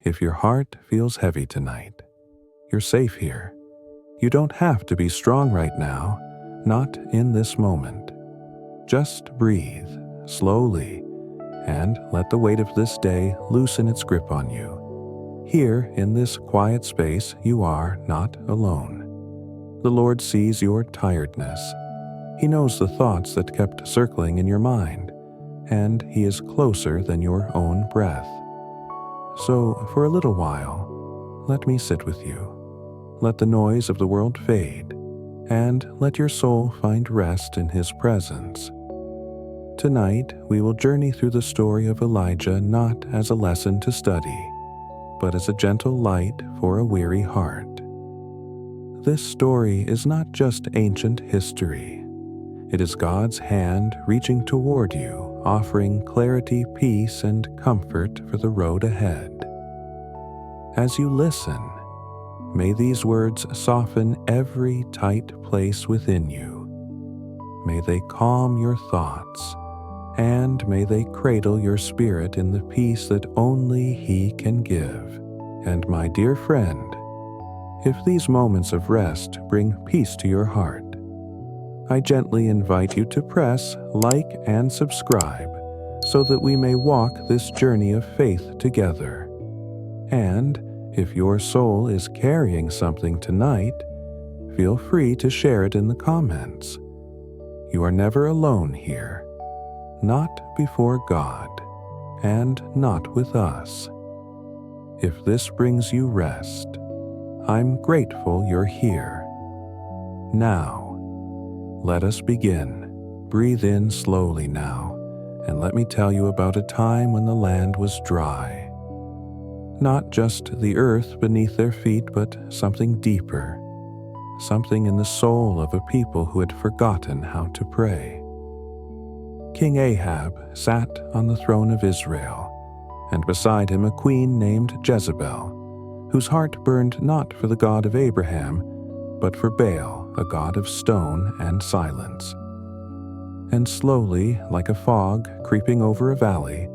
If your heart feels heavy tonight, you're safe here. You don't have to be strong right now, not in this moment. Just breathe slowly and let the weight of this day loosen its grip on you. Here, in this quiet space, you are not alone. The Lord sees your tiredness. He knows the thoughts that kept circling in your mind, and He is closer than your own breath. So, for a little while, let me sit with you. Let the noise of the world fade, and let your soul find rest in His presence. Tonight, we will journey through the story of Elijah not as a lesson to study, but as a gentle light for a weary heart. This story is not just ancient history. It is God's hand reaching toward you, offering clarity, peace, and comfort for the road ahead. As you listen, may these words soften every tight place within you. May they calm your thoughts, and may they cradle your spirit in the peace that only He can give. And my dear friend, if these moments of rest bring peace to your heart, I gently invite you to press like and subscribe so that we may walk this journey of faith together. And if your soul is carrying something tonight, feel free to share it in the comments. You are never alone here, not before God, and not with us. If this brings you rest, I'm grateful you're here. Now, let us begin. Breathe in slowly now, and let me tell you about a time when the land was dry. Not just the earth beneath their feet, but something deeper, something in the soul of a people who had forgotten how to pray. King Ahab sat on the throne of Israel, and beside him a queen named Jezebel, whose heart burned not for the God of Abraham, but for Baal, a god of stone and silence. And slowly, like a fog creeping over a valley,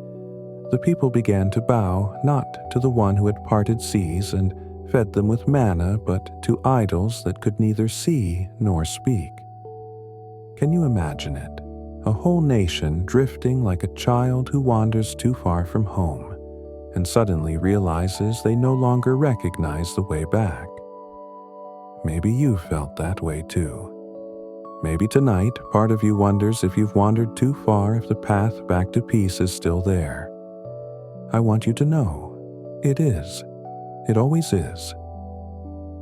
the people began to bow not to the one who had parted seas and fed them with manna, but to idols that could neither see nor speak. Can you imagine it? A whole nation drifting like a child who wanders too far from home and suddenly realizes they no longer recognize the way back. Maybe you felt that way too. Maybe tonight, part of you wonders if you've wandered too far, if the path back to peace is still there. I want you to know, it is. It always is.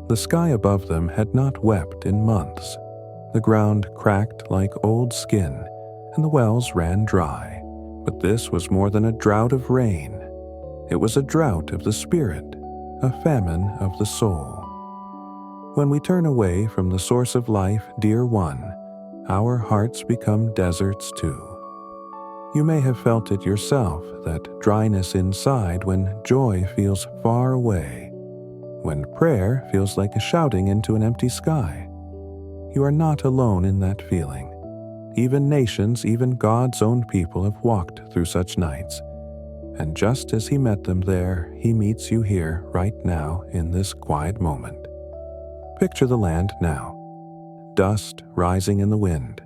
The sky above them had not wept in months. The ground cracked like old skin, and the wells ran dry. But this was more than a drought of rain. It was a drought of the spirit, a famine of the soul. When we turn away from the source of life, dear one, our hearts become deserts too. You may have felt it yourself, that dryness inside when joy feels far away, when prayer feels like a shouting into an empty sky. You are not alone in that feeling. Even nations, even God's own people have walked through such nights. And just as He met them there, He meets you here right now in this quiet moment. Picture the land now. Dust rising in the wind.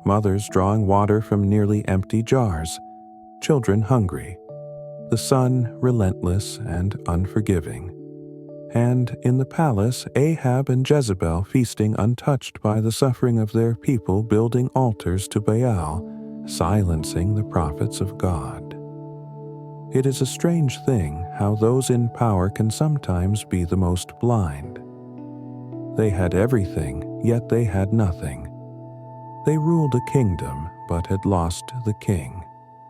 Mothers drawing water from nearly empty jars. Children hungry. The sun relentless and unforgiving. And in the palace, Ahab and Jezebel feasting untouched by the suffering of their people, building altars to Baal, silencing the prophets of God. It is a strange thing how those in power can sometimes be the most blind. They had everything, yet they had nothing. They ruled a kingdom, but had lost the king.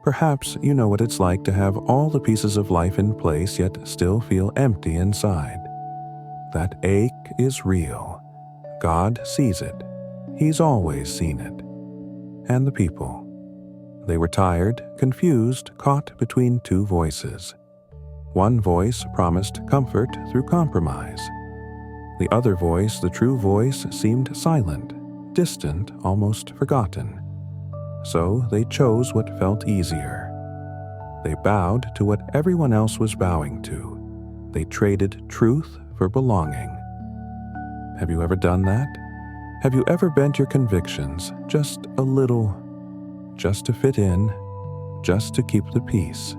Perhaps you know what it's like to have all the pieces of life in place, yet still feel empty inside. That ache is real. God sees it. He's always seen it. And the people. They were tired, confused, caught between two voices. One voice promised comfort through compromise. The other voice, the true voice, seemed silent, distant, almost forgotten. So they chose what felt easier. They bowed to what everyone else was bowing to, They traded truth for belonging. Have you ever done that? Have you ever bent your convictions just a little, just to fit in, just to keep the peace?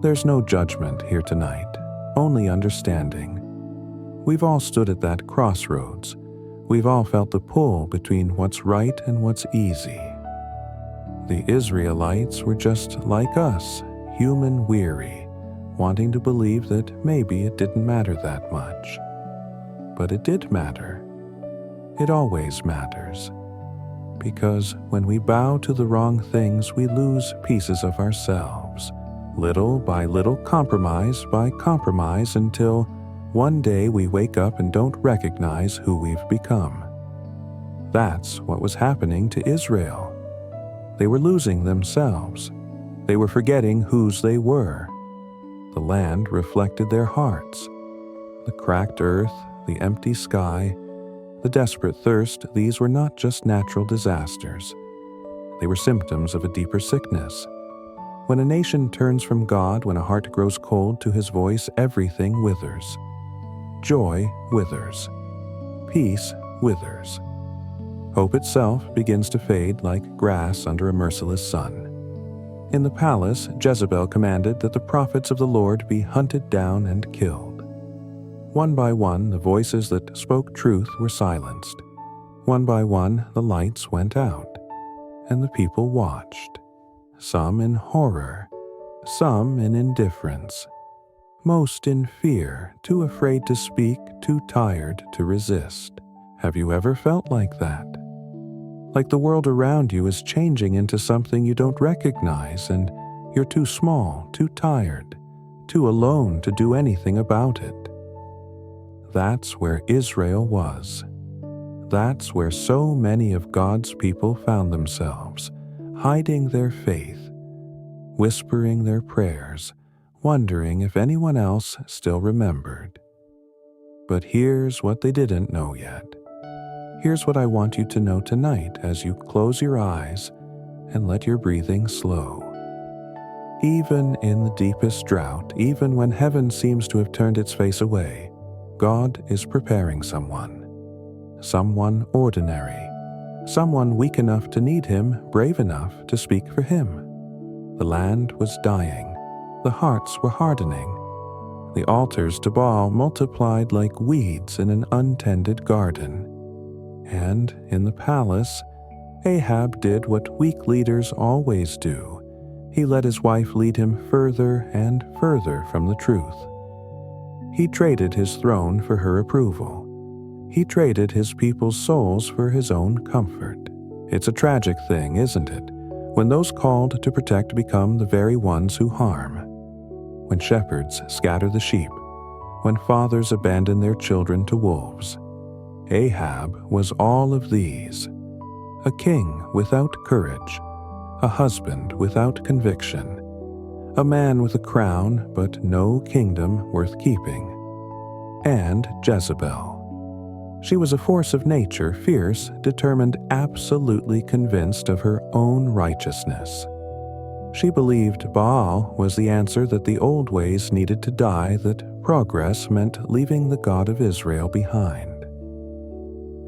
There's no judgment here tonight, only understanding. We've all stood at that crossroads. We've all felt the pull between what's right and what's easy. The Israelites were just like us, human weary, wanting to believe that maybe it didn't matter that much. But it did matter. It always matters. Because when we bow to the wrong things, we lose pieces of ourselves, little by little, compromise by compromise, until one day we wake up and don't recognize who we've become. That's what was happening to Israel. They were losing themselves. They were forgetting whose they were. The land reflected their hearts. The cracked earth, the empty sky, the desperate thirst, these were not just natural disasters. They were symptoms of a deeper sickness. When a nation turns from God, when a heart grows cold to His voice, everything withers. Joy withers. Peace withers. Hope itself begins to fade like grass under a merciless sun. In the palace, Jezebel commanded that the prophets of the Lord be hunted down and killed. One by one, the voices that spoke truth were silenced. One by one, the lights went out, and the people watched, some in horror, some in indifference, most in fear, too afraid to speak, too tired to resist. Have you ever felt like that? Like the world around you is changing into something you don't recognize, and you're too small, too tired, too alone to do anything about it. That's where Israel was. That's where so many of God's people found themselves, hiding their faith, whispering their prayers, wondering if anyone else still remembered. But here's what they didn't know yet. Here's what I want you to know tonight as you close your eyes and let your breathing slow. Even in the deepest drought, even when heaven seems to have turned its face away, God is preparing someone ordinary, someone weak enough to need Him, brave enough to speak for Him. The land was dying, the hearts were hardening, the altars to Baal multiplied like weeds in an untended garden. And in the palace, Ahab did what weak leaders always do. He let his wife lead him further and further from the truth. He traded his throne for her approval. He traded his people's souls for his own comfort. It's a tragic thing, isn't it, when those called to protect become the very ones who harm? When shepherds scatter the sheep, when fathers abandon their children to wolves. Ahab was all of these: a king without courage, a husband without conviction, a man with a crown but no kingdom worth keeping. And Jezebel. She was a force of nature, fierce, determined, absolutely convinced of her own righteousness. She believed Baal was the answer, that the old ways needed to die, that progress meant leaving the God of Israel behind.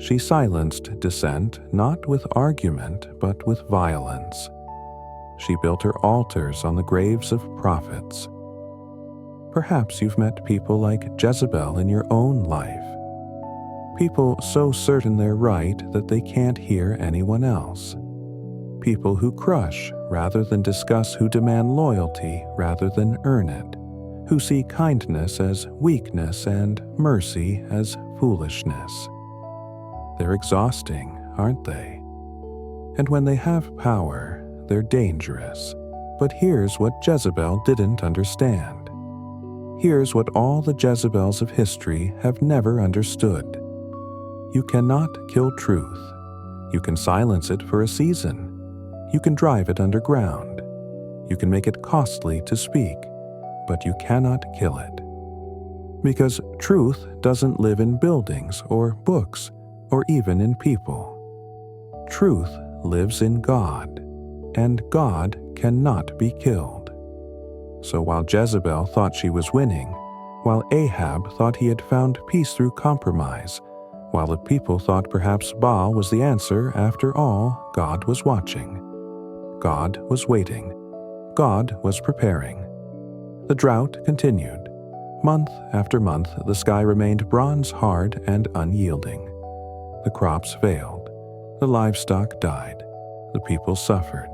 She silenced dissent, not with argument, but with violence. She built her altars on the graves of prophets. Perhaps you've met people like Jezebel in your own life. People so certain they're right that they can't hear anyone else. People who crush rather than discuss, who demand loyalty rather than earn it, who see kindness as weakness and mercy as foolishness. They're exhausting, aren't they? And when they have power, they're dangerous. But here's what Jezebel didn't understand. Here's what all the Jezebels of history have never understood. You cannot kill truth. You can silence it for a season. You can drive it underground. You can make it costly to speak, but you cannot kill it. Because truth doesn't live in buildings or books or even in people. Truth lives in God, and God cannot be killed. So while Jezebel thought she was winning, while Ahab thought he had found peace through compromise, while the people thought perhaps Baal was the answer. After all, God was watching. God was waiting. God was preparing. The drought continued. Month after month, the sky remained bronze-hard and unyielding. The crops failed. The livestock died. The people suffered.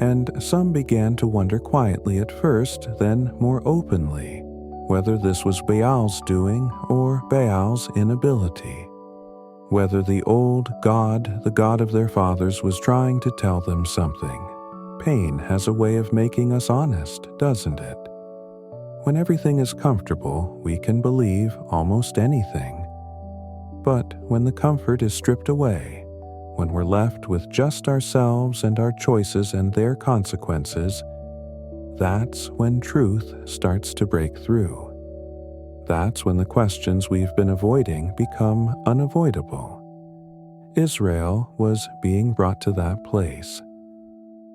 And some began to wonder quietly at first, then more openly, whether this was Baal's doing or Baal's inability. Whether the old God, the God of their fathers, was trying to tell them something. Pain has a way of making us honest, doesn't it? When everything is comfortable, we can believe almost anything. But when the comfort is stripped away, when we're left with just ourselves and our choices and their consequences, that's when truth starts to break through. That's when the questions we've been avoiding become unavoidable. Israel was being brought to that place.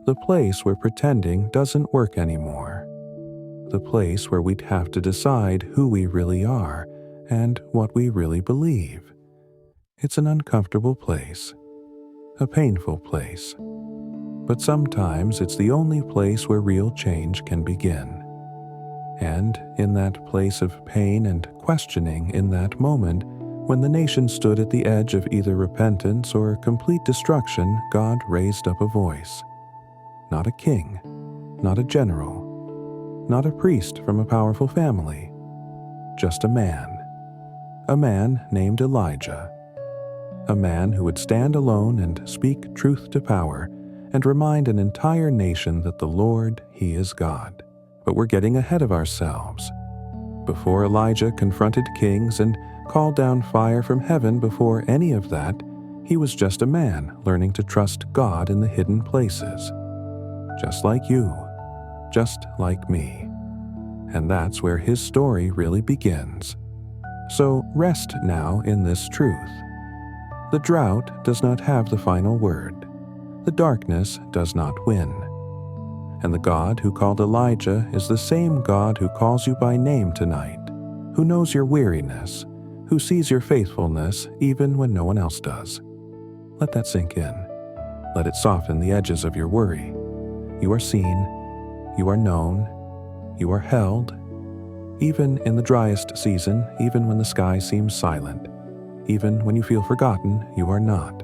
The place where pretending doesn't work anymore. The place where we'd have to decide who we really are and what we really believe. It's an uncomfortable place, a painful place, but sometimes it's the only place where real change can begin. And in that place of pain and questioning, in that moment, when the nation stood at the edge of either repentance or complete destruction, God raised up a voice. Not a king, not a general, not a priest from a powerful family, just a man named Elijah. A man who would stand alone and speak truth to power and remind an entire nation that the Lord, He is God. But we're getting ahead of ourselves. Before Elijah confronted kings and called down fire from heaven, before any of that, he was just a man learning to trust God in the hidden places. Just like you, just like me. And that's where his story really begins. So rest now in this truth. The drought does not have the final word. The darkness does not win. And the God who called Elijah is the same God who calls you by name tonight, who knows your weariness, who sees your faithfulness even when no one else does. Let that sink in. Let it soften the edges of your worry. You are seen, you are known, you are held, even in the driest season, even when the sky seems silent, even when you feel forgotten, you are not.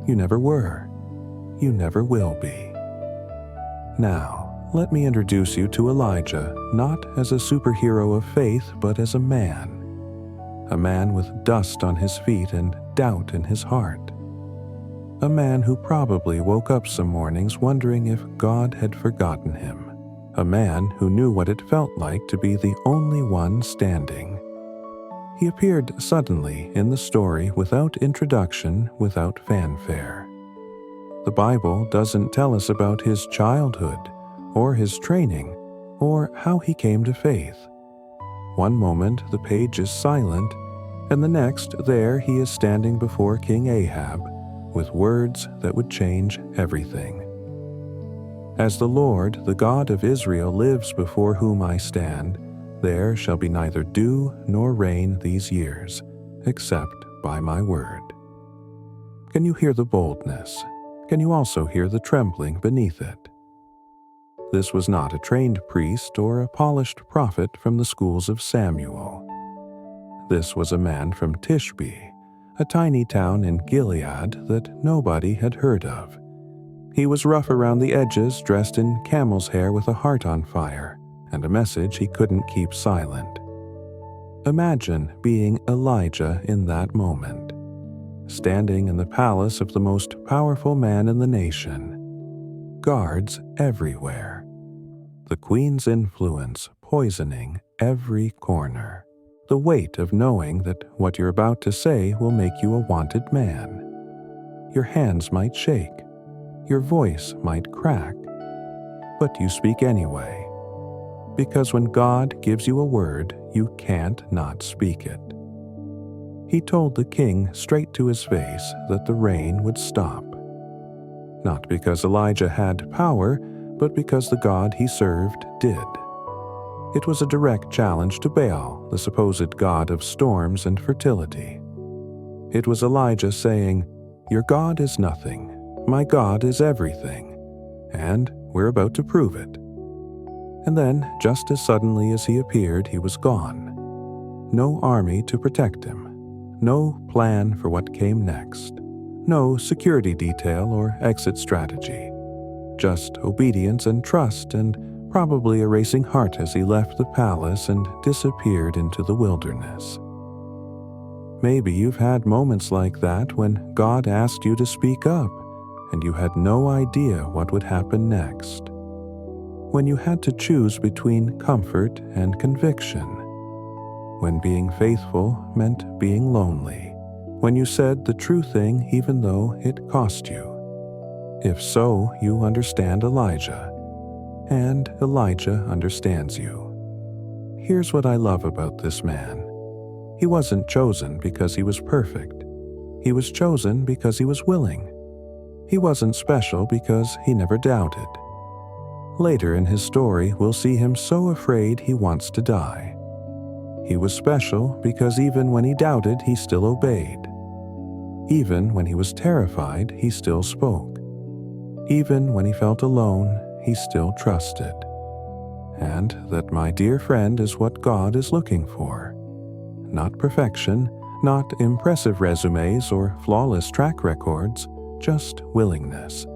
You never were. You never will be. Now, let me introduce you to Elijah, not as a superhero of faith, but as a man with dust on his feet and doubt in his heart. A man who probably woke up some mornings wondering if God had forgotten him. A man who knew what it felt like to be the only one standing. He appeared suddenly in the story without introduction, without fanfare. The Bible doesn't tell us about his childhood, or his training, or how he came to faith. One moment the page is silent, and the next there he is standing before King Ahab with words that would change everything. As the Lord, the God of Israel, lives before whom I stand, there shall be neither dew nor rain these years, except by my word. Can you hear the boldness? Can you also hear the trembling beneath it? This was not a trained priest or a polished prophet from the schools of Samuel. This was a man from Tishbe, a tiny town in Gilead that nobody had heard of. He was rough around the edges, dressed in camel's hair with a heart on fire, and a message he couldn't keep silent. Imagine being Elijah in that moment, standing in the palace of the most powerful man in the nation. Guards everywhere. The queen's influence poisoning every corner. The weight of knowing that what you're about to say will make you a wanted man. Your hands might shake. Your voice might crack. But you speak anyway. Because when God gives you a word, you can't not speak it. He told the king straight to his face that the rain would stop. Not because Elijah had power, but because the God he served did. It was a direct challenge to Baal, the supposed god of storms and fertility. It was Elijah saying, "Your God is nothing, my God is everything, and we're about to prove it." And then, just as suddenly as he appeared, he was gone. No army to protect him, no plan for what came next, no security detail or exit strategy, just obedience and trust and probably a racing heart as he left the palace and disappeared into the wilderness. Maybe you've had moments like that when God asked you to speak up and you had no idea what would happen next. When you had to choose between comfort and conviction. When being faithful meant being lonely. When you said the true thing even though it cost you. If so, you understand Elijah. And Elijah understands you. Here's what I love about this man. He wasn't chosen because he was perfect. He was chosen because he was willing. He wasn't special because he never doubted. Later in his story, we'll see him so afraid he wants to die. He was special because even when he doubted, he still obeyed. Even when he was terrified, he still spoke. Even when he felt alone, he still trusted. And that, my dear friend, is what God is looking for. Not perfection, not impressive resumes or flawless track records, just willingness.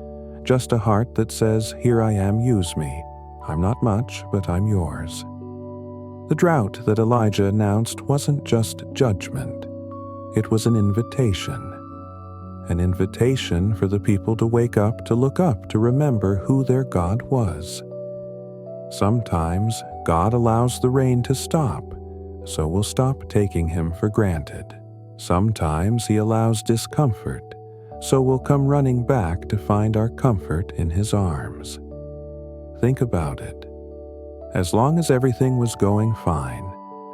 Just a heart that says, "Here I am, use me. I'm not much, but I'm yours." The drought that Elijah announced wasn't just judgment. It was an invitation. An invitation for the people to wake up, to look up, to remember who their God was. Sometimes God allows the rain to stop, so we'll stop taking him for granted. Sometimes he allows discomfort, so we'll come running back to find our comfort in his arms. Think about it. As long as everything was going fine,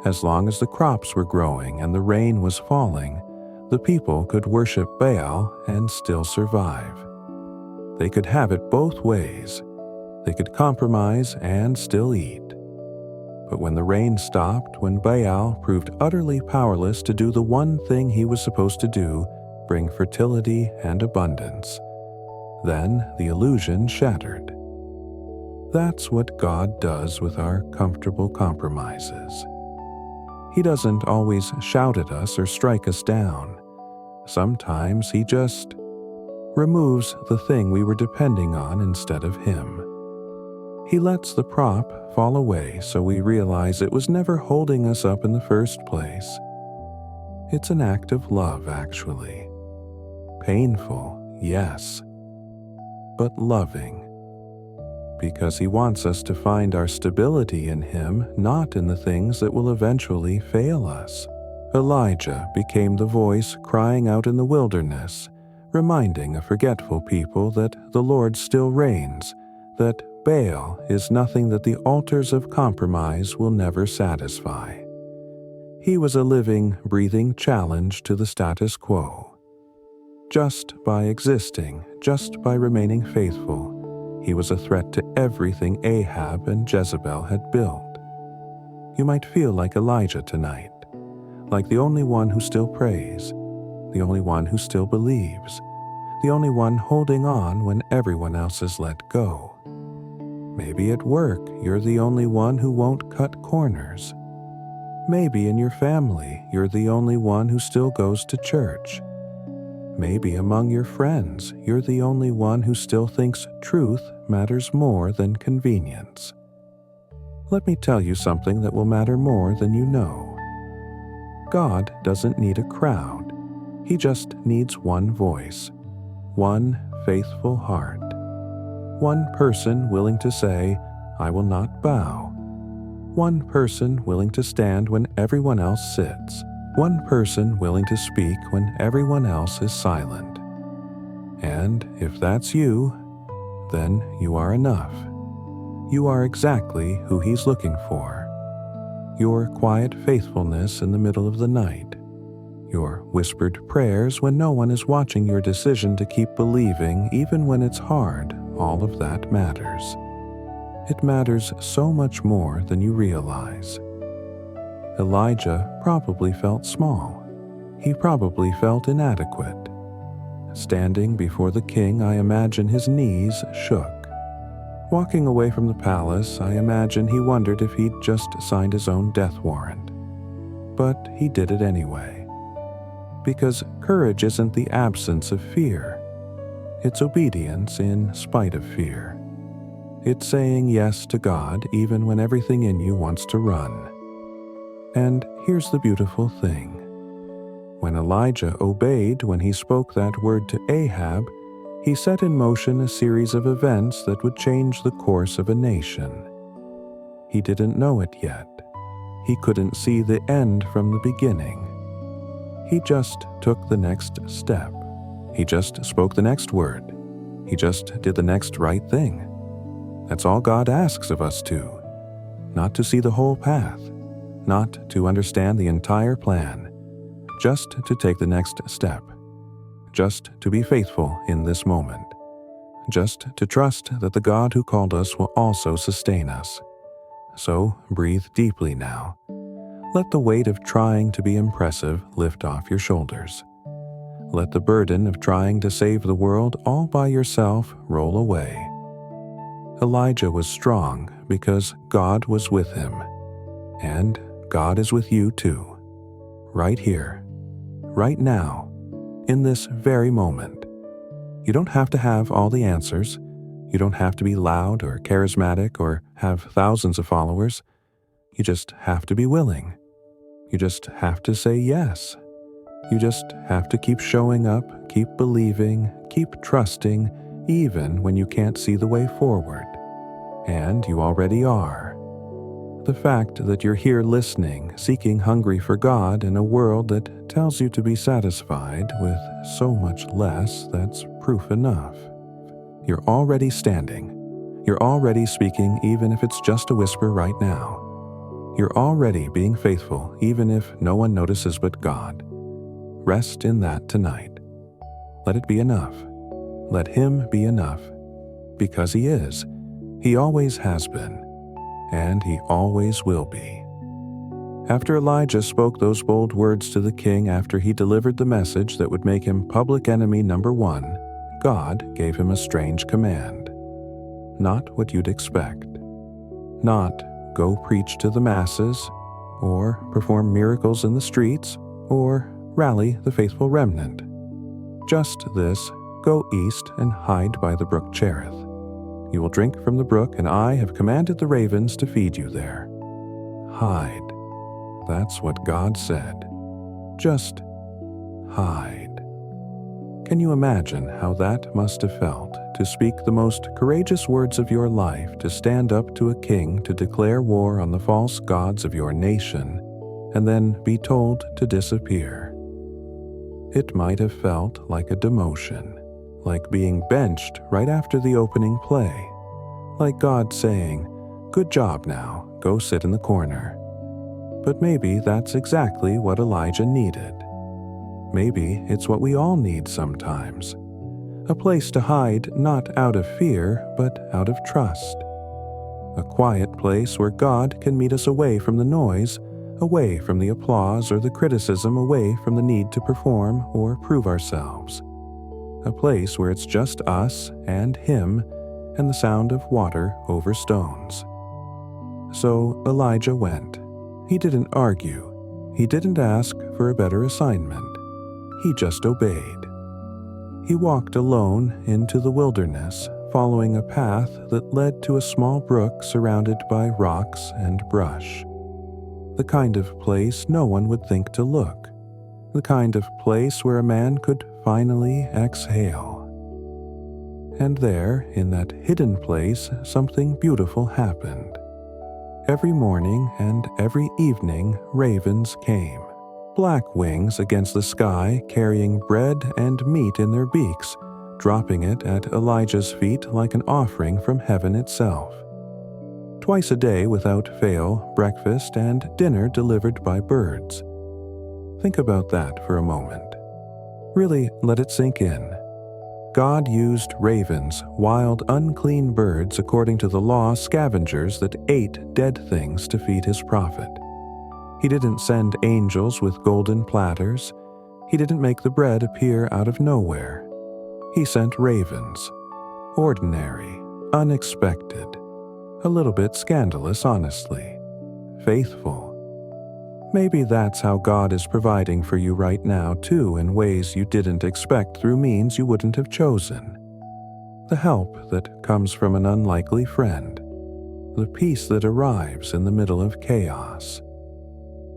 as long as the crops were growing and the rain was falling, the people could worship Baal and still survive. They could have it both ways. They could compromise and still eat. But when the rain stopped, when Baal proved utterly powerless to do the one thing he was supposed to do, bring fertility and abundance, then the illusion shattered. That's what God does with our comfortable compromises. He doesn't always shout at us or strike us down. Sometimes he just removes the thing we were depending on instead of him. He lets the prop fall away so we realize it was never holding us up in the first place. It's an act of love, actually. Painful, yes, but loving. Because he wants us to find our stability in him, not in the things that will eventually fail us. Elijah became the voice crying out in the wilderness, reminding a forgetful people that the Lord still reigns, that Baal is nothing that the altars of compromise will never satisfy. He was a living, breathing challenge to the status quo. Just by existing, just by remaining faithful, he was a threat to everything Ahab and Jezebel had built. You might feel like Elijah tonight, like the only one who still prays, the only one who still believes, the only one holding on when everyone else has let go. Maybe at work you're the only one who won't cut corners. Maybe in your family you're the only one who still goes to church. Maybe among your friends, you're the only one who still thinks truth matters more than convenience. Let me tell you something that will matter more than you know. God doesn't need a crowd. He just needs one voice, one faithful heart. One person willing to say, "I will not bow." One person willing to stand when everyone else sits. One person willing to speak when everyone else is silent. And if that's you, then you are enough. You are exactly who he's looking for. Your quiet faithfulness in the middle of the night. Your whispered prayers when no one is watching your decision to keep believing even when it's hard, all of that matters. It matters so much more than you realize. Elijah probably felt small. He probably felt inadequate. Standing before the king, I imagine his knees shook. Walking away from the palace, I imagine he wondered if he'd just signed his own death warrant. But he did it anyway. Because courage isn't the absence of fear. It's obedience in spite of fear. It's saying yes to God even when everything in you wants to run. And here's the beautiful thing. When Elijah obeyed when he spoke that word to Ahab, he set in motion a series of events that would change the course of a nation. He didn't know it yet. He couldn't see the end from the beginning. He just took the next step. He just spoke the next word. He just did the next right thing. That's all God asks of us too. Not to see the whole path, not to understand the entire plan, just to take the next step, just to be faithful in this moment, just to trust that the God who called us will also sustain us. So breathe deeply now. Let the weight of trying to be impressive lift off your shoulders. Let the burden of trying to save the world all by yourself roll away. Elijah was strong because God was with him. And God is with you too. Right here, right now, in this very moment. You don't have to have all the answers. You don't have to be loud or charismatic or have thousands of followers. You just have to be willing. You just have to say yes. You just have to keep showing up, keep believing, keep trusting, even when you can't see the way forward. And you already are. The fact that you're here listening, seeking hungry for God in a world that tells you to be satisfied with so much less, that's proof enough. You're already standing. You're already speaking even if it's just a whisper right now. You're already being faithful even if no one notices but God. Rest in that tonight. Let it be enough. Let Him be enough. Because He is. He always has been. And He always will be. After Elijah spoke those bold words to the king after he delivered the message that would make him public enemy number one, God gave him a strange command. Not what you'd expect. Not go preach to the masses, or perform miracles in the streets, or rally the faithful remnant. Just this, go east and hide by the brook Cherith. You will drink from the brook, and I have commanded the ravens to feed you there. Hide. That's what God said. Just hide. Can you imagine how that must have felt to speak the most courageous words of your life, to stand up to a king to declare war on the false gods of your nation, and then be told to disappear? It might have felt like a demotion, like being benched right after the opening play, like God saying, "Good job now, go sit in the corner." But maybe that's exactly what Elijah needed. Maybe it's what we all need sometimes. A place to hide not out of fear, but out of trust. A quiet place where God can meet us away from the noise, away from the applause or the criticism, away from the need to perform or prove ourselves. A place where it's just us and Him and the sound of water over stones. So Elijah went. He didn't argue. He didn't ask for a better assignment. He just obeyed. He walked alone into the wilderness, following a path that led to a small brook surrounded by rocks and brush. The kind of place no one would think to look. The kind of place where a man could finally exhale. And there, in that hidden place, something beautiful happened. Every morning and every evening, ravens came, black wings against the sky, carrying bread and meat in their beaks, dropping it at Elijah's feet like an offering from heaven itself. Twice a day without fail, breakfast and dinner delivered by birds. Think about that for a moment. Really let it sink in. God used ravens, wild, unclean birds according to the law, scavengers that ate dead things to feed his prophet. He didn't send angels with golden platters. He didn't make the bread appear out of nowhere. He sent ravens, ordinary, unexpected, a little bit scandalous, honestly, faithful. Maybe that's how God is providing for you right now, too, in ways you didn't expect through means you wouldn't have chosen. The help that comes from an unlikely friend, the peace that arrives in the middle of chaos,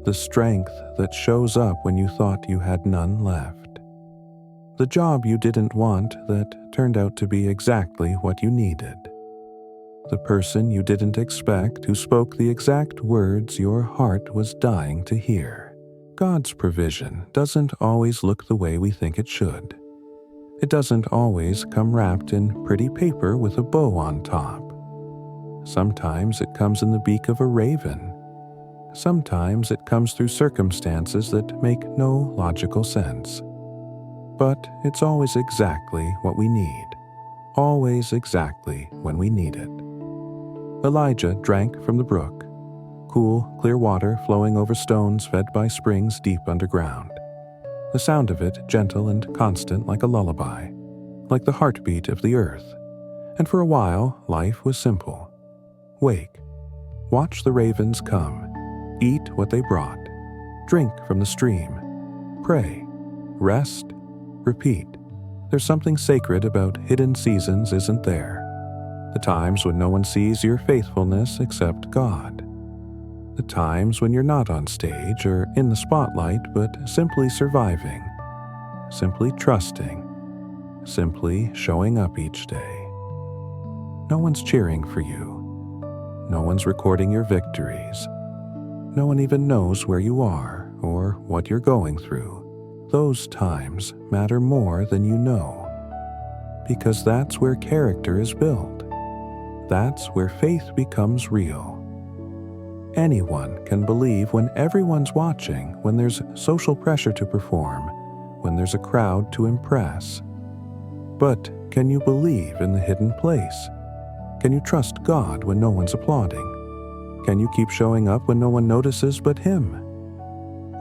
the strength that shows up when you thought you had none left, the job you didn't want that turned out to be exactly what you needed, the person you didn't expect who spoke the exact words your heart was dying to hear. God's provision doesn't always look the way we think it should. It doesn't always come wrapped in pretty paper with a bow on top. Sometimes it comes in the beak of a raven. Sometimes it comes through circumstances that make no logical sense. But it's always exactly what we need, always exactly when we need it. Elijah drank from the brook, cool, clear water flowing over stones fed by springs deep underground. The sound of it gentle and constant like a lullaby, like the heartbeat of the earth. And for a while, life was simple. Wake, watch the ravens come, eat what they brought, drink from the stream, pray, rest, repeat. There's something sacred about hidden seasons, isn't there? The times when no one sees your faithfulness except God. The times when you're not on stage or in the spotlight, but simply surviving, simply trusting, simply showing up each day. No one's cheering for you. No one's recording your victories. No one even knows where you are or what you're going through. Those times matter more than you know, because that's where character is built. That's where faith becomes real. Anyone can believe when everyone's watching, when there's social pressure to perform, when there's a crowd to impress. But can you believe in the hidden place? Can you trust God when no one's applauding? Can you keep showing up when no one notices but Him?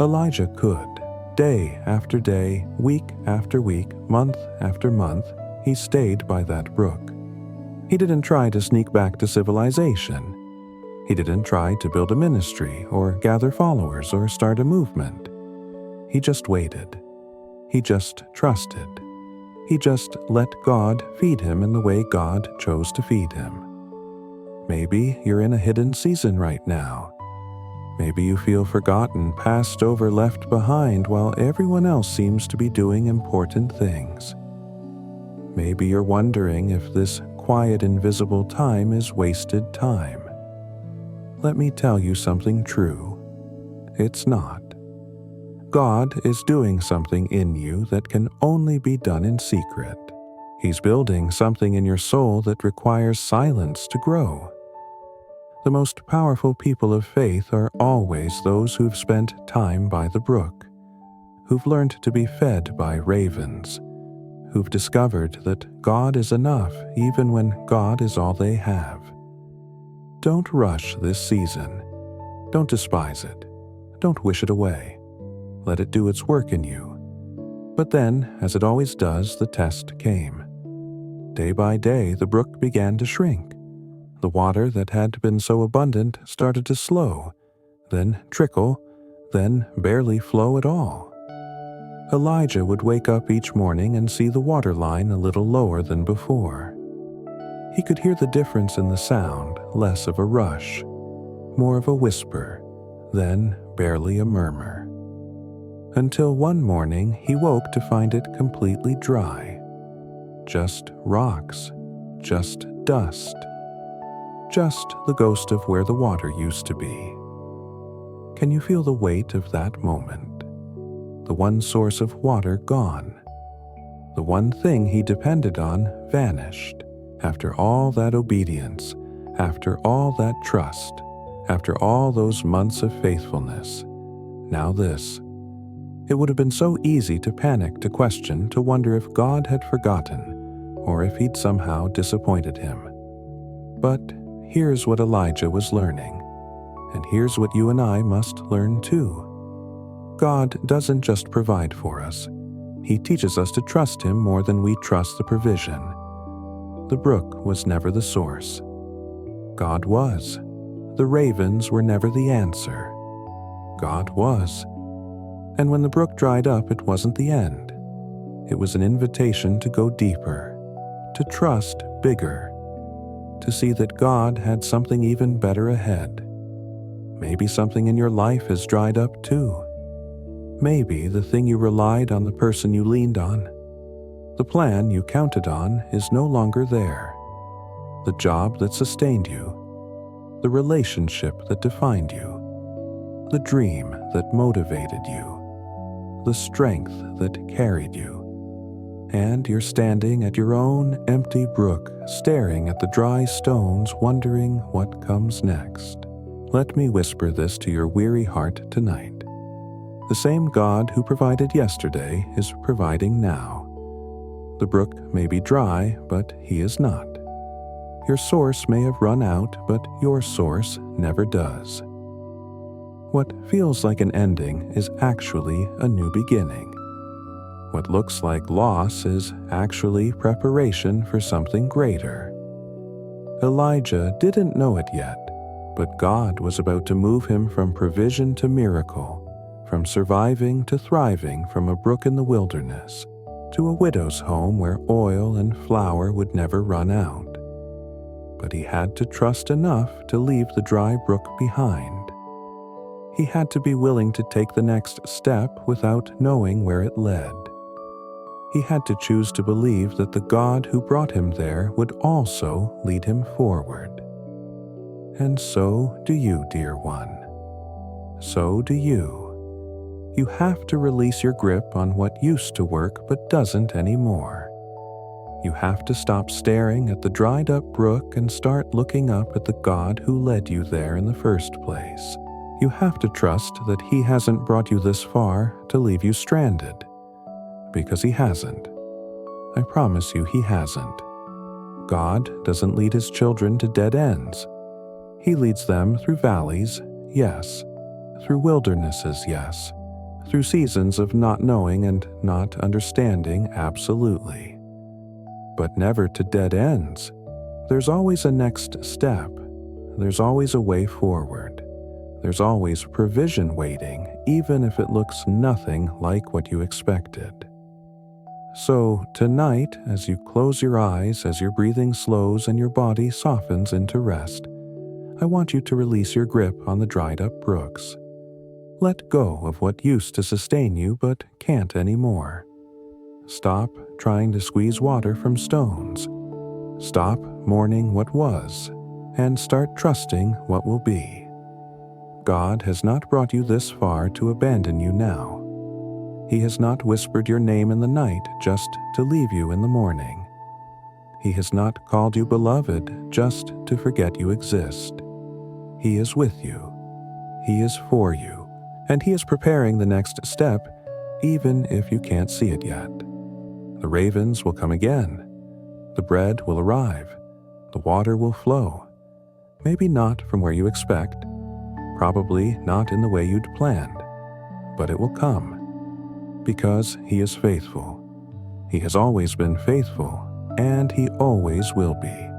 Elijah could. Day after day, week after week, month after month, he stayed by that brook. He didn't try to sneak back to civilization. He didn't try to build a ministry or gather followers or start a movement. He just waited. He just trusted. He just let God feed him in the way God chose to feed him. Maybe you're in a hidden season right now. Maybe you feel forgotten, passed over, left behind while everyone else seems to be doing important things. Maybe you're wondering if this quiet, invisible time is wasted time. Let me tell you something true. It's not. God is doing something in you that can only be done in secret. He's building something in your soul that requires silence to grow. The most powerful people of faith are always those who've spent time by the brook, who've learned to be fed by ravens, who've discovered that God is enough even when God is all they have. Don't rush this season. Don't despise it. Don't wish it away. Let it do its work in you. But then, as it always does, the test came. Day by day, the brook began to shrink. The water that had been so abundant started to slow, then trickle, then barely flow at all. Elijah would wake up each morning and see the water line a little lower than before. He could hear the difference in the sound, less of a rush, more of a whisper, then barely a murmur. Until one morning he woke to find it completely dry. Just rocks, just dust, just the ghost of where the water used to be. Can you feel the weight of that moment? The one source of water gone. The one thing he depended on vanished. After all that obedience, after all that trust, after all those months of faithfulness, now this. It would have been so easy to panic, to question, to wonder if God had forgotten, or if he'd somehow disappointed him. But here's what Elijah was learning, and here's what you and I must learn too. God doesn't just provide for us. He teaches us to trust Him more than we trust the provision. The brook was never the source. God was. The ravens were never the answer. God was. And when the brook dried up, it wasn't the end. It was an invitation to go deeper, to trust bigger, to see that God had something even better ahead. Maybe something in your life has dried up too. Maybe the thing you relied on, the person you leaned on, the plan you counted on is no longer there. The job that sustained you, the relationship that defined you, the dream that motivated you, the strength that carried you. And you're standing at your own empty brook, staring at the dry stones, wondering what comes next. Let me whisper this to your weary heart tonight. The same God who provided yesterday is providing now. The brook may be dry, but He is not. Your source may have run out, but your source never does. What feels like an ending is actually a new beginning. What looks like loss is actually preparation for something greater. Elijah didn't know it yet, but God was about to move him from provision to miracle, from surviving to thriving, from a brook in the wilderness to a widow's home where oil and flour would never run out. But he had to trust enough to leave the dry brook behind. He had to be willing to take the next step without knowing where it led. He had to choose to believe that the God who brought him there would also lead him forward. And so do you, dear one. So do you. You have to release your grip on what used to work but doesn't anymore. You have to stop staring at the dried up brook and start looking up at the God who led you there in the first place. You have to trust that He hasn't brought you this far to leave you stranded. Because He hasn't. I promise you, He hasn't. God doesn't lead His children to dead ends. He leads them through valleys, yes. Through wildernesses, yes. Through seasons of not knowing and not understanding, absolutely. But never to dead ends. There's always a next step. There's always a way forward. There's always provision waiting, even if it looks nothing like what you expected. So tonight, as you close your eyes, as your breathing slows and your body softens into rest, I want you to release your grip on the dried up brooks. Let go of what used to sustain you but can't anymore. Stop trying to squeeze water from stones. Stop mourning what was, and start trusting what will be. God has not brought you this far to abandon you now. He has not whispered your name in the night just to leave you in the morning. He has not called you beloved just to forget you exist. He is with you. He is for you. And He is preparing the next step, even if you can't see it yet. The ravens will come again. The bread will arrive. The water will flow. Maybe not from where you expect. Probably not in the way you'd planned. But it will come. Because He is faithful. He has always been faithful, and He always will be.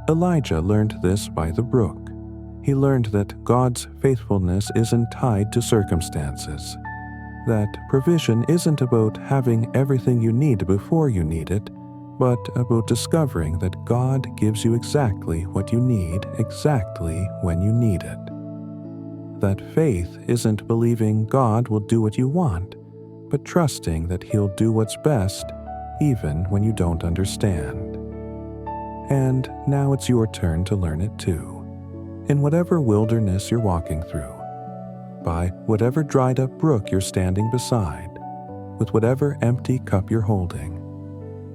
Elijah learned this by the brook. He learned that God's faithfulness isn't tied to circumstances, that provision isn't about having everything you need before you need it, but about discovering that God gives you exactly what you need exactly when you need it. That faith isn't believing God will do what you want, but trusting that He'll do what's best even when you don't understand. And now it's your turn to learn it too. In whatever wilderness you're walking through, by whatever dried up brook you're standing beside, with whatever empty cup you're holding,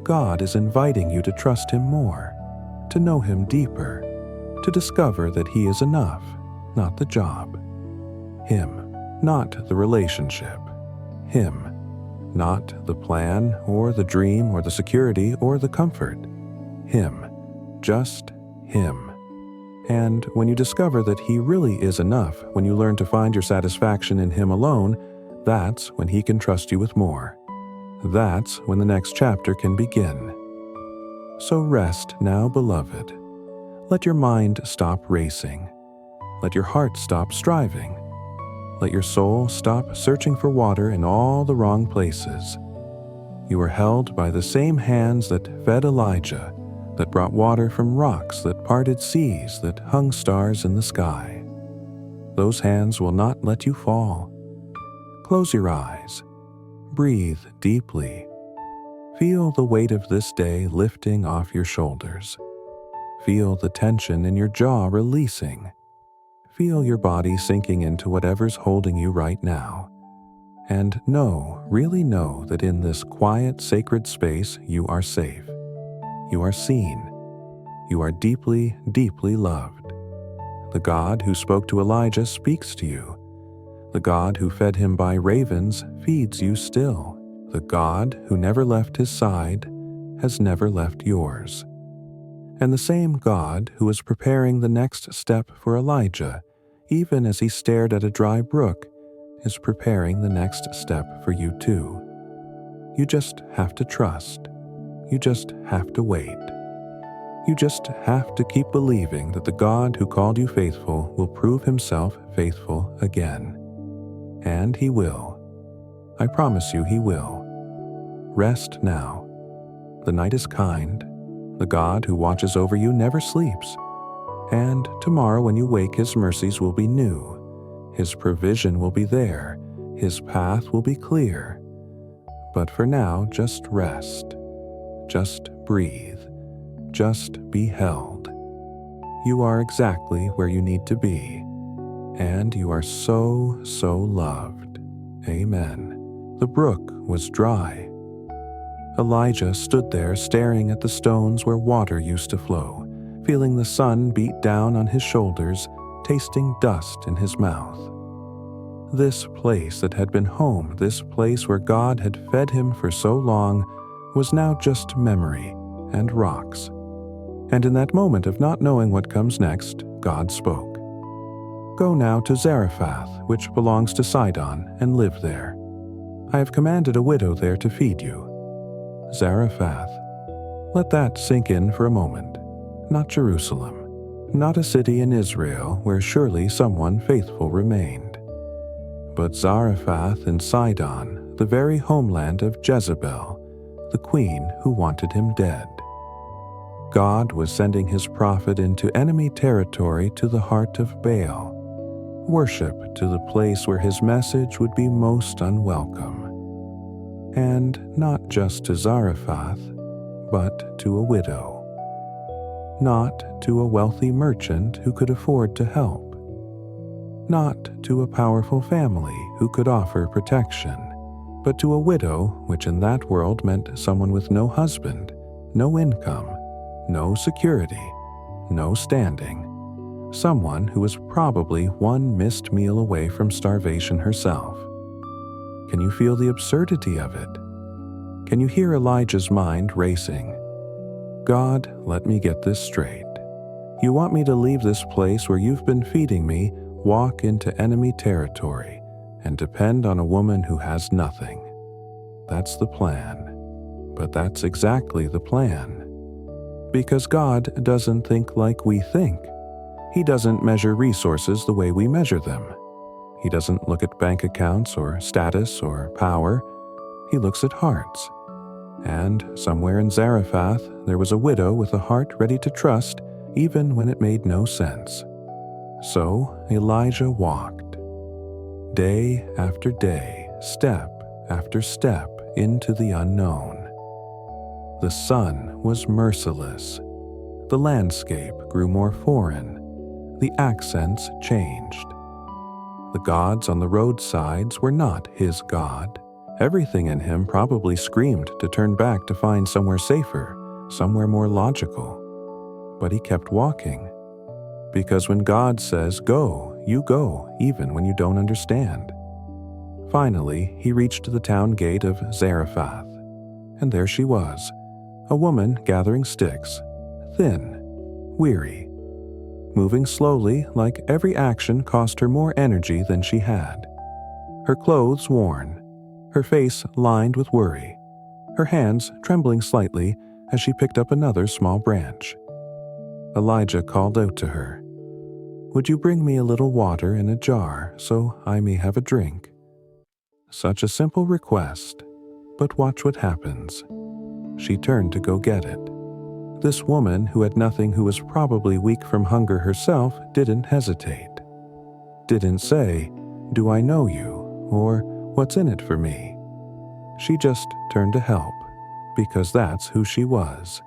God is inviting you to trust Him more, to know Him deeper, to discover that He is enough, not the job. Him, not the relationship. Him, Not the plan or the dream or the security or the comfort. Him. Just Him. And when you discover that He really is enough, when you learn to find your satisfaction in Him alone, that's when He can trust you with more. That's when the next chapter can begin. So rest now, beloved. Let your mind stop racing. Let your heart stop striving. Let your soul stop searching for water in all the wrong places. You are held by the same hands that fed Elijah, that brought water from rocks, that parted seas, that hung stars in the sky. Those hands will not let you fall. Close your eyes. Breathe deeply. Feel the weight of this day lifting off your shoulders. Feel the tension in your jaw releasing. Feel your body sinking into whatever's holding you right now. And know, really know that in this quiet, sacred space you are safe. You are seen. You are deeply, deeply loved. The God who spoke to Elijah speaks to you. The God who fed him by ravens feeds you still. The God who never left his side has never left yours. And the same God who was preparing the next step for Elijah, even as he stared at a dry brook, is preparing the next step for you too. You just have to trust. You just have to wait. You just have to keep believing that the God who called you faithful will prove Himself faithful again. And He will. I promise you He will. Rest now. The night is kind. The God who watches over you never sleeps. And tomorrow when you wake, His mercies will be new. His provision will be there. His path will be clear. But for now, just rest. Just breathe. Just be held. You are exactly where you need to be. And you are so, so loved. Amen. The brook was dry. Elijah stood there staring at the stones where water used to flow, feeling the sun beat down on his shoulders, tasting dust in his mouth. This place that had been home, this place where God had fed him for so long, was now just memory and rocks. And in that moment of not knowing what comes next, God spoke. Go now to Zarephath, which belongs to Sidon, and live there. I have commanded a widow there to feed you. Zarephath. Let that sink in for a moment. Not Jerusalem. Not a city in Israel where surely someone faithful remained. But Zarephath in Sidon, the very homeland of Jezebel, the queen who wanted him dead. God was sending His prophet into enemy territory to the heart of Baal, worship to the place where His message would be most unwelcome. And not just to Zarephath, but to a widow. Not to a wealthy merchant who could afford to help. Not to a powerful family who could offer protection, but to a widow, which in that world meant someone with no husband, no income, no security, no standing. Someone who was probably one missed meal away from starvation herself. Can you feel the absurdity of it? Can you hear Elijah's mind racing? God, let me get this straight. You want me to leave this place where you've been feeding me, walk into enemy territory, and depend on a woman who has nothing. That's the plan. But that's exactly the plan. Because God doesn't think like we think. He doesn't measure resources the way we measure them. He doesn't look at bank accounts or status or power. He looks at hearts. And somewhere in Zarephath, there was a widow with a heart ready to trust even when it made no sense. So Elijah walked. Day after day, step after step into the unknown. The sun was merciless. The landscape grew more foreign. The accents changed. The gods on the roadsides were not his God. Everything in him probably screamed to turn back to find somewhere safer, somewhere more logical. But he kept walking. Because when God says go, you go, even when you don't understand. Finally, he reached the town gate of Zarephath, and there she was, a woman gathering sticks, thin, weary, moving slowly like every action cost her more energy than she had. Her clothes worn, her face lined with worry, her hands trembling slightly as she picked up another small branch. Elijah called out to her, "Would you bring me a little water in a jar so I may have a drink?" Such a simple request, but watch what happens. She turned to go get it. This woman, who had nothing, who was probably weak from hunger herself, didn't hesitate. Didn't say, "Do I know you?" or "What's in it for me?" She just turned to help, because that's who she was.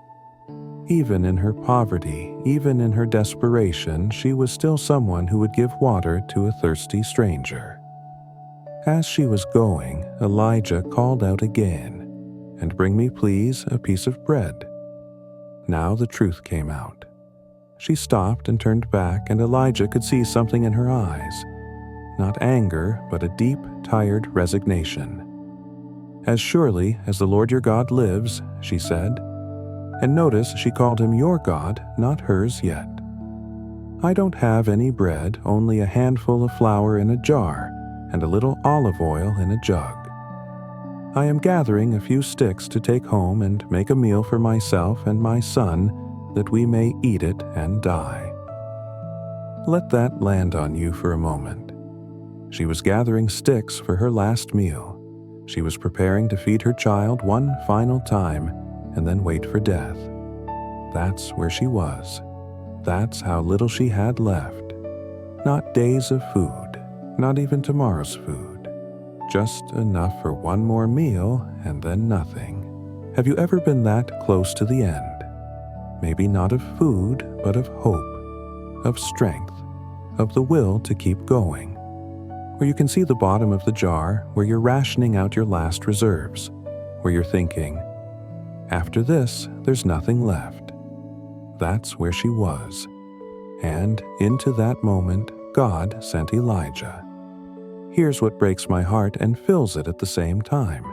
Even in her poverty, even in her desperation, she was still someone who would give water to a thirsty stranger. As she was going, Elijah called out again, "And bring me, please, a piece of bread." Now the truth came out. She stopped and turned back, and Elijah could see something in her eyes. Not anger, but a deep, tired resignation. "As surely as the Lord your God lives," she said. And notice she called him your God, not hers yet. "I don't have any bread, only a handful of flour in a jar and a little olive oil in a jug. I am gathering a few sticks to take home and make a meal for myself and my son, that we may eat it and die." Let that land on you for a moment. She was gathering sticks for her last meal. She was preparing to feed her child one final time and then wait for death. That's where she was. That's how little she had left. Not days of food, not even tomorrow's food. Just enough for one more meal and then nothing. Have you ever been that close to the end? Maybe not of food, but of hope, of strength, of the will to keep going. Where you can see the bottom of the jar, where you're rationing out your last reserves, where you're thinking, "After this, there's nothing left." That's where she was. And into that moment, God sent Elijah. Here's what breaks my heart and fills it at the same time.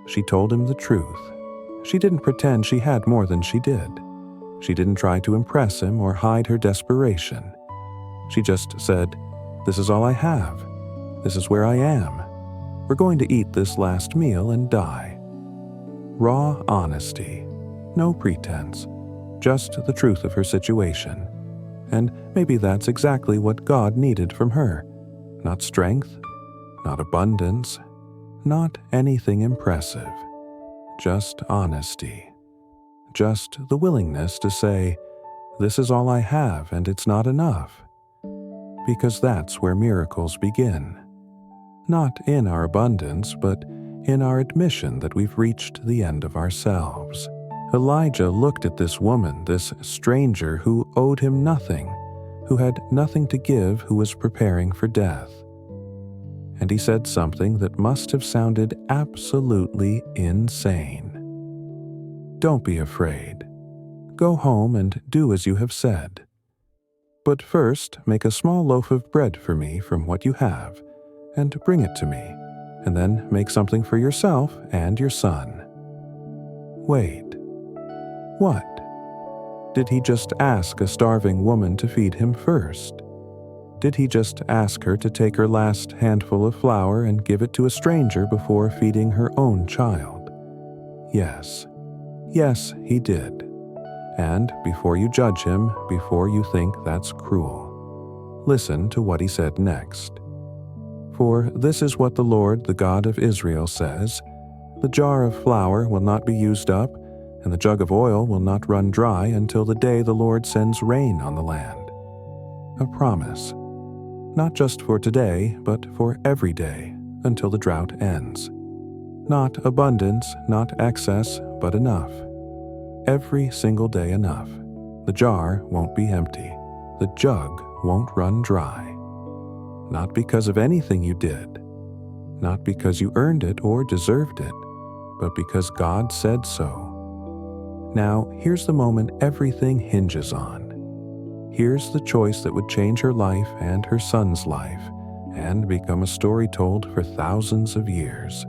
She told him the truth. She didn't pretend she had more than she did. She didn't try to impress him or hide her desperation. She just said, "This is all I have. This is where I am. We're going to eat this last meal and die." Raw honesty. No pretense. Just the truth of her situation. And maybe that's exactly what God needed from her. Not strength, not abundance, not anything impressive. Just honesty. Just the willingness to say, "This is all I have and it's not enough." Because that's where miracles begin. Not in our abundance, but in our admission that we've reached the end of ourselves. Elijah looked at this woman, this stranger who owed him nothing, who had nothing to give, who was preparing for death. And he said something that must have sounded absolutely insane. "Don't be afraid. Go home and do as you have said. But first, make a small loaf of bread for me from what you have, and bring it to me, and then make something for yourself and your son." Wait. What? Did he just ask a starving woman to feed him first? Did he just ask her to take her last handful of flour and give it to a stranger before feeding her own child? Yes. Yes, he did. And before you judge him, before you think that's cruel, listen to what he said next. "For this is what the Lord, the God of Israel, says, the jar of flour will not be used up, and the jug of oil will not run dry until the day the Lord sends rain on the land." A promise. Not just for today, but for every day, until the drought ends. Not abundance, not excess, but enough. Every single day enough. The jar won't be empty. The jug won't run dry. Not because of anything you did. Not because you earned it or deserved it, but because God said so. Now, here's the moment everything hinges on. Here's the choice that would change her life and her son's life, and become a story told for thousands of years.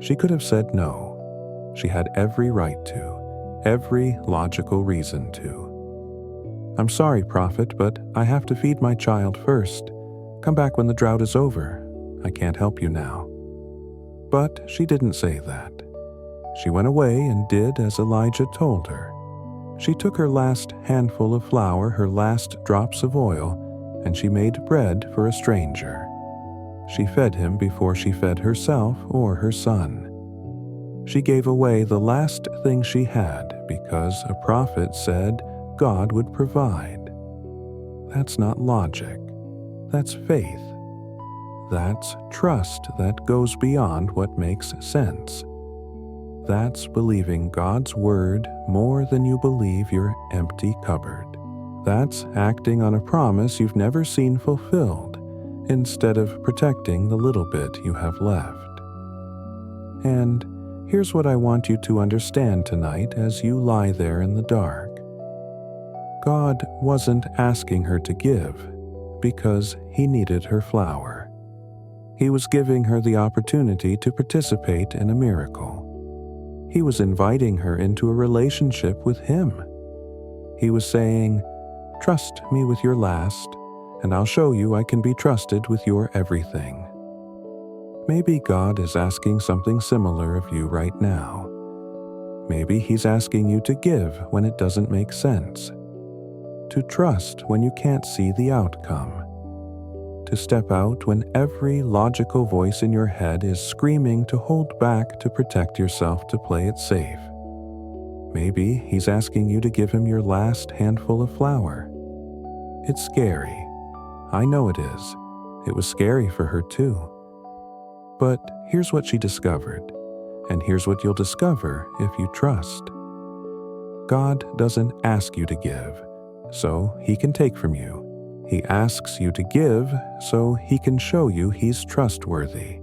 She could have said no. She had every right to, every logical reason to. "I'm sorry, Prophet, but I have to feed my child first. Come back when the drought is over. I can't help you now." But she didn't say that. She went away and did as Elijah told her. She took her last handful of flour, her last drops of oil, and she made bread for a stranger. She fed him before she fed herself or her son. She gave away the last thing she had because a prophet said God would provide. That's not logic. That's faith. That's trust that goes beyond what makes sense. That's believing God's word more than you believe your empty cupboard. That's acting on a promise you've never seen fulfilled instead of protecting the little bit you have left. And here's what I want you to understand tonight as you lie there in the dark. God wasn't asking her to give because he needed her flour. He was giving her the opportunity to participate in a miracle. He was inviting her into a relationship with him. He was saying, "Trust me with your last, and I'll show you I can be trusted with your everything." Maybe God is asking something similar of you right now. Maybe he's asking you to give when it doesn't make sense, to trust when you can't see the outcome, to step out when every logical voice in your head is screaming to hold back to protect yourself, to play it safe. Maybe he's asking you to give him your last handful of flour. It's scary. I know it is. It was scary for her too. But here's what she discovered, and here's what you'll discover if you trust. God doesn't ask you to give, so he can take from you. He asks you to give so he can show you he's trustworthy.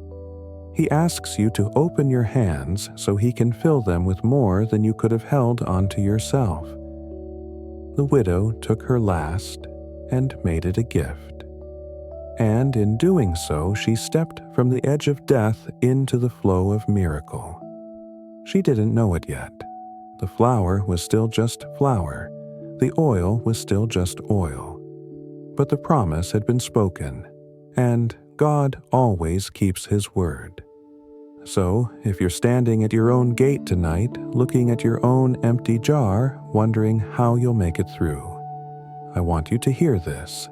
He asks you to open your hands so he can fill them with more than you could have held onto yourself. The widow took her last and made it a gift. And in doing so, she stepped from the edge of death into the flow of miracle. She didn't know it yet. The flour was still just flour. The oil was still just oil. But the promise had been spoken, and God always keeps his word. So, if you're standing at your own gate tonight, looking at your own empty jar, wondering how you'll make it through, I want you to hear this.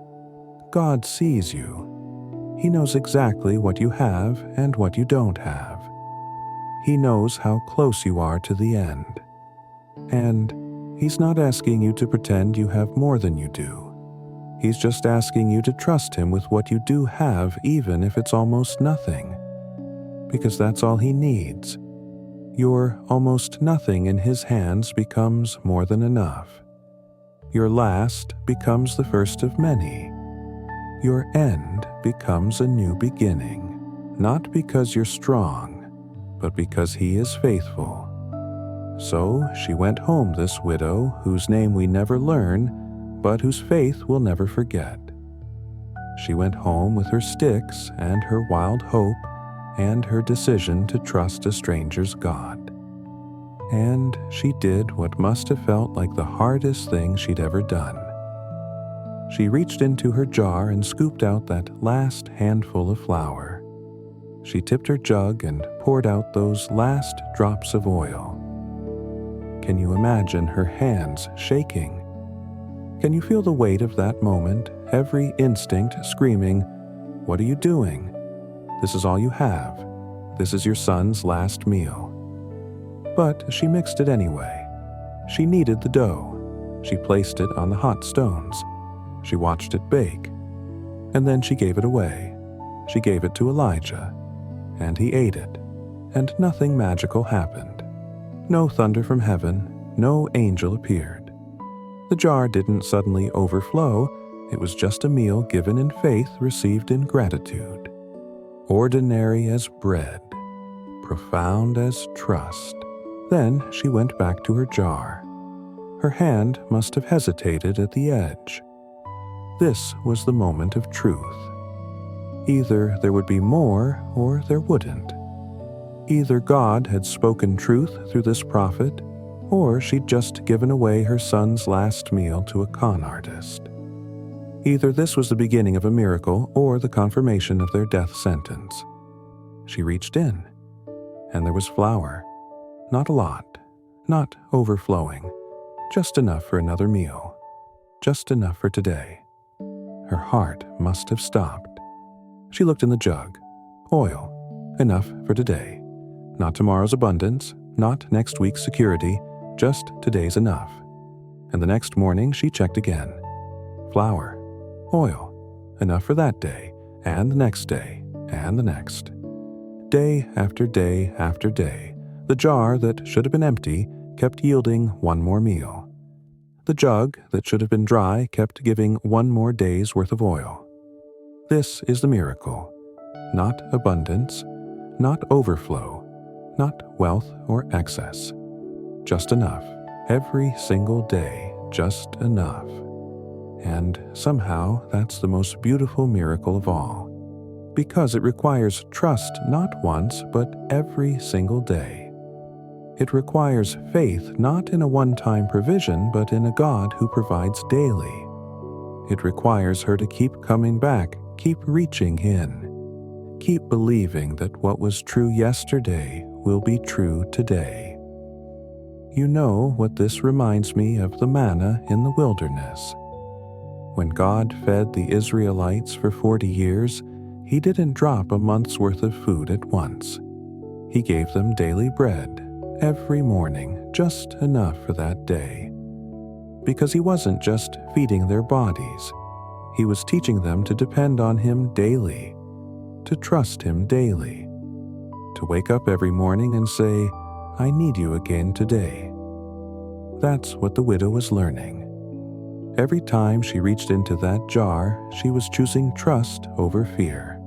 God sees you. He knows exactly what you have and what you don't have. He knows how close you are to the end. And he's not asking you to pretend you have more than you do. He's just asking you to trust him with what you do have, even if it's almost nothing. Because that's all he needs. Your almost nothing in his hands becomes more than enough. Your last becomes the first of many. Your end becomes a new beginning, not because you're strong, but because he is faithful. So she went home, this widow, whose name we never learn, but whose faith we'll never forget. She went home with her sticks and her wild hope and her decision to trust a stranger's God. And she did what must have felt like the hardest thing she'd ever done. She reached into her jar and scooped out that last handful of flour. She tipped her jug and poured out those last drops of oil. Can you imagine her hands shaking? Can you feel the weight of that moment, every instinct screaming, "What are you doing? This is all you have. This is your son's last meal." But she mixed it anyway. She kneaded the dough. She placed it on the hot stones. She watched it bake. And then she gave it away. She gave it to Elijah. And he ate it. And nothing magical happened. No thunder from heaven. No angel appeared. The jar didn't suddenly overflow. It was just a meal given in faith, received in gratitude. Ordinary as bread. Profound as trust. Then she went back to her jar. Her hand must have hesitated at the edge. This was the moment of truth. Either there would be more or there wouldn't. Either God had spoken truth through this prophet, or she'd just given away her son's last meal to a con artist. Either this was the beginning of a miracle or the confirmation of their death sentence. She reached in, and there was flour. Not a lot, not overflowing, just enough for another meal, just enough for today. Her heart must have stopped. She looked in the jug. Oil, enough for today. Not tomorrow's abundance, not next week's security, just today's enough. And the next morning she checked again. Flour, oil, enough for that day, and the next day, and the next. Day after day after day, the jar that should have been empty kept yielding one more meal. The jug that should have been dry kept giving one more day's worth of oil. This is the miracle. Not abundance, not overflow, not wealth or excess. Just enough, every single day, just enough. And somehow that's the most beautiful miracle of all, because it requires trust not once, but every single day. It requires faith not in a one-time provision, but in a God who provides daily. It requires her to keep coming back, keep reaching in, keep believing that what was true yesterday will be true today. You know what this reminds me of the manna in the wilderness. When God fed the Israelites for 40 years, He didn't drop a month's worth of food at once. He gave them daily bread, every morning, just enough for that day. Because He wasn't just feeding their bodies, He was teaching them to depend on Him daily, to trust Him daily, to wake up every morning and say, I need you again today. That's what the widow was learning. Every time she reached into that jar, she was choosing trust over fear.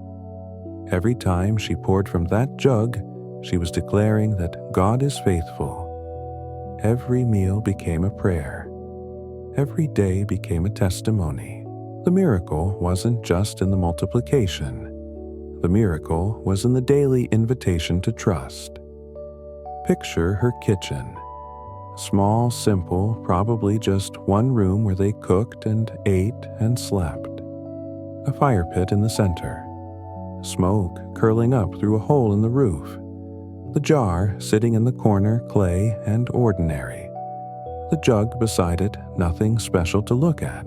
Every time she poured from that jug, she was declaring that God is faithful. Every meal became a prayer. Every day became a testimony. The miracle wasn't just in the multiplication. The miracle was in the daily invitation to trust. Picture her kitchen. Small, simple, probably just one room where they cooked and ate and slept. A fire pit in the center. Smoke curling up through a hole in the roof. The jar sitting in the corner, clay and ordinary. The jug beside it, nothing special to look at.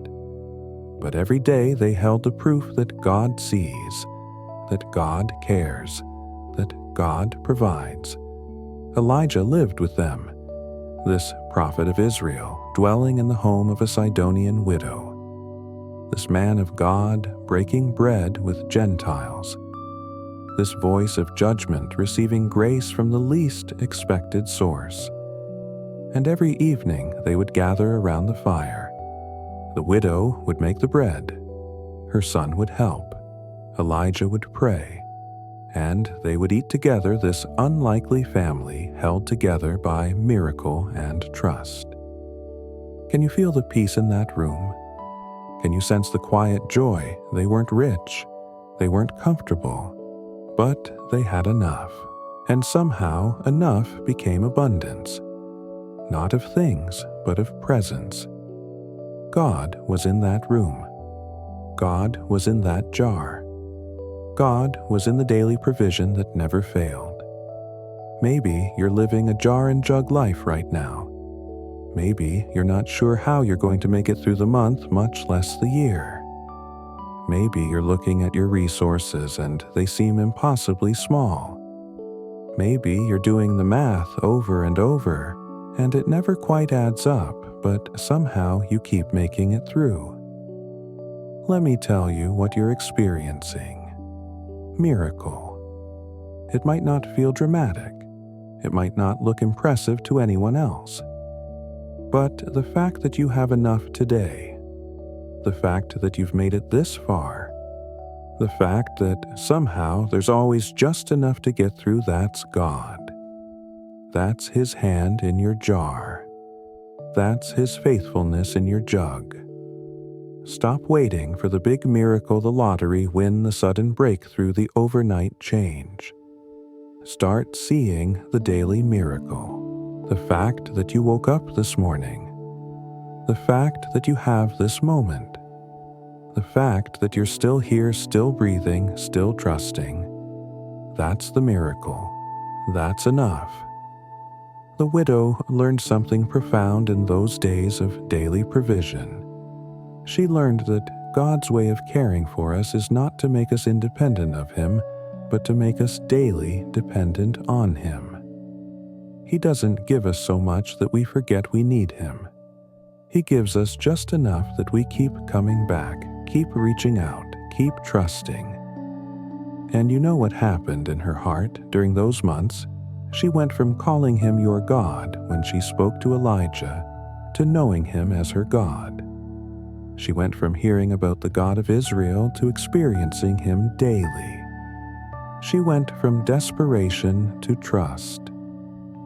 But every day they held the proof that God sees, that God cares, that God provides. Elijah lived with them, this prophet of Israel, dwelling in the home of a Sidonian widow. This man of God breaking bread with Gentiles. This voice of judgment receiving grace from the least expected source. And every evening they would gather around the fire. The widow would make the bread. Her son would help. Elijah would pray. And they would eat together, this unlikely family held together by miracle and trust. Can you feel the peace in that room? Can you sense the quiet joy? They weren't rich. They weren't comfortable. But they had enough. And somehow enough became abundance. Not of things, but of presence. God was in that room. God was in that jar. God was in the daily provision that never failed. Maybe you're living a jar and jug life right now. Maybe you're not sure how you're going to make it through the month, much less the year. Maybe you're looking at your resources and they seem impossibly small. Maybe you're doing the math over and over, and it never quite adds up, but somehow you keep making it through. Let me tell you what you're experiencing. Miracle. It might not feel dramatic. It might not look impressive to anyone else. But the fact that you have enough today, the fact that you've made it this far, the fact that somehow there's always just enough to get through, that's God. That's His hand in your jar. That's His faithfulness in your jug. Stop waiting for the big miracle, the lottery win, the sudden breakthrough, the overnight change. Start seeing the daily miracle. The fact that you woke up this morning. The fact that you have this moment. The fact that you're still here, still breathing, still trusting. That's the miracle. That's enough. The widow learned something profound in those days of daily provision. She learned that God's way of caring for us is not to make us independent of Him, but to make us daily dependent on Him. He doesn't give us so much that we forget we need Him. He gives us just enough that we keep coming back, keep reaching out, keep trusting. And you know what happened in her heart during those months? She went from calling Him your God when she spoke to Elijah to knowing Him as her God. She went from hearing about the God of Israel to experiencing Him daily. She went from desperation to trust,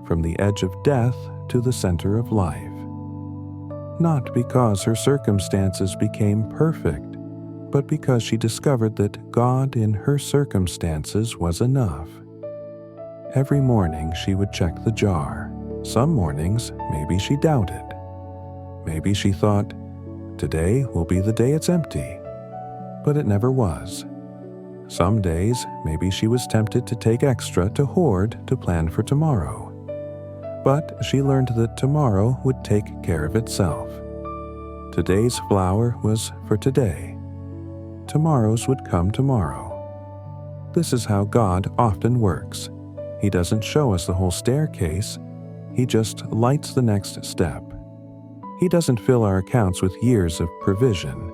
from the edge of death to the center of life. Not because her circumstances became perfect, but because she discovered that God in her circumstances was enough. Every morning she would check the jar. Some mornings, maybe she doubted. Maybe she thought, today will be the day it's empty. But it never was. Some days, maybe she was tempted to take extra, to hoard, to plan for tomorrow. But she learned that tomorrow would take care of itself. Today's flour was for today. Tomorrow's would come tomorrow. This is how God often works. He doesn't show us the whole staircase. He just lights the next step. He doesn't fill our accounts with years of provision.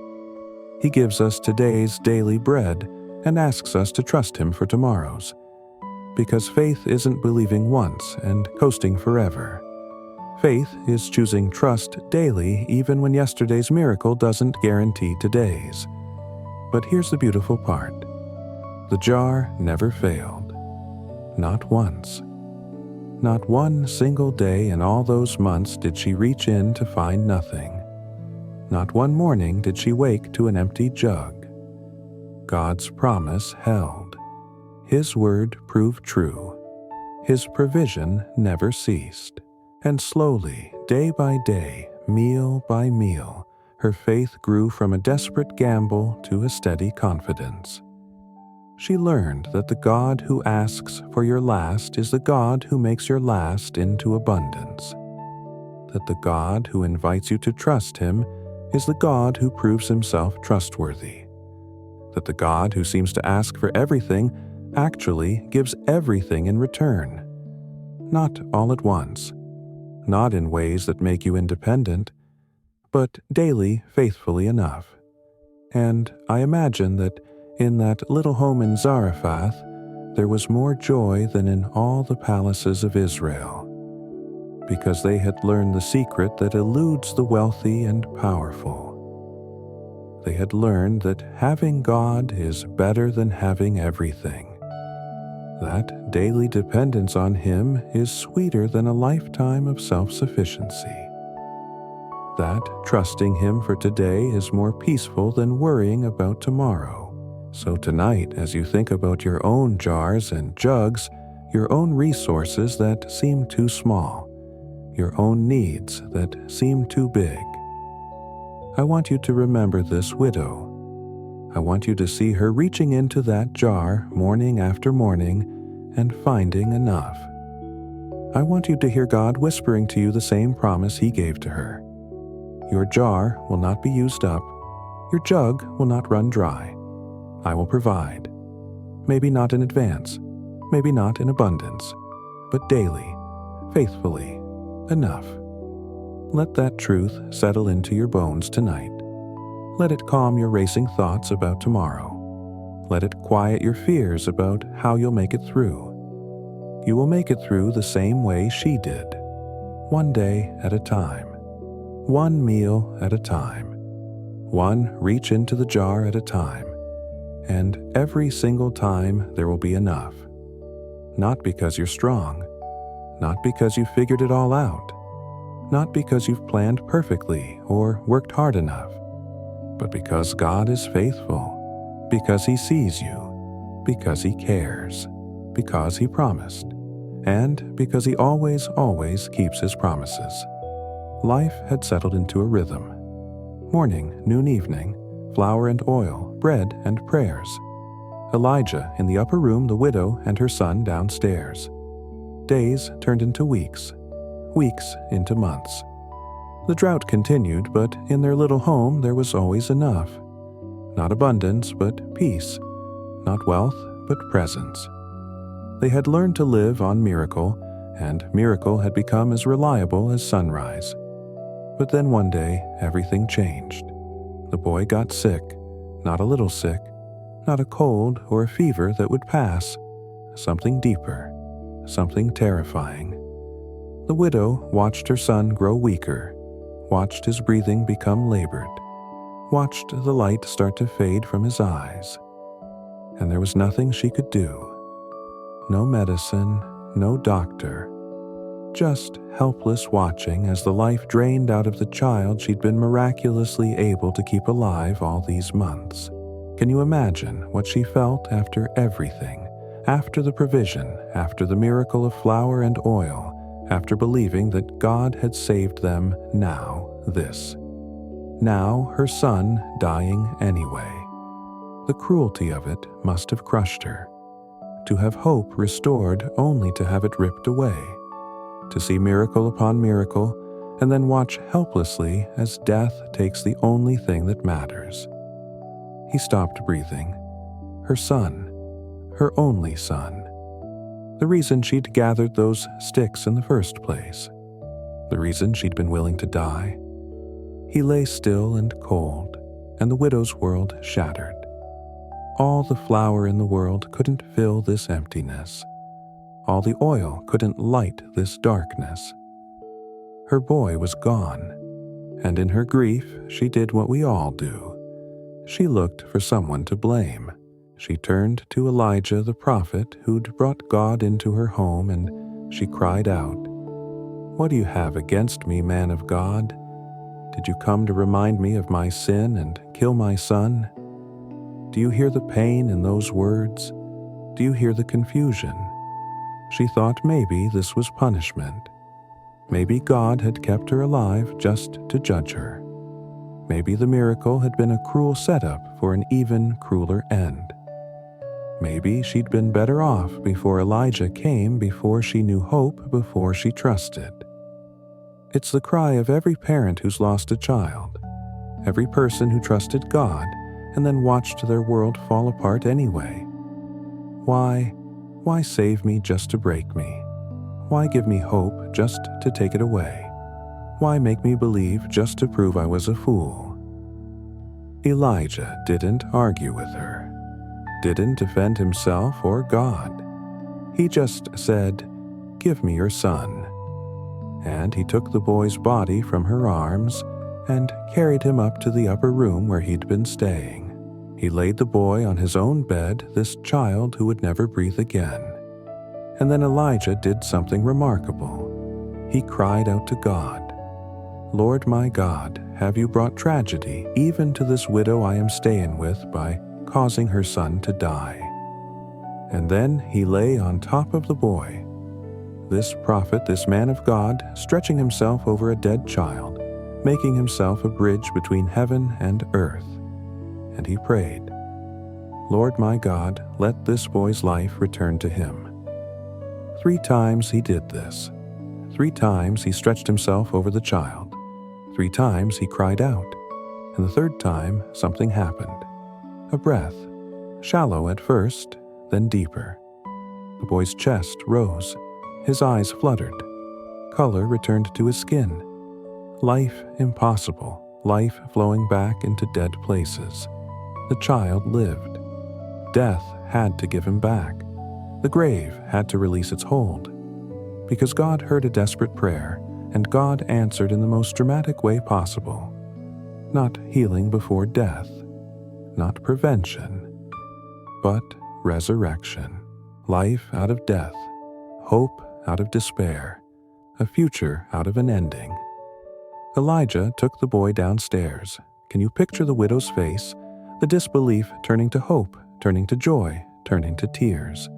He gives us today's daily bread and asks us to trust Him for tomorrow's. Because faith isn't believing once and coasting forever. Faith is choosing trust daily even when yesterday's miracle doesn't guarantee today's. But here's the beautiful part. The jar never failed. Not once. Not one single day in all those months did she reach in to find nothing. Not one morning did she wake to an empty jug. God's promise held. His word proved true. His provision never ceased. And slowly, day by day, meal by meal, her faith grew from a desperate gamble to a steady confidence. She learned that the God who asks for your last is the God who makes your last into abundance. That the God who invites you to trust Him is the God who proves Himself trustworthy. That the God who seems to ask for everything actually gives everything in return. Not all at once, not in ways that make you independent, but daily faithfully enough. And I imagine that in that little home in Zarephath, there was more joy than in all the palaces of Israel, because they had learned the secret that eludes the wealthy and powerful. They had learned that having God is better than having everything. That daily dependence on Him is sweeter than a lifetime of self-sufficiency. That trusting Him for today is more peaceful than worrying about tomorrow. So tonight, as you think about your own jars and jugs, your own resources that seem too small, your own needs that seem too big, I want you to remember this widow. I want you to see her reaching into that jar morning after morning and finding enough. I want you to hear God whispering to you the same promise He gave to her. Your jar will not be used up. Your jug will not run dry. I will provide. Maybe not in advance, maybe not in abundance, but daily, faithfully, enough. Let that truth settle into your bones tonight. Let it calm your racing thoughts about tomorrow. Let it quiet your fears about how you'll make it through. You will make it through the same way she did, one day at a time, one meal at a time, one reach into the jar at a time, and every single time there will be enough. Not because you're strong, not because you figured it all out, not because you've planned perfectly or worked hard enough, But because God is faithful, because He sees you, because He cares, because He promised, and because He always keeps His promises. Life had settled into a rhythm. Morning, noon, evening, flour and oil, bread and prayers. Elijah in the upper room, the widow and her son downstairs. Days turned into weeks, weeks into months. The drought continued, but in their little home there was always enough. Not abundance, but peace. Not wealth, but presence. They had learned to live on miracle, and miracle had become as reliable as sunrise. But then one day, everything changed. The boy got sick, not a little sick, not a cold or a fever that would pass, something deeper, something terrifying. The widow watched her son grow weaker, watched his breathing become labored, watched the light start to fade from his eyes. And there was nothing she could do. No medicine, no doctor, just helpless watching as the life drained out of the child she'd been miraculously able to keep alive all these months. Can you imagine what she felt after everything, after the provision, after the miracle of flour and oil, after believing that God had saved them? Now this. Now her son dying anyway. The cruelty of it must have crushed her. To have hope restored only to have it ripped away. To see miracle upon miracle, and then watch helplessly as death takes the only thing that matters. He stopped breathing. Her son, her only son. The reason she'd gathered those sticks in the first place. The reason she'd been willing to die. He lay still and cold, and the widow's world shattered. All the flour in the world couldn't fill this emptiness. All the oil couldn't light this darkness. Her boy was gone, and in her grief she did what we all do. She looked for someone to blame. She turned to Elijah the prophet who'd brought God into her home, and she cried out, "What do you have against me, man of God? Did you come to remind me of my sin and kill my son? Do you hear the pain in those words? Do you hear the confusion?" She thought maybe this was punishment. Maybe God had kept her alive just to judge her. Maybe the miracle had been a cruel setup for an even crueler end. Maybe she'd been better off before Elijah came, before she knew hope, before she trusted. It's the cry of every parent who's lost a child, every person who trusted God and then watched their world fall apart anyway. Why save me just to break me? Why give me hope just to take it away? Why make me believe just to prove I was a fool? Elijah didn't argue with her, didn't defend himself or God. He just said, "Give me your son." And he took the boy's body from her arms and carried him up to the upper room where he'd been staying. He laid the boy on his own bed, this child who would never breathe again. And then Elijah did something remarkable. He cried out to God, "Lord my God, have you brought tragedy even to this widow I am staying with by causing her son to die?" And then he lay on top of the boy. This prophet, this man of God, stretching himself over a dead child, making himself a bridge between heaven and earth. And he prayed, "Lord my God, let this boy's life return to him." 3 times he did this. 3 times he stretched himself over the child. 3 times he cried out. And the 3rd time something happened. A breath, shallow at first, then deeper. The boy's chest rose. His eyes fluttered. Color returned to his skin. Life impossible, life flowing back into dead places. The child lived. Death had to give him back. The grave had to release its hold. Because God heard a desperate prayer, and God answered in the most dramatic way possible. Not healing before death, not prevention, but resurrection. Life out of death, hope out of despair, a future out of an ending. Elijah took the boy downstairs, Can you picture the widow's face, the disbelief turning to hope, turning to joy, turning to tears?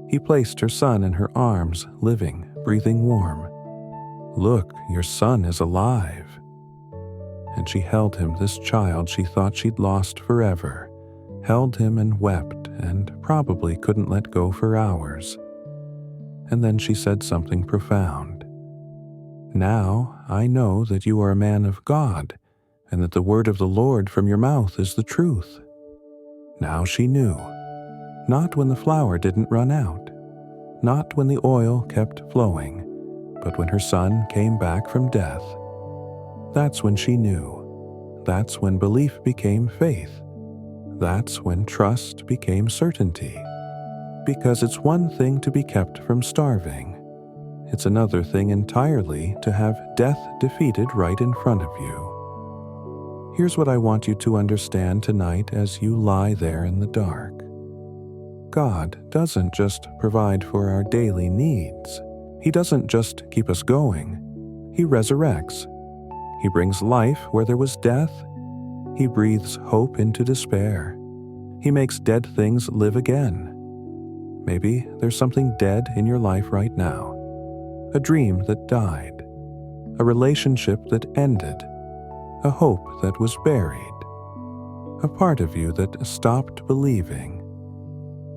He placed her son in her arms, living, breathing warm. "Look, your son is alive." And she held him, this child she thought she'd lost forever, held him and wept and probably couldn't let go for hours. And then she said something profound. "Now I know that you are a man of God, and that the word of the Lord from your mouth is the truth." Now she knew. Not when the flour didn't run out, not when the oil kept flowing, but when her son came back from death. That's when she knew. That's when belief became faith. That's when trust became certainty. Because it's one thing to be kept from starving. It's another thing entirely to have death defeated right in front of you. Here's what I want you to understand tonight as you lie there in the dark. God doesn't just provide for our daily needs. He doesn't just keep us going. He resurrects. He brings life where there was death. He breathes hope into despair. He makes dead things live again. Maybe there's something dead in your life right now. A dream that died. A relationship that ended. A hope that was buried. A part of you that stopped believing.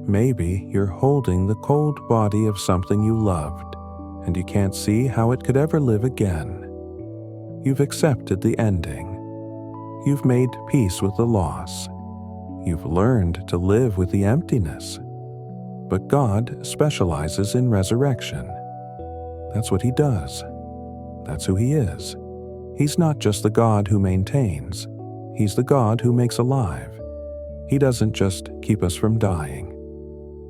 Maybe you're holding the cold body of something you loved, and you can't see how it could ever live again. You've accepted the ending. You've made peace with the loss. You've learned to live with the emptiness. But God specializes in resurrection. That's what He does. That's who He is. He's not just the God who maintains. He's the God who makes alive. He doesn't just keep us from dying.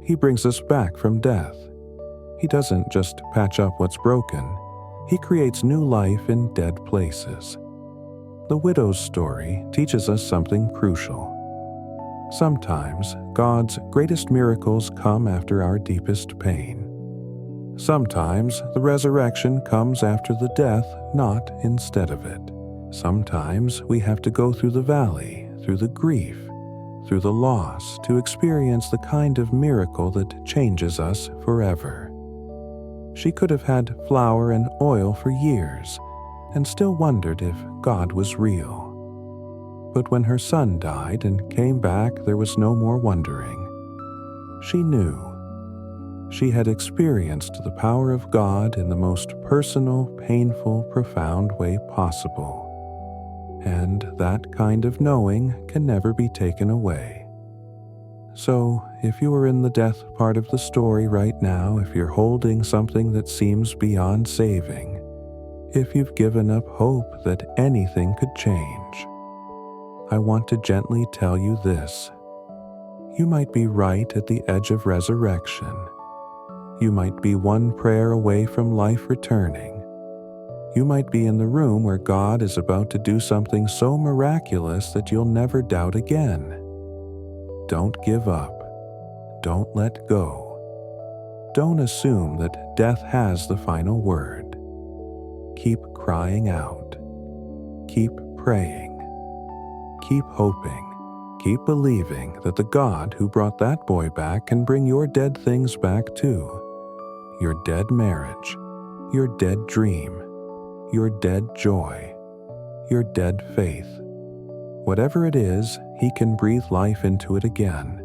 He brings us back from death. He doesn't just patch up what's broken. He creates new life in dead places. The widow's story teaches us something crucial. Sometimes God's greatest miracles come after our deepest pain. Sometimes the resurrection comes after the death, not instead of it. Sometimes we have to go through the valley, through the grief, through the loss to experience the kind of miracle that changes us forever. She could have had flour and oil for years and still wondered if God was real. But when her son died and came back, there was no more wondering. She knew. She had experienced the power of God in the most personal, painful, profound way possible. And that kind of knowing can never be taken away. So, if you are in the death part of the story right now, if you're holding something that seems beyond saving, if you've given up hope that anything could change, I want to gently tell you this. You might be right at the edge of resurrection. You might be one prayer away from life returning. You might be in the room where God is about to do something so miraculous that you'll never doubt again. Don't give up. Don't let go. Don't assume that death has the final word. Keep crying out. Keep praying. Keep hoping. Keep believing that the God who brought that boy back can bring your dead things back too. Your dead marriage. Your dead dream. Your dead joy. Your dead faith. Whatever it is, He can breathe life into it again.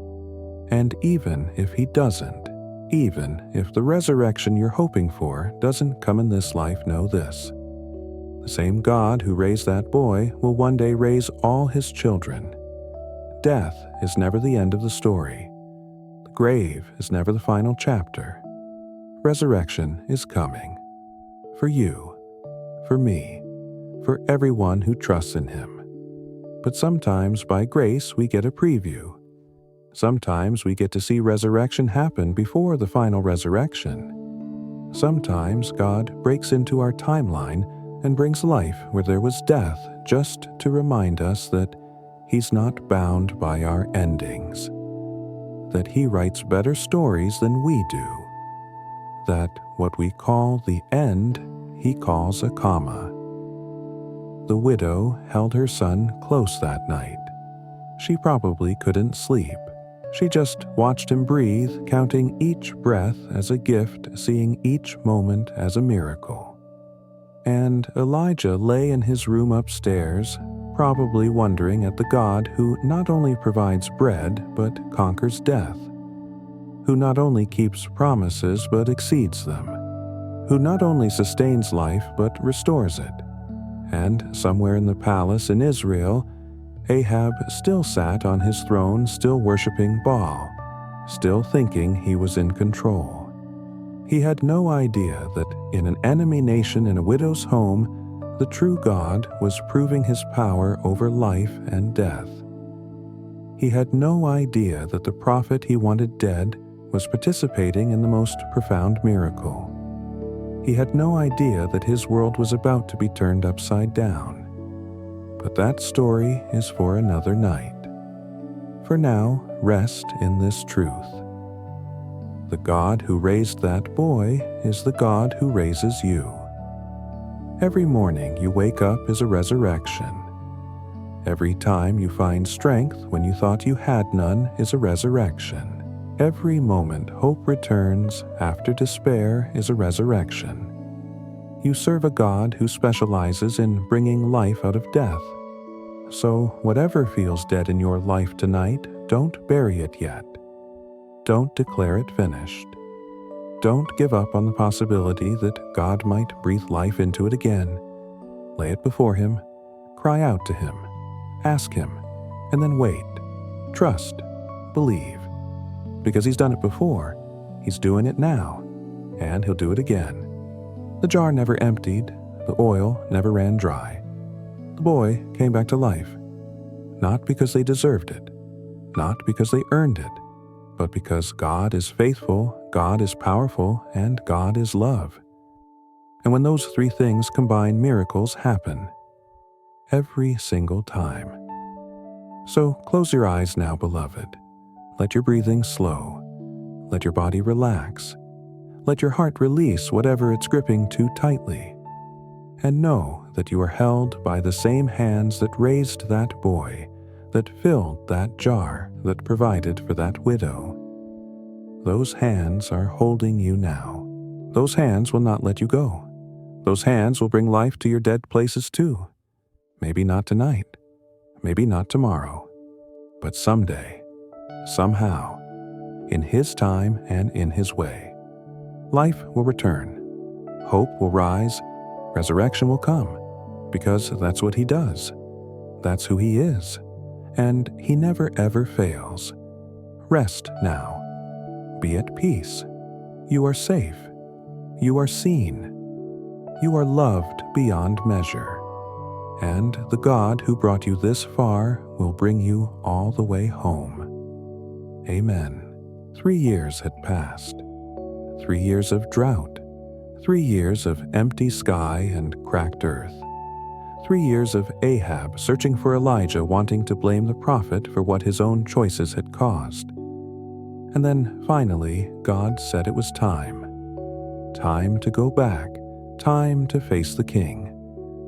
And even if He doesn't, even if the resurrection you're hoping for doesn't come in this life, know this. The same God who raised that boy will one day raise all His children. Death is never the end of the story. The grave is never the final chapter. Resurrection is coming. For you. For me. For everyone who trusts in Him. But sometimes by grace we get a preview. Sometimes we get to see resurrection happen before the final resurrection. Sometimes God breaks into our timeline and brings life where there was death just to remind us that He's not bound by our endings. That He writes better stories than we do. That what we call the end, He calls a comma. The widow held her son close that night. She probably couldn't sleep. She just watched him breathe, counting each breath as a gift, seeing each moment as a miracle. And Elijah lay in his room upstairs, probably wondering at the God who not only provides bread but conquers death, who not only keeps promises but exceeds them, who not only sustains life but restores it. And somewhere in the palace in Israel, Ahab still sat on his throne, still worshiping Baal, still thinking he was in control. He had no idea that in an enemy nation in a widow's home, the true God was proving his power over life and death. He had no idea that the prophet he wanted dead was participating in the most profound miracle. He had no idea that his world was about to be turned upside down. But that story is for another night. For now, rest in this truth. The God who raised that boy is the God who raises you. Every morning you wake up is a resurrection. Every time you find strength when you thought you had none is a resurrection. Every moment hope returns after despair is a resurrection. You serve a God who specializes in bringing life out of death. So whatever feels dead in your life tonight, don't bury it yet. Don't declare it finished. Don't give up on the possibility that God might breathe life into it again. Lay it before Him, cry out to Him, ask Him, and then wait. Trust, believe. Because He's done it before, He's doing it now, and He'll do it again. The jar never emptied, the oil never ran dry. The boy came back to life, not because they deserved it, not because they earned it, but because God is faithful, God is powerful, and God is love. And when those three things combine, miracles happen. Every single time. So close your eyes now, beloved. Let your breathing slow. Let your body relax. Let your heart release whatever it's gripping too tightly. And know that you are held by the same hands that raised that boy, that filled that jar, that provided for that widow. Those hands are holding you now. Those hands will not let you go. Those hands will bring life to your dead places too. Maybe not tonight, maybe not tomorrow, but someday, somehow, in His time and in His way. Life will return, hope will rise, resurrection will come, because that's what He does. That's who He is, and He never ever fails. Rest now. Be at peace. You are safe. You are seen. You are loved beyond measure. And the God who brought you this far will bring you all the way home. Amen. 3 years had passed. 3 years of drought. 3 years of empty sky and cracked earth. 3 years of Ahab searching for Elijah, wanting to blame the prophet for what his own choices had caused. And then, finally, God said it was time. Time to go back. Time to face the king.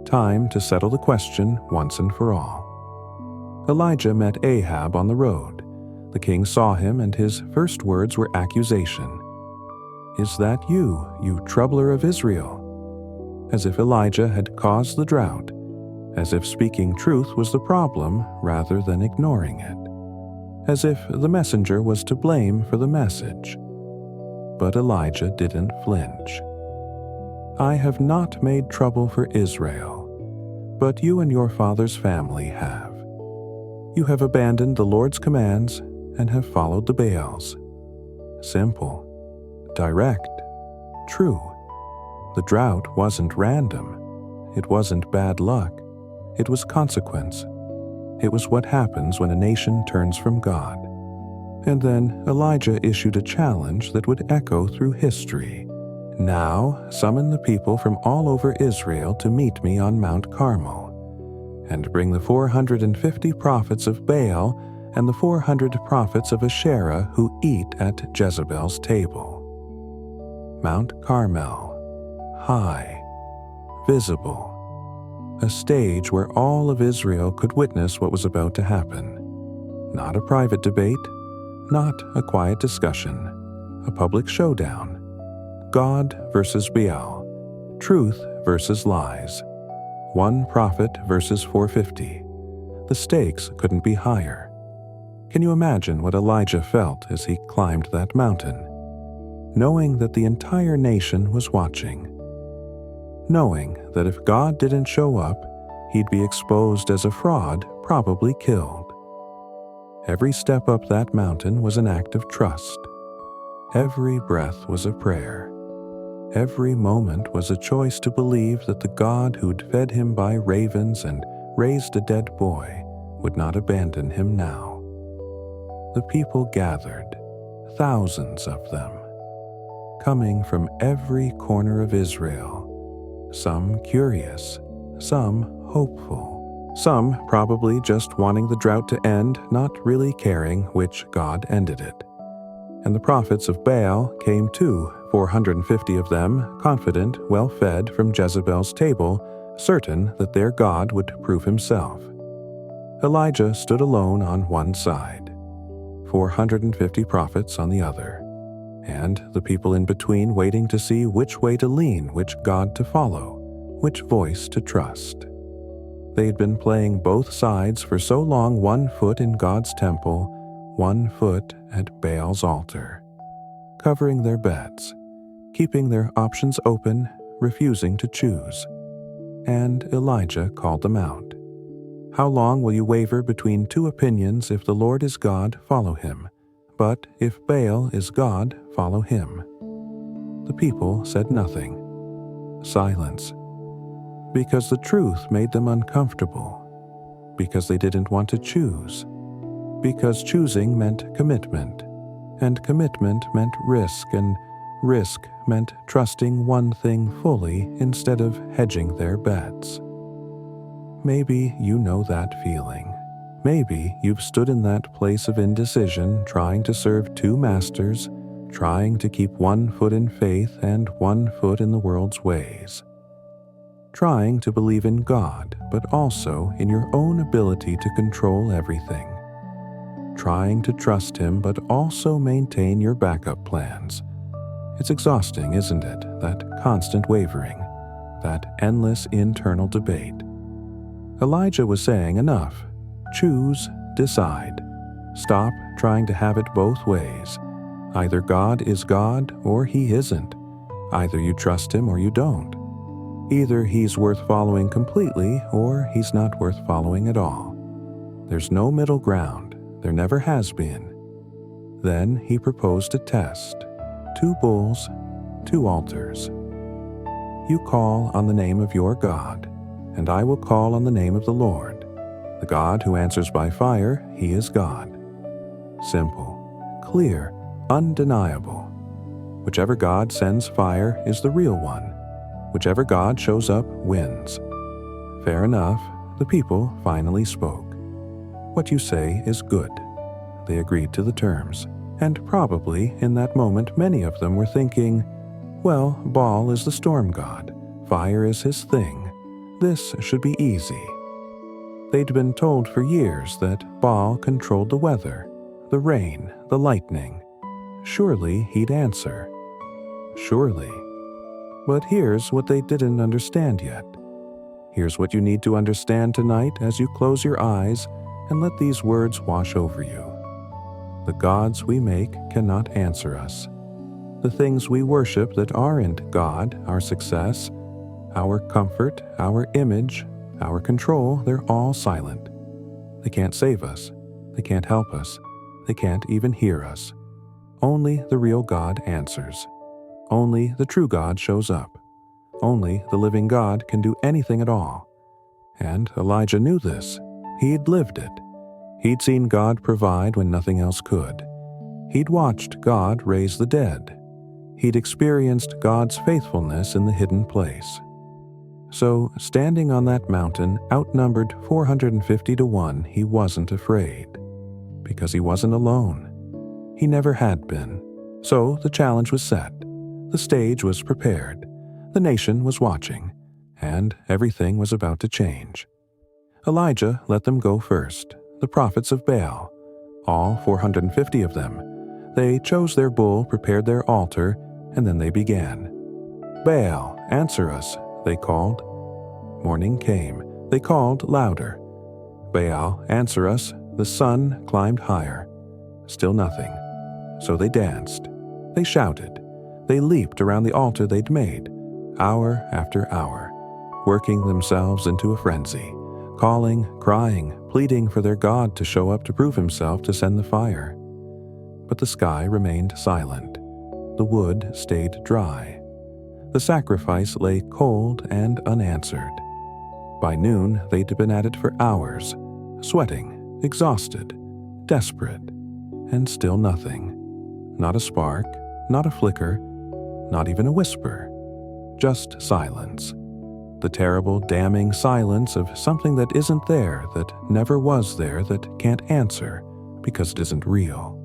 Time to settle the question once and for all. Elijah met Ahab on the road. The king saw him, and his first words were accusation. "Is that you, you troubler of Israel?" As if Elijah had caused the drought, as if speaking truth was the problem rather than ignoring it, as if the messenger was to blame for the message. But Elijah didn't flinch. "I have not made trouble for Israel, but you and your father's family have. You have abandoned the Lord's commands and have followed the Baals." Simple, direct, true. The drought wasn't random. It wasn't bad luck. It was consequence. It was what happens when a nation turns from God. And then Elijah issued a challenge that would echo through history. "Now summon the people from all over Israel to meet me on Mount Carmel, and bring the 450 prophets of Baal and the 400 prophets of Asherah who eat at Jezebel's table." Mount Carmel, high, visible, a stage where all of Israel could witness what was about to happen. Not a private debate, not a quiet discussion, a public showdown. God versus Baal, truth versus lies, one prophet versus 450. The stakes couldn't be higher. Can you imagine what Elijah felt as he climbed that mountain, knowing that the entire nation was watching? Knowing that if God didn't show up, he'd be exposed as a fraud, probably killed. Every step up that mountain was an act of trust. Every breath was a prayer. Every moment was a choice to believe that the God who'd fed him by ravens and raised a dead boy would not abandon him now. The people gathered, thousands of them, coming from every corner of Israel. Some curious, some hopeful, some probably just wanting the drought to end, not really caring which God ended it. And the prophets of Baal came too, 450 of them, confident, well-fed from Jezebel's table, certain that their God would prove himself. Elijah stood alone on one side, 450 prophets on the other, and the people in between waiting to see which way to lean, which God to follow, which voice to trust. They'd been playing both sides for so long, 1 foot in God's temple, 1 foot at Baal's altar, covering their bets, keeping their options open, refusing to choose. And Elijah called them out. How long will you waver between two opinions? If the Lord is God, follow him. But if Baal is God, follow him. The people said nothing. Silence. Because the truth made them uncomfortable. Because they didn't want to choose. Because choosing meant commitment. And commitment meant risk, and risk meant trusting one thing fully instead of hedging their bets. Maybe you know that feeling. Maybe you've stood in that place of indecision, trying to serve two masters, trying to keep 1 foot in faith and 1 foot in the world's ways. Trying to believe in God, but also in your own ability to control everything. Trying to trust him, but also maintain your backup plans. It's exhausting, isn't it? That constant wavering, that endless internal debate. Elijah was saying enough. Choose, decide. Stop trying to have it both ways. Either God is God or he isn't. Either you trust him or you don't. Either he's worth following completely or he's not worth following at all. There's no middle ground. There never has been. Then he proposed a test. 2 bulls, 2 altars. You call on the name of your God, and I will call on the name of the Lord. The God who answers by fire, he is God. Simple, clear, undeniable. Whichever God sends fire is the real one. Whichever God shows up wins. Fair enough, the people finally spoke. What you say is good. They agreed to the terms, and probably in that moment many of them were thinking, well, Baal is the storm god, fire is his thing. This should be easy. They'd been told for years that Baal controlled the weather, the rain, the lightning. Surely he'd answer. Surely. But here's what they didn't understand yet. Here's what you need to understand tonight as you close your eyes and let these words wash over you. The gods we make cannot answer us. The things we worship that aren't God, our success, our comfort, our image, our control, they're all silent. They can't save us. They can't help us. They can't even hear us. Only the real God answers. Only the true God shows up. Only the living God can do anything at all. And Elijah knew this. He'd lived it. He'd seen God provide when nothing else could. He'd watched God raise the dead. He'd experienced God's faithfulness in the hidden place. So, standing on that mountain, outnumbered 450 to 1, he wasn't afraid. Because he wasn't alone. He never had been. So, the challenge was set. The stage was prepared. The nation was watching. and everything was about to change. Elijah let them go first, the prophets of Baal, all 450 of them. They chose their bull, prepared their altar, and then they began. "Baal, answer us," they called. Morning came. They called louder. "Baal, answer us." The sun climbed higher. Still nothing. So they danced. They shouted. They leaped around the altar they'd made, hour after hour, working themselves into a frenzy, calling, crying, pleading for their God to show up to prove himself to send the fire. But the sky remained silent. The wood stayed dry. The sacrifice lay cold and unanswered. By noon, they'd been at it for hours, sweating, exhausted, desperate, and still nothing. Not a spark, not a flicker, not even a whisper. Just silence. The terrible, damning silence of something that isn't there, that never was there, that can't answer because it isn't real.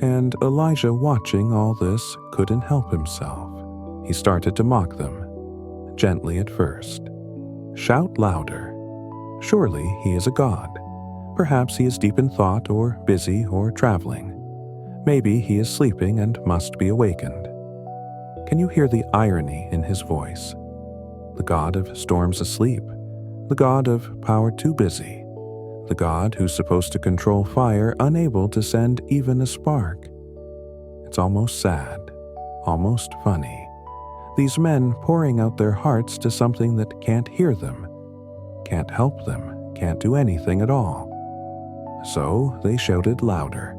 And Elijah, watching all this, couldn't help himself. He started to mock them, gently at first. "Shout louder. Surely he is a god. Perhaps he is deep in thought or busy or traveling. Maybe he is sleeping and must be awakened." Can you hear the irony in his voice? The God of storms asleep, the God of power too busy, the God who's supposed to control fire unable to send even a spark. It's almost sad, almost funny. These men pouring out their hearts to something that can't hear them, can't help them, can't do anything at all. So they shouted louder.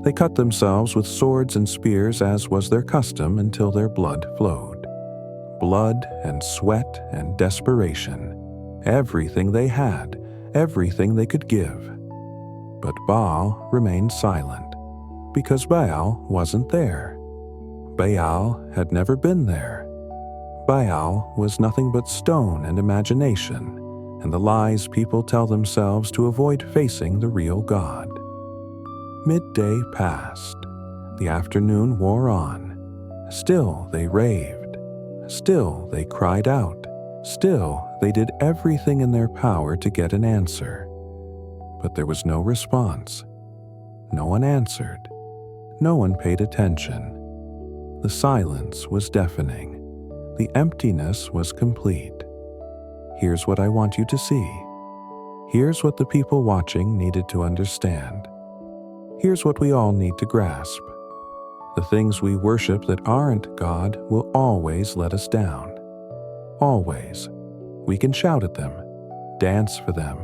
They cut themselves with swords and spears as was their custom until their blood flowed. Blood and sweat and desperation. Everything they had, everything they could give. But Baal remained silent, because Baal wasn't there. Baal had never been there. Baal was nothing but stone and imagination, and the lies people tell themselves to avoid facing the real God. Midday passed. The afternoon wore on. Still they raved. Still they cried out. Still they did everything in their power to get an answer. But there was no response. No one answered. No one paid attention. The silence was deafening. The emptiness was complete. Here's what I want you to see. Here's what the people watching needed to understand. Here's what we all need to grasp. The things we worship that aren't God will always let us down. Always. We can shout at them, dance for them,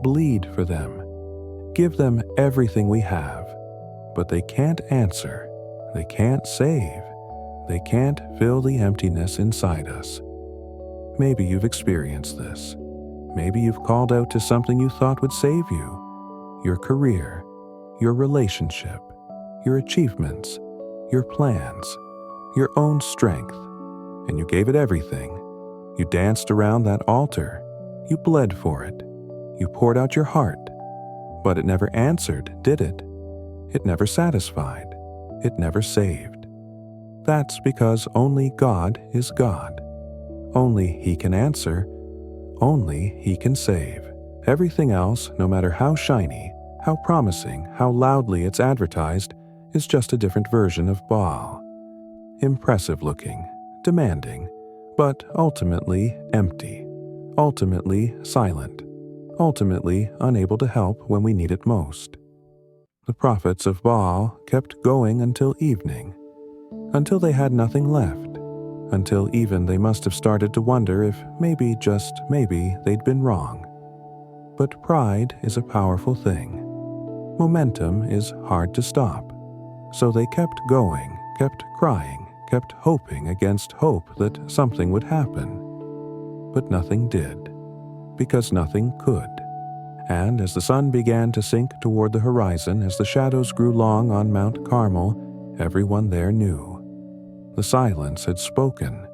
bleed for them, give them everything we have, but they can't answer, they can't save, they can't fill the emptiness inside us. Maybe you've experienced this. Maybe you've called out to something you thought would save you. Your career, your relationship, your achievements, your plans, your own strength, and you gave it everything. You danced around that altar. You bled for it. You poured out your heart. But it never answered, did it? It never satisfied. It never saved. That's because only God is God. Only He can answer. Only He can save. Everything else, no matter how shiny, how promising, how loudly it's advertised, is just a different version of Baal. Impressive looking, demanding, but ultimately empty, ultimately silent, ultimately unable to help when we need it most. The prophets of Baal kept going until evening, until they had nothing left, until even they must have started to wonder if maybe, just maybe, they'd been wrong. But pride is a powerful thing. Momentum is hard to stop. So they kept going, kept crying, kept hoping against hope that something would happen. But nothing did, because nothing could. And as the sun began to sink toward the horizon, as the shadows grew long on Mount Carmel, everyone there knew. The silence had spoken.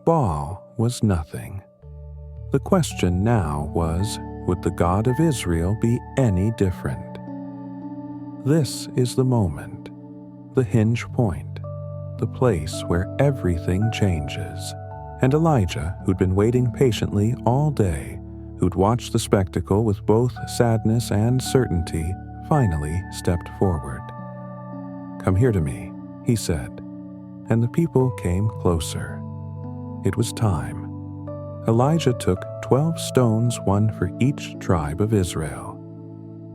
Baal was nothing. The question now was, would the God of Israel be any different? This is the moment, the hinge point, the place where everything changes. And Elijah, who'd been waiting patiently all day, who'd watched the spectacle with both sadness and certainty, finally stepped forward. "Come here to me," he said, and the people came closer. It was time. Elijah took 12 stones, one for each tribe of Israel.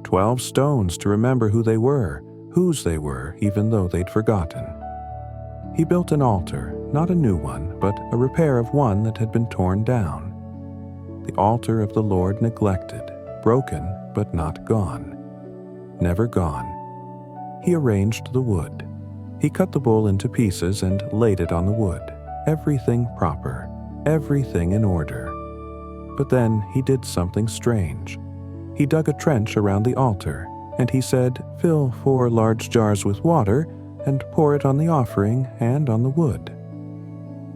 12 stones to remember who they were, whose they were, even though they'd forgotten. He built an altar, not a new one, but a repair of one that had been torn down. The altar of the Lord neglected, broken but not gone. Never gone. He arranged the wood. He cut the bull into pieces and laid it on the wood. Everything proper, everything in order. But then he did something strange. He dug a trench around the altar, and he said, "Fill 4 large jars with water and pour it on the offering and on the wood."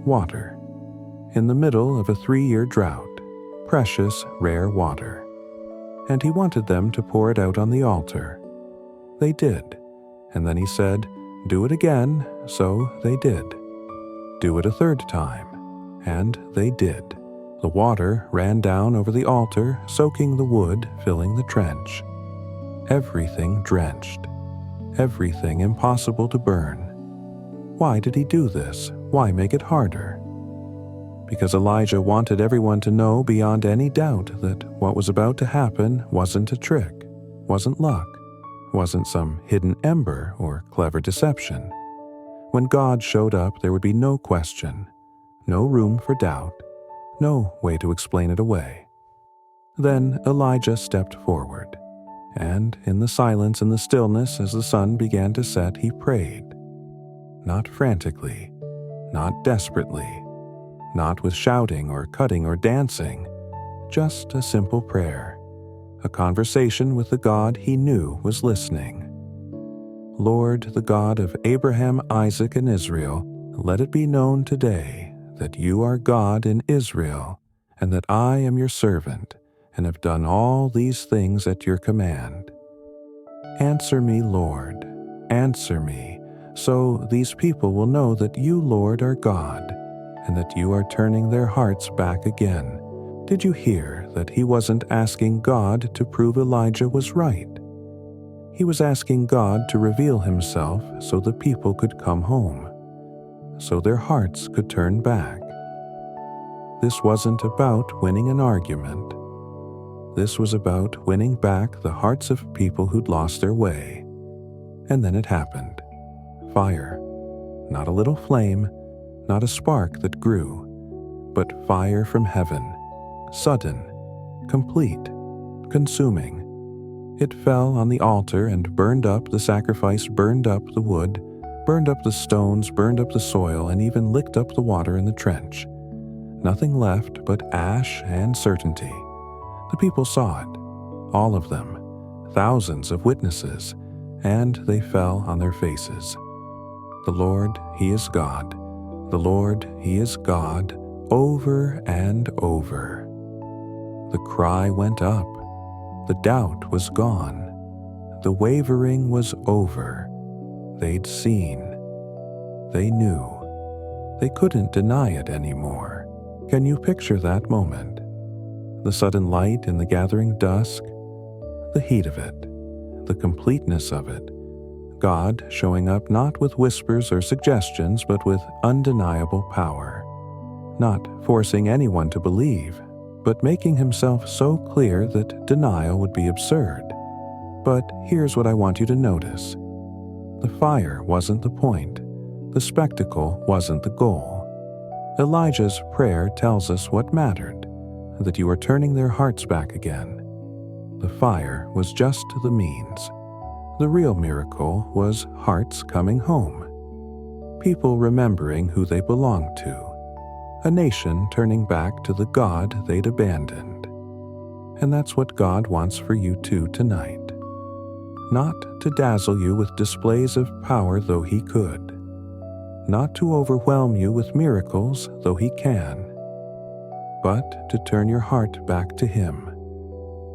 Water. In the middle of a 3-year drought. Precious, rare water. And he wanted them to pour it out on the altar. They did. And then he said, "Do it again," so they did. Do it a 3rd time. And they did. The water ran down over the altar, soaking the wood, filling the trench. Everything drenched. Everything impossible to burn. Why did he do this? Why make it harder? Because Elijah wanted everyone to know beyond any doubt that what was about to happen wasn't a trick, wasn't luck, wasn't some hidden ember or clever deception. When God showed up, there would be no question, no room for doubt, no way to explain it away. Then Elijah stepped forward, and in the silence and the stillness as the sun began to set, he prayed. Not frantically, not desperately, not with shouting or cutting or dancing, just a simple prayer, a conversation with the God he knew was listening. "Lord, the God of Abraham, Isaac, and Israel, let it be known today that you are God in Israel, and that I am your servant, and have done all these things at your command. Answer me, Lord, answer me, so these people will know that you, Lord, are God, and that you are turning their hearts back again." Did you hear that he wasn't asking God to prove Elijah was right? He was asking God to reveal himself so the people could come home, so their hearts could turn back. This wasn't about winning an argument. This was about winning back the hearts of people who'd lost their way. And then it happened. Fire. Not a little flame, not a spark that grew, but fire from heaven. Sudden, complete, consuming. It fell on the altar and burned up the sacrifice, burned up the wood, burned up the stones, burned up the soil, and even licked up the water in the trench. Nothing left but ash and certainty. The people saw it, all of them, thousands of witnesses, and they fell on their faces. The Lord, He is God. The Lord, He is God, over and over. The cry went up. The doubt was gone. The wavering was over. They'd seen. They knew. They couldn't deny it anymore. Can you picture that moment? The sudden light in the gathering dusk, the heat of it, the completeness of it, God showing up not with whispers or suggestions, but with undeniable power, not forcing anyone to believe, but making himself so clear that denial would be absurd. But here's what I want you to notice. The fire wasn't the point. The spectacle wasn't the goal. Elijah's prayer tells us what mattered, that you are turning their hearts back again. The fire was just the means. The real miracle was hearts coming home. People remembering who they belonged to. A nation turning back to the God they'd abandoned. And that's what God wants for you too tonight. Not to dazzle you with displays of power, though He could. Not to overwhelm you with miracles, though He can. But to turn your heart back to Him.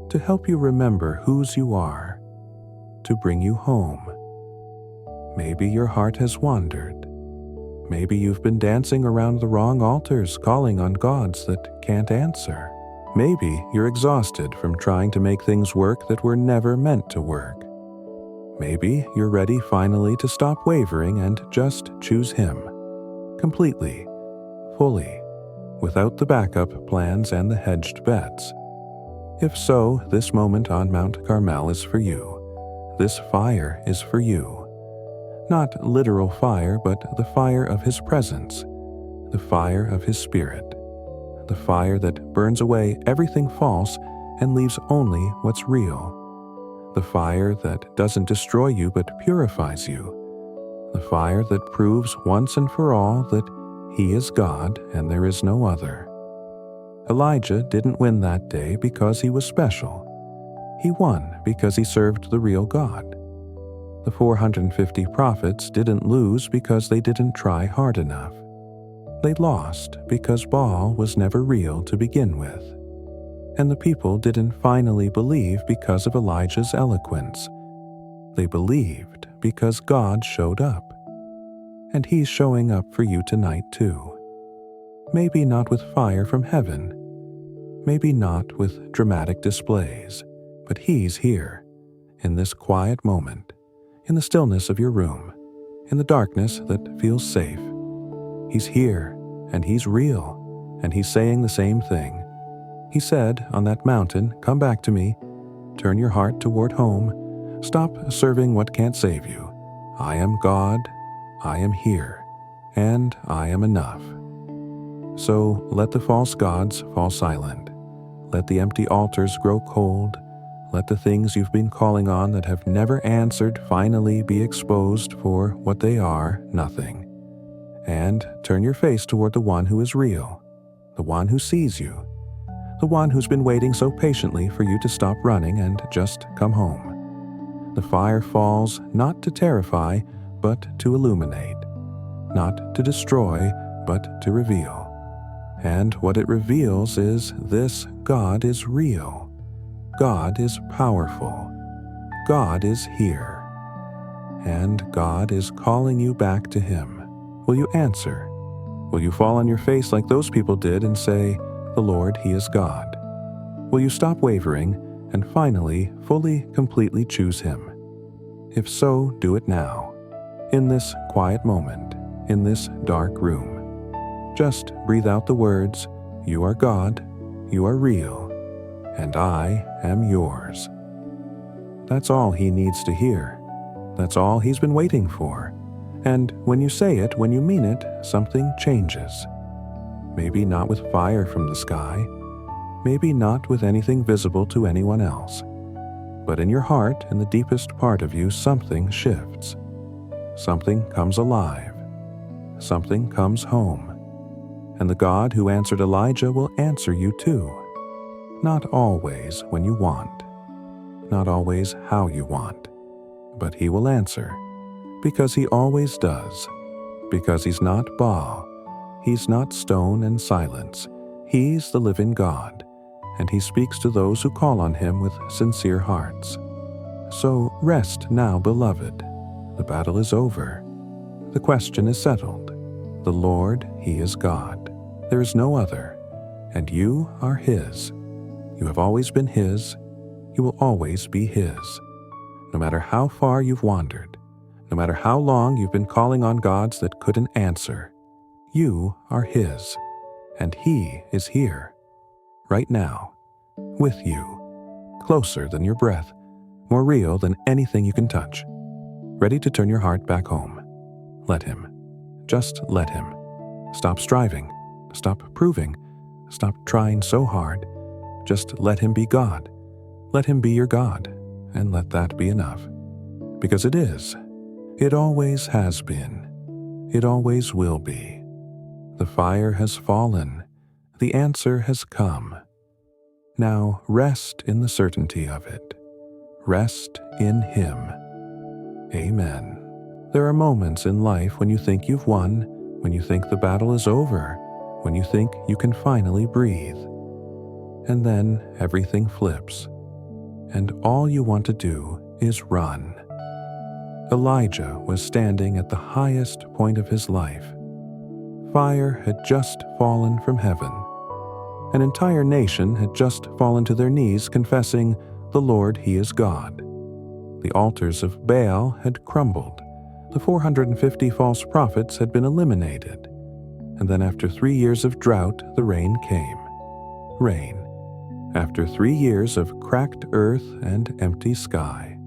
To help you remember whose you are. To bring you home. Maybe your heart has wandered. Maybe you've been dancing around the wrong altars, calling on gods that can't answer. Maybe you're exhausted from trying to make things work that were never meant to work. Maybe you're ready finally to stop wavering and just choose Him. Completely, fully, without the backup plans and the hedged bets. If so, this moment on Mount Carmel is for you. This fire is for you. Not literal fire, but the fire of His presence, the fire of His Spirit, the fire that burns away everything false and leaves only what's real, the fire that doesn't destroy you but purifies you, the fire that proves once and for all that He is God and there is no other. Elijah didn't win that day because he was special. He won because he served the real God. The 450 prophets didn't lose because they didn't try hard enough. They lost because Baal was never real to begin with. And the people didn't finally believe because of Elijah's eloquence. They believed because God showed up. And He's showing up for you tonight too. Maybe not with fire from heaven, maybe not with dramatic displays, but He's here, in this quiet moment, in the stillness of your room, in the darkness that feels safe. He's here, and He's real, and He's saying the same thing. He said on that mountain, "Come back to me, turn your heart toward home, stop serving what can't save you. I am God, I am here, and I am enough." So let the false gods fall silent. Let the empty altars grow cold. Let the things you've been calling on that have never answered finally be exposed for what they are, nothing. And turn your face toward the one who is real, the one who sees you, the one who's been waiting so patiently for you to stop running and just come home. The fire falls not to terrify, but to illuminate, not to destroy, but to reveal. And what it reveals is this: God is real. God is powerful. God is here. And God is calling you back to Him. Will you answer? Will you fall on your face like those people did and say, "The Lord, He is God"? Will you stop wavering and finally, fully, completely choose Him? If so, do it now. In this quiet moment, in this dark room. Just breathe out the words, "You are God, you are real, and I am yours." That's all He needs to hear. That's all He's been waiting for. And when you say it, when you mean it, something changes. Maybe not with fire from the sky, maybe not with anything visible to anyone else, but in your heart, in the deepest part of you, something shifts. Something comes alive. Something comes home. And the God who answered Elijah will answer you too. Not always when you want, not always how you want, but He will answer, because He always does, because He's not Baal, He's not stone and silence, He's the living God, and He speaks to those who call on Him with sincere hearts. So rest now, beloved. The battle is over. The question is settled. The Lord, He is God. There is no other, and you are His. You have always been His. You will always be His. No matter how far you've wandered, no matter how long you've been calling on gods that couldn't answer, you are His, and He is here, right now, with you, closer than your breath, more real than anything you can touch, ready to turn your heart back home. Let Him. Just let Him. Stop striving. Stop proving. Stop trying so hard. Just let Him be God. Let Him be your God, and let that be enough. Because it is. It always has been. It always will be. The fire has fallen. The answer has come. Now rest in the certainty of it. Rest in Him. Amen. There are moments in life when you think you've won, when you think the battle is over, when you think you can finally breathe. And then everything flips, and all you want to do is run. Elijah was standing at the highest point of his life, fire had just fallen from heaven. An entire nation had just fallen to their knees confessing, "The Lord, He is God." The altars of Baal had crumbled. The 450 false prophets had been eliminated. And then after 3 years of drought, the rain came. Rain. After 3 years of cracked earth and empty sky.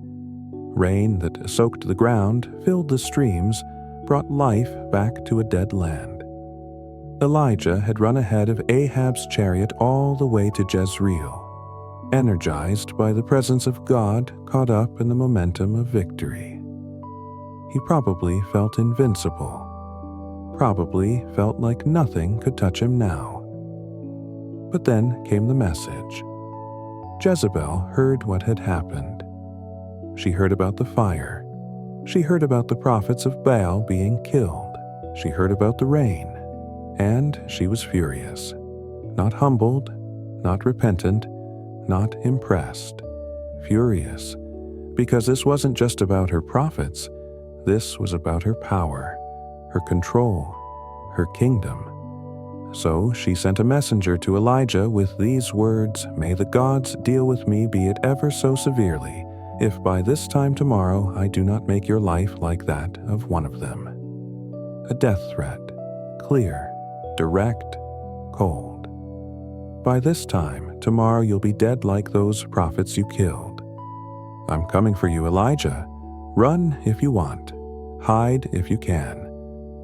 Rain that soaked the ground, filled the streams, brought life back to a dead land. Elijah had run ahead of Ahab's chariot all the way to Jezreel, energized by the presence of God caught up in the momentum of victory. He probably felt invincible, probably felt like nothing could touch him now. But then came the message. Jezebel heard what had happened. She heard about the fire. She heard about the prophets of Baal being killed. She heard about the rain. And she was furious. Not humbled, not repentant, not impressed. Furious. Because this wasn't just about her prophets. This was about her power, her control, her kingdom. So she sent a messenger to Elijah with these words, "May the gods deal with me, be it ever so severely, if by this time tomorrow I do not make your life like that of one of them." A death threat, clear, direct, cold. By this time tomorrow you'll be dead like those prophets you killed. I'm coming for you, Elijah. Run if you want, hide if you can,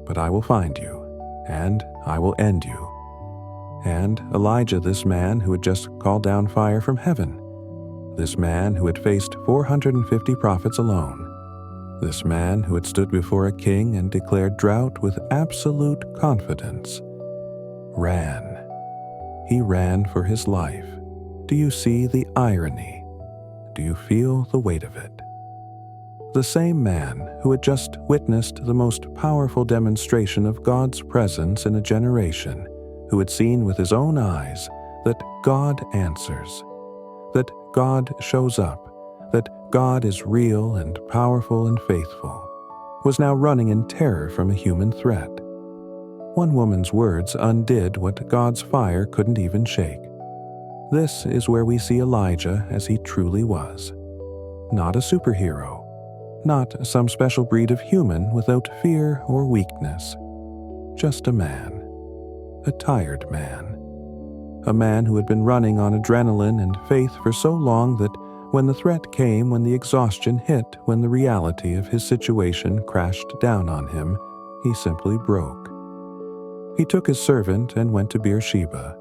but I will find you, and I will end you. And Elijah, this man who had just called down fire from heaven, this man who had faced 450 prophets alone, this man who had stood before a king and declared drought with absolute confidence, ran. He ran for his life. Do you see the irony? Do you feel the weight of it? The same man who had just witnessed the most powerful demonstration of God's presence in a generation, who had seen with his own eyes that God answers, that God shows up, that God is real and powerful and faithful, was now running in terror from a human threat. One woman's words undid what God's fire couldn't even shake. This is where we see Elijah as he truly was. Not a superhero, not some special breed of human without fear or weakness. Just a man. A tired man. A man who had been running on adrenaline and faith for so long that when the threat came, when the exhaustion hit, when the reality of his situation crashed down on him, he simply broke. He took his servant and went to Beersheba,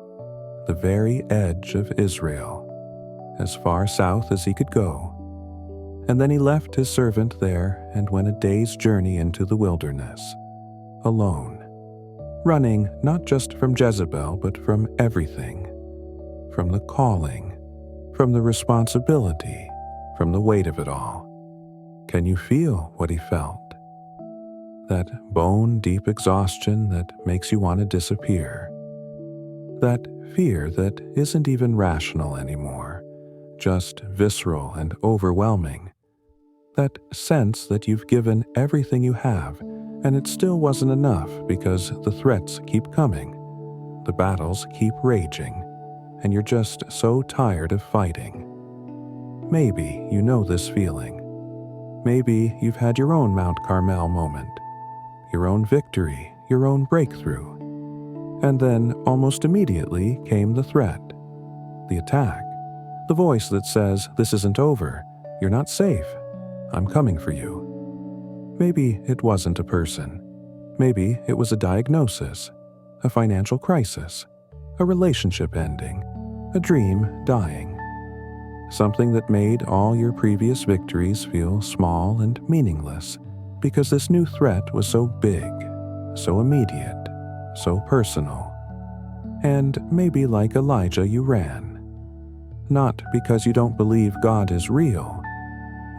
the very edge of Israel, as far south as he could go. And then he left his servant there and went a day's journey into the wilderness, alone, running not just from Jezebel but from everything, from the calling, from the responsibility, from the weight of it all. Can you feel what he felt? That bone-deep exhaustion that makes you want to disappear. That fear that isn't even rational anymore, just visceral and overwhelming. That sense that you've given everything you have, and it still wasn't enough because the threats keep coming, the battles keep raging, and you're just so tired of fighting. Maybe you know this feeling. Maybe you've had your own Mount Carmel moment, your own victory, your own breakthrough. And then, almost immediately, came the threat, the attack, the voice that says, "This isn't over, you're not safe, I'm coming for you." Maybe it wasn't a person. Maybe it was a diagnosis, a financial crisis, a relationship ending, a dream dying. Something that made all your previous victories feel small and meaningless because this new threat was so big, so immediate, so personal. And maybe like Elijah you ran. Not because you don't believe God is real,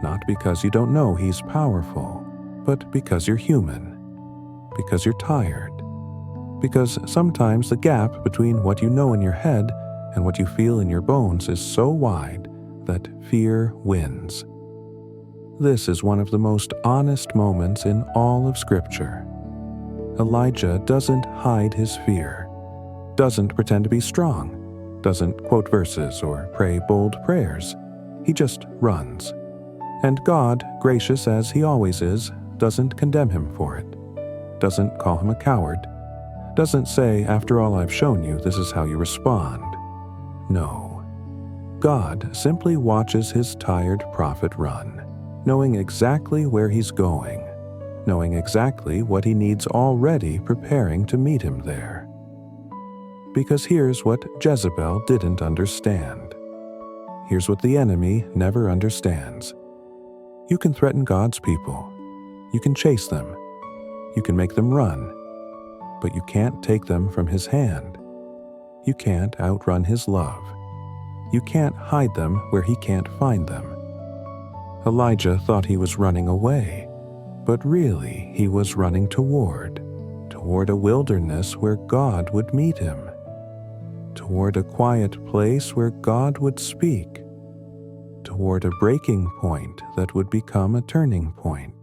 not because you don't know He's powerful, but because you're human, because you're tired, because sometimes the gap between what you know in your head and what you feel in your bones is so wide that fear wins. This is one of the most honest moments in all of Scripture. Elijah doesn't hide his fear, doesn't pretend to be strong, doesn't quote verses or pray bold prayers. He just runs. And God, gracious as he always is, doesn't condemn him for it, doesn't call him a coward, doesn't say, after all I've shown you, this is how you respond. No. God simply watches his tired prophet run, knowing exactly where he's going, knowing exactly what he needs already preparing to meet him there. Because here's what Jezebel didn't understand. Here's what the enemy never understands. You can threaten God's people. You can chase them. You can make them run. But you can't take them from his hand. You can't outrun his love. You can't hide them where he can't find them. Elijah thought he was running away, but really he was running toward a wilderness where God would meet him, toward a quiet place where God would speak, toward a breaking point that would become a turning point.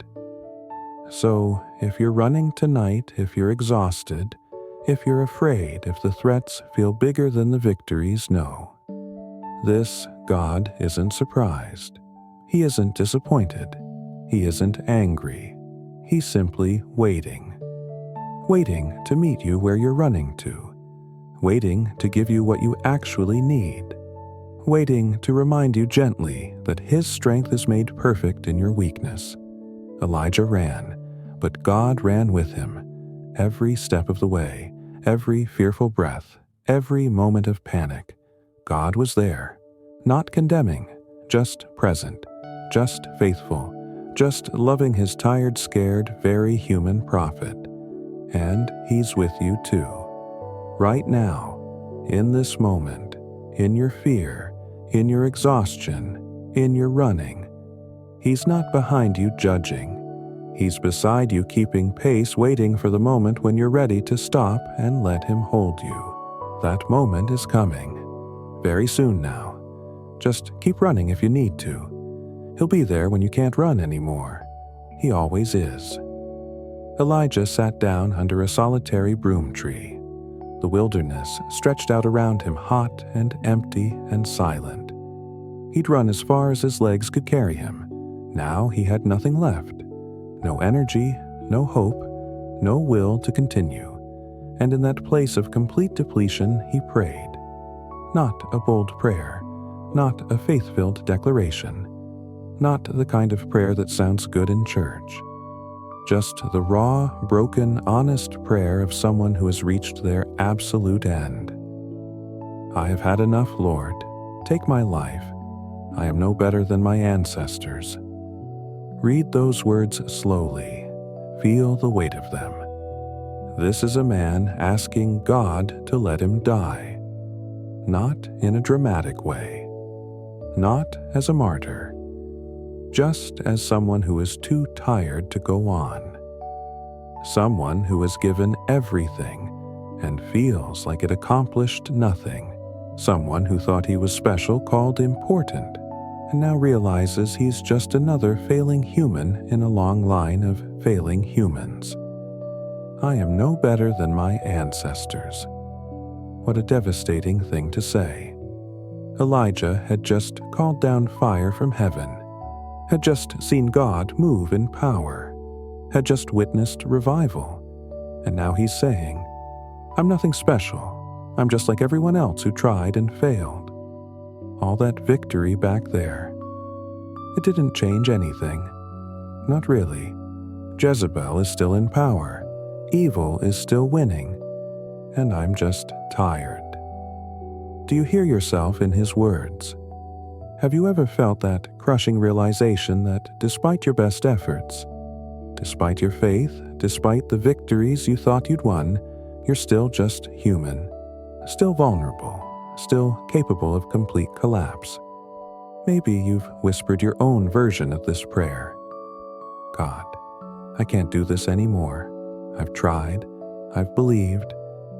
So, if you're running tonight, if you're exhausted, if you're afraid, if the threats feel bigger than the victories, know. This God isn't surprised. He isn't disappointed. He isn't angry. He's simply waiting. Waiting to meet you where you're running to. Waiting to give you what you actually need. Waiting to remind you gently that his strength is made perfect in your weakness. Elijah ran, but God ran with him. Every step of the way, every fearful breath, every moment of panic, God was there, not condemning, just present, just faithful, just loving his tired, scared, very human prophet. And he's with you too. Right now, in this moment, in your fear, in your exhaustion, in your running. He's not behind you judging. He's beside you keeping pace, waiting for the moment when you're ready to stop and let him hold you. That moment is coming. Very soon now. Just keep running if you need to. He'll be there when you can't run anymore. He always is. Elijah sat down under a solitary broom tree. The wilderness stretched out around him, hot and empty and silent. He'd run as far as his legs could carry him. Now he had nothing left. No energy, no hope, no will to continue. And in that place of complete depletion, he prayed. Not a bold prayer, not a faith-filled declaration, not the kind of prayer that sounds good in church. Just the raw, broken, honest prayer of someone who has reached their absolute end. I have had enough, Lord. Take my life. I am no better than my ancestors. Read those words slowly. Feel the weight of them. This is a man asking God to let him die. Not in a dramatic way. Not as a martyr. Just as someone who is too tired to go on. Someone who has given everything and feels like it accomplished nothing. Someone who thought he was special, called important, and now realizes he's just another failing human in a long line of failing humans. I am no better than my ancestors. What a devastating thing to say. Elijah had just called down fire from heaven, had just seen God move in power, had just witnessed revival, and now he's saying, I'm nothing special. I'm just like everyone else who tried and failed. All that victory back there. It didn't change anything. Not really. Jezebel is still in power. Evil is still winning. And I'm just tired. Do you hear yourself in his words? Have you ever felt that crushing realization that despite your best efforts, despite your faith, despite the victories you thought you'd won, you're still just human, still vulnerable, still capable of complete collapse? Maybe you've whispered your own version of this prayer. God, I can't do this anymore. I've tried, I've believed,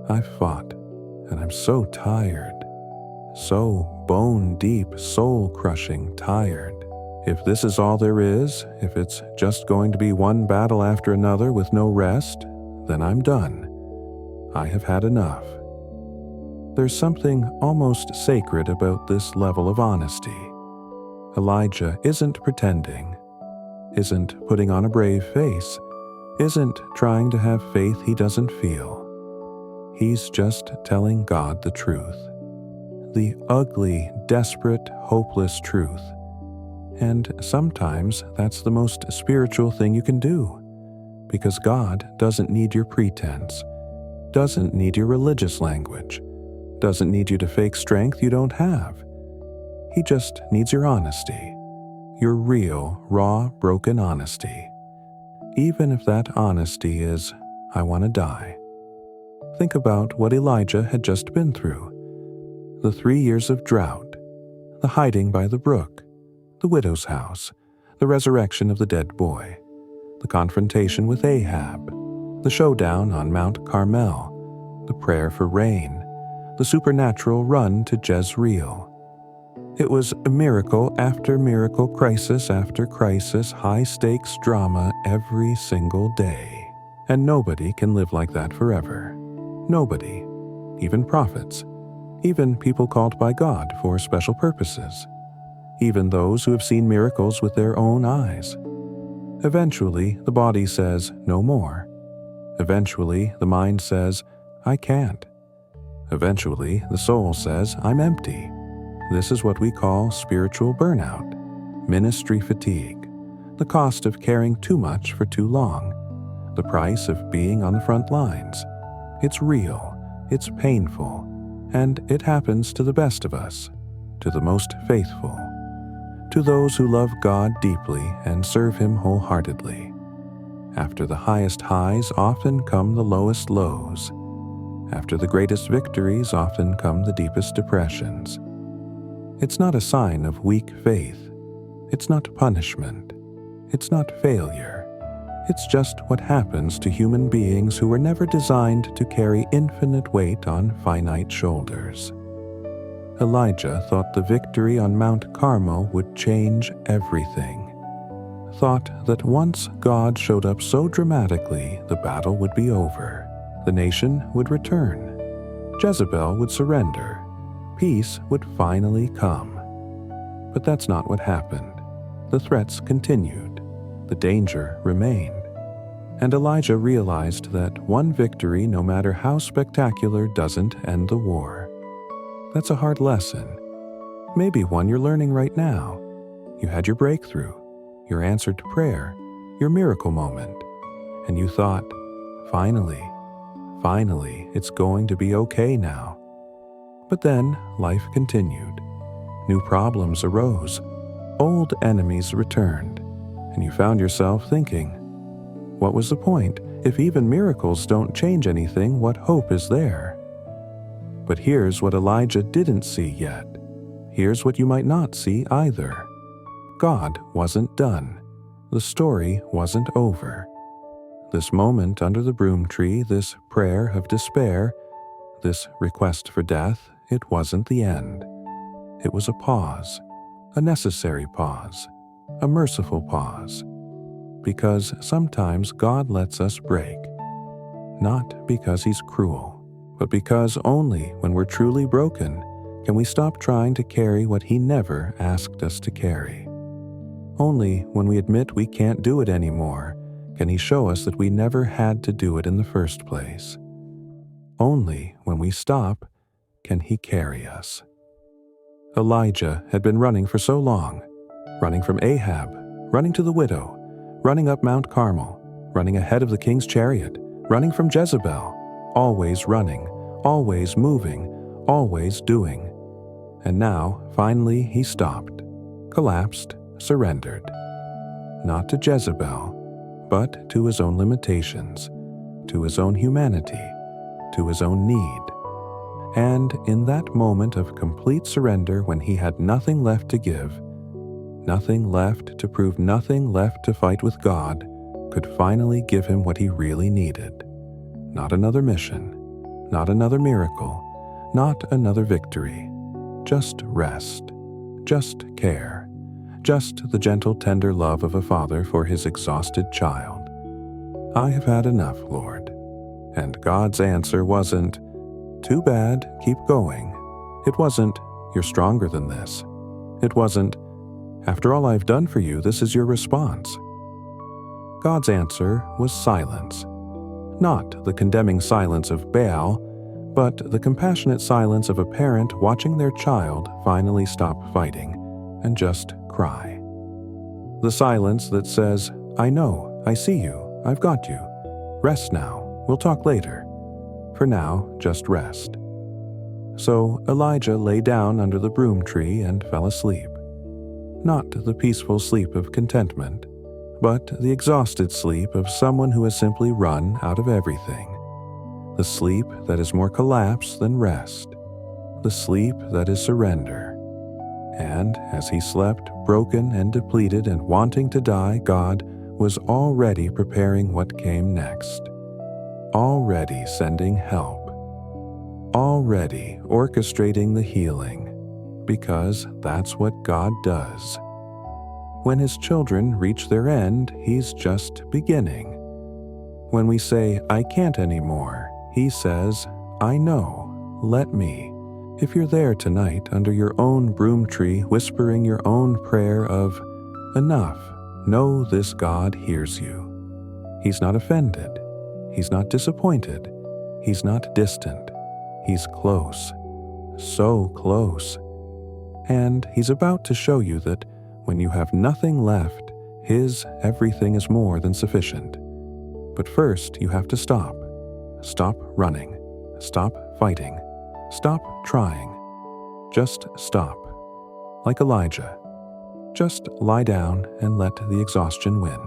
I've fought, and I'm so tired. So bone-deep, soul-crushing tired. If this is all there is, if it's just going to be one battle after another with no rest, then I'm done. I have had enough. There's something almost sacred about this level of honesty. Elijah isn't pretending, isn't putting on a brave face, isn't trying to have faith he doesn't feel. He's just telling God the truth. The ugly, desperate, hopeless truth. And sometimes that's the most spiritual thing you can do, because God doesn't need your pretense, doesn't need your religious language, doesn't need you to fake strength you don't have. He just needs your honesty, your real, raw, broken honesty. Even if that honesty is, I want to die. Think about what Elijah had just been through. The 3 years of drought, the hiding by the brook, the widow's house, the resurrection of the dead boy, the confrontation with Ahab, the showdown on Mount Carmel, the prayer for rain, the supernatural run to Jezreel. It was miracle after miracle, crisis after crisis, high-stakes drama every single day. And nobody can live like that forever. Nobody, even prophets, even people called by God for special purposes, even those who have seen miracles with their own eyes. Eventually, the body says, no more. Eventually, the mind says, I can't. Eventually, the soul says, I'm empty. This is what we call spiritual burnout, ministry fatigue, the cost of caring too much for too long, the price of being on the front lines. It's real, it's painful, and it happens to the best of us, to the most faithful, to those who love God deeply and serve Him wholeheartedly. After the highest highs often come the lowest lows. After the greatest victories often come the deepest depressions. It's not a sign of weak faith. It's not punishment. It's not failure. It's just what happens to human beings who were never designed to carry infinite weight on finite shoulders. Elijah thought the victory on Mount Carmel would change everything. Thought that once God showed up so dramatically, the battle would be over. The nation would return. Jezebel would surrender. Peace would finally come. But that's not what happened. The threats continued. The danger remained. And Elijah realized that one victory, no matter how spectacular, doesn't end the war. That's a hard lesson. Maybe one you're learning right now. You had your breakthrough, your answered prayer, your miracle moment, and you thought, finally, it's going to be okay now. But then life continued. New problems arose. Old enemies returned. And you found yourself thinking, what was the point? If even miracles don't change anything, what hope is there? But here's what Elijah didn't see yet. Here's what you might not see either. God wasn't done. The story wasn't over. This moment under the broom tree, this prayer of despair, this request for death, it wasn't the end. It was a pause, a necessary pause, a merciful pause. Because sometimes God lets us break. Not because He's cruel, but because only when we're truly broken can we stop trying to carry what He never asked us to carry. Only when we admit we can't do it anymore can He show us that we never had to do it in the first place. Only when we stop can He carry us. Elijah had been running for so long, running from Ahab, running to the widow, running up Mount Carmel, running ahead of the king's chariot, running from Jezebel, always running, always moving, always doing. And now, finally, he stopped, collapsed, surrendered. Not to Jezebel, but to his own limitations, to his own humanity, to his own need. And in that moment of complete surrender, when he had nothing left to give, nothing left to prove, nothing left to fight with, God could finally give him what he really needed. Not another mission, not another miracle, not another victory. Just rest, just care, just the gentle, tender love of a father for his exhausted child. I have had enough, Lord. And God's answer wasn't, "Too bad, keep going." It wasn't, "You're stronger than this." It wasn't, "After all I've done for you, this is your response." God's answer was silence. Not the condemning silence of Baal, but the compassionate silence of a parent watching their child finally stop fighting and just cry. The silence that says, "I know, I see you, I've got you. Rest now, we'll talk later. For now, just rest." So Elijah lay down under the broom tree and fell asleep. Not the peaceful sleep of contentment, but the exhausted sleep of someone who has simply run out of everything. The sleep that is more collapse than rest. The sleep that is surrender. And as he slept, broken and depleted and wanting to die, God was already preparing what came next. Already sending help. Already orchestrating the healing. Because that's what God does. When His children reach their end, He's just beginning. When we say, "I can't anymore," He says, "I know, let me." If you're there tonight under your own broom tree whispering your own prayer of, "Enough," know this God hears you. He's not offended. He's not disappointed. He's not distant. He's close. So close. And He's about to show you that when you have nothing left, His everything is more than sufficient. But first you have to stop. Stop running. Stop fighting. Stop trying. Just stop. Like Elijah. Just lie down and let the exhaustion win.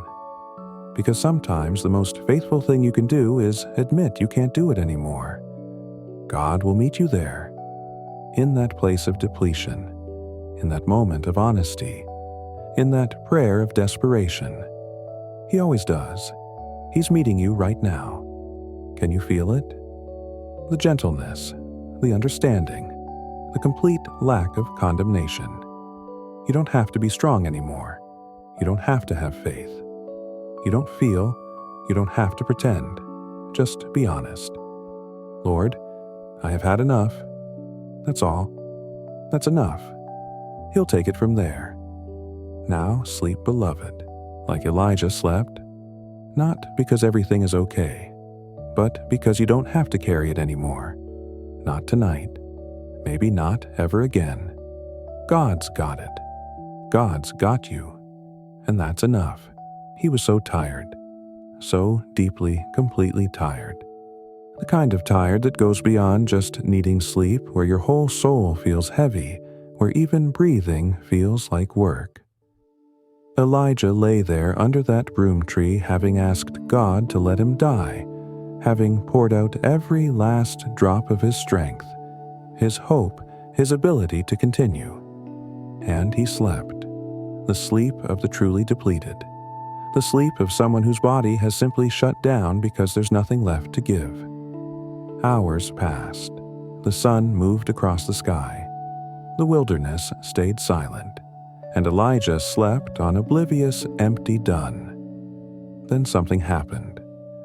Because sometimes the most faithful thing you can do is admit you can't do it anymore. God will meet you there, in that place of depletion, in that moment of honesty, in that prayer of desperation. He always does. He's meeting you right now. Can you feel it? The gentleness, the understanding, the complete lack of condemnation. You don't have to be strong anymore. You don't have to have faith. You don't feel. You don't have to pretend. Just be honest. Lord, I have had enough. That's all. That's enough. He'll take it from there. Now sleep, beloved, like Elijah slept, not because everything is okay, but because you don't have to carry it anymore. Not tonight. Maybe not ever again. God's got it. God's got you. And that's enough. He was so tired. So deeply, completely tired. The kind of tired that goes beyond just needing sleep, where your whole soul feels heavy, where even breathing feels like work. Elijah lay there under that broom tree, having asked God to let him die, having poured out every last drop of his strength, his hope, his ability to continue. And he slept, the sleep of the truly depleted, the sleep of someone whose body has simply shut down because there's nothing left to give. Hours passed. The sun moved across the sky. The wilderness stayed silent, and Elijah slept on oblivious, empty dun. Then something happened.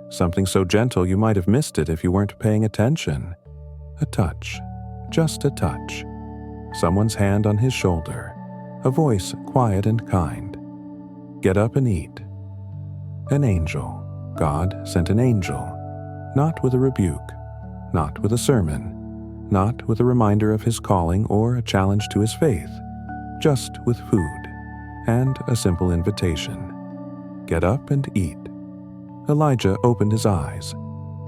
Something so gentle you might have missed it if you weren't paying attention. A touch. Just a touch. Someone's hand on his shoulder. A voice quiet and kind. Get up and eat. An angel. God sent an angel. Not with a rebuke. Not with a sermon. Not with a reminder of his calling or a challenge to his faith. Just with food. And a simple invitation. Get up and eat. Elijah opened his eyes.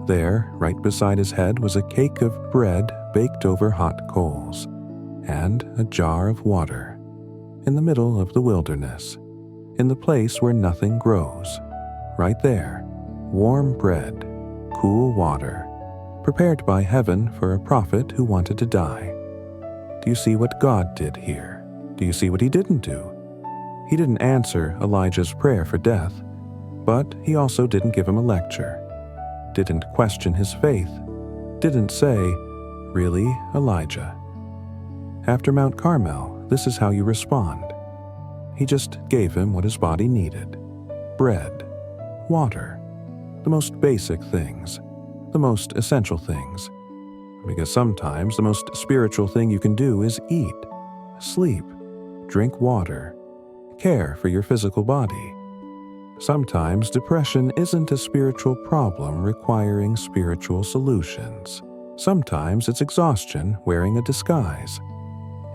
There, right beside his head, was a cake of bread baked over hot coals, and a jar of water. In the middle of the wilderness, in the place where nothing grows. Right there, warm bread, cool water, prepared by heaven for a prophet who wanted to die. Do you see what God did here? Do you see what He didn't do? He didn't answer Elijah's prayer for death, but He also didn't give him a lecture, didn't question his faith, didn't say, "Really, Elijah?" After Mount Carmel, this is how you respond. He just gave him what his body needed. Bread, water, the most basic things, the most essential things. Because sometimes the most spiritual thing you can do is eat, sleep, drink water, care for your physical body. Sometimes depression isn't a spiritual problem requiring spiritual solutions. Sometimes it's exhaustion wearing a disguise.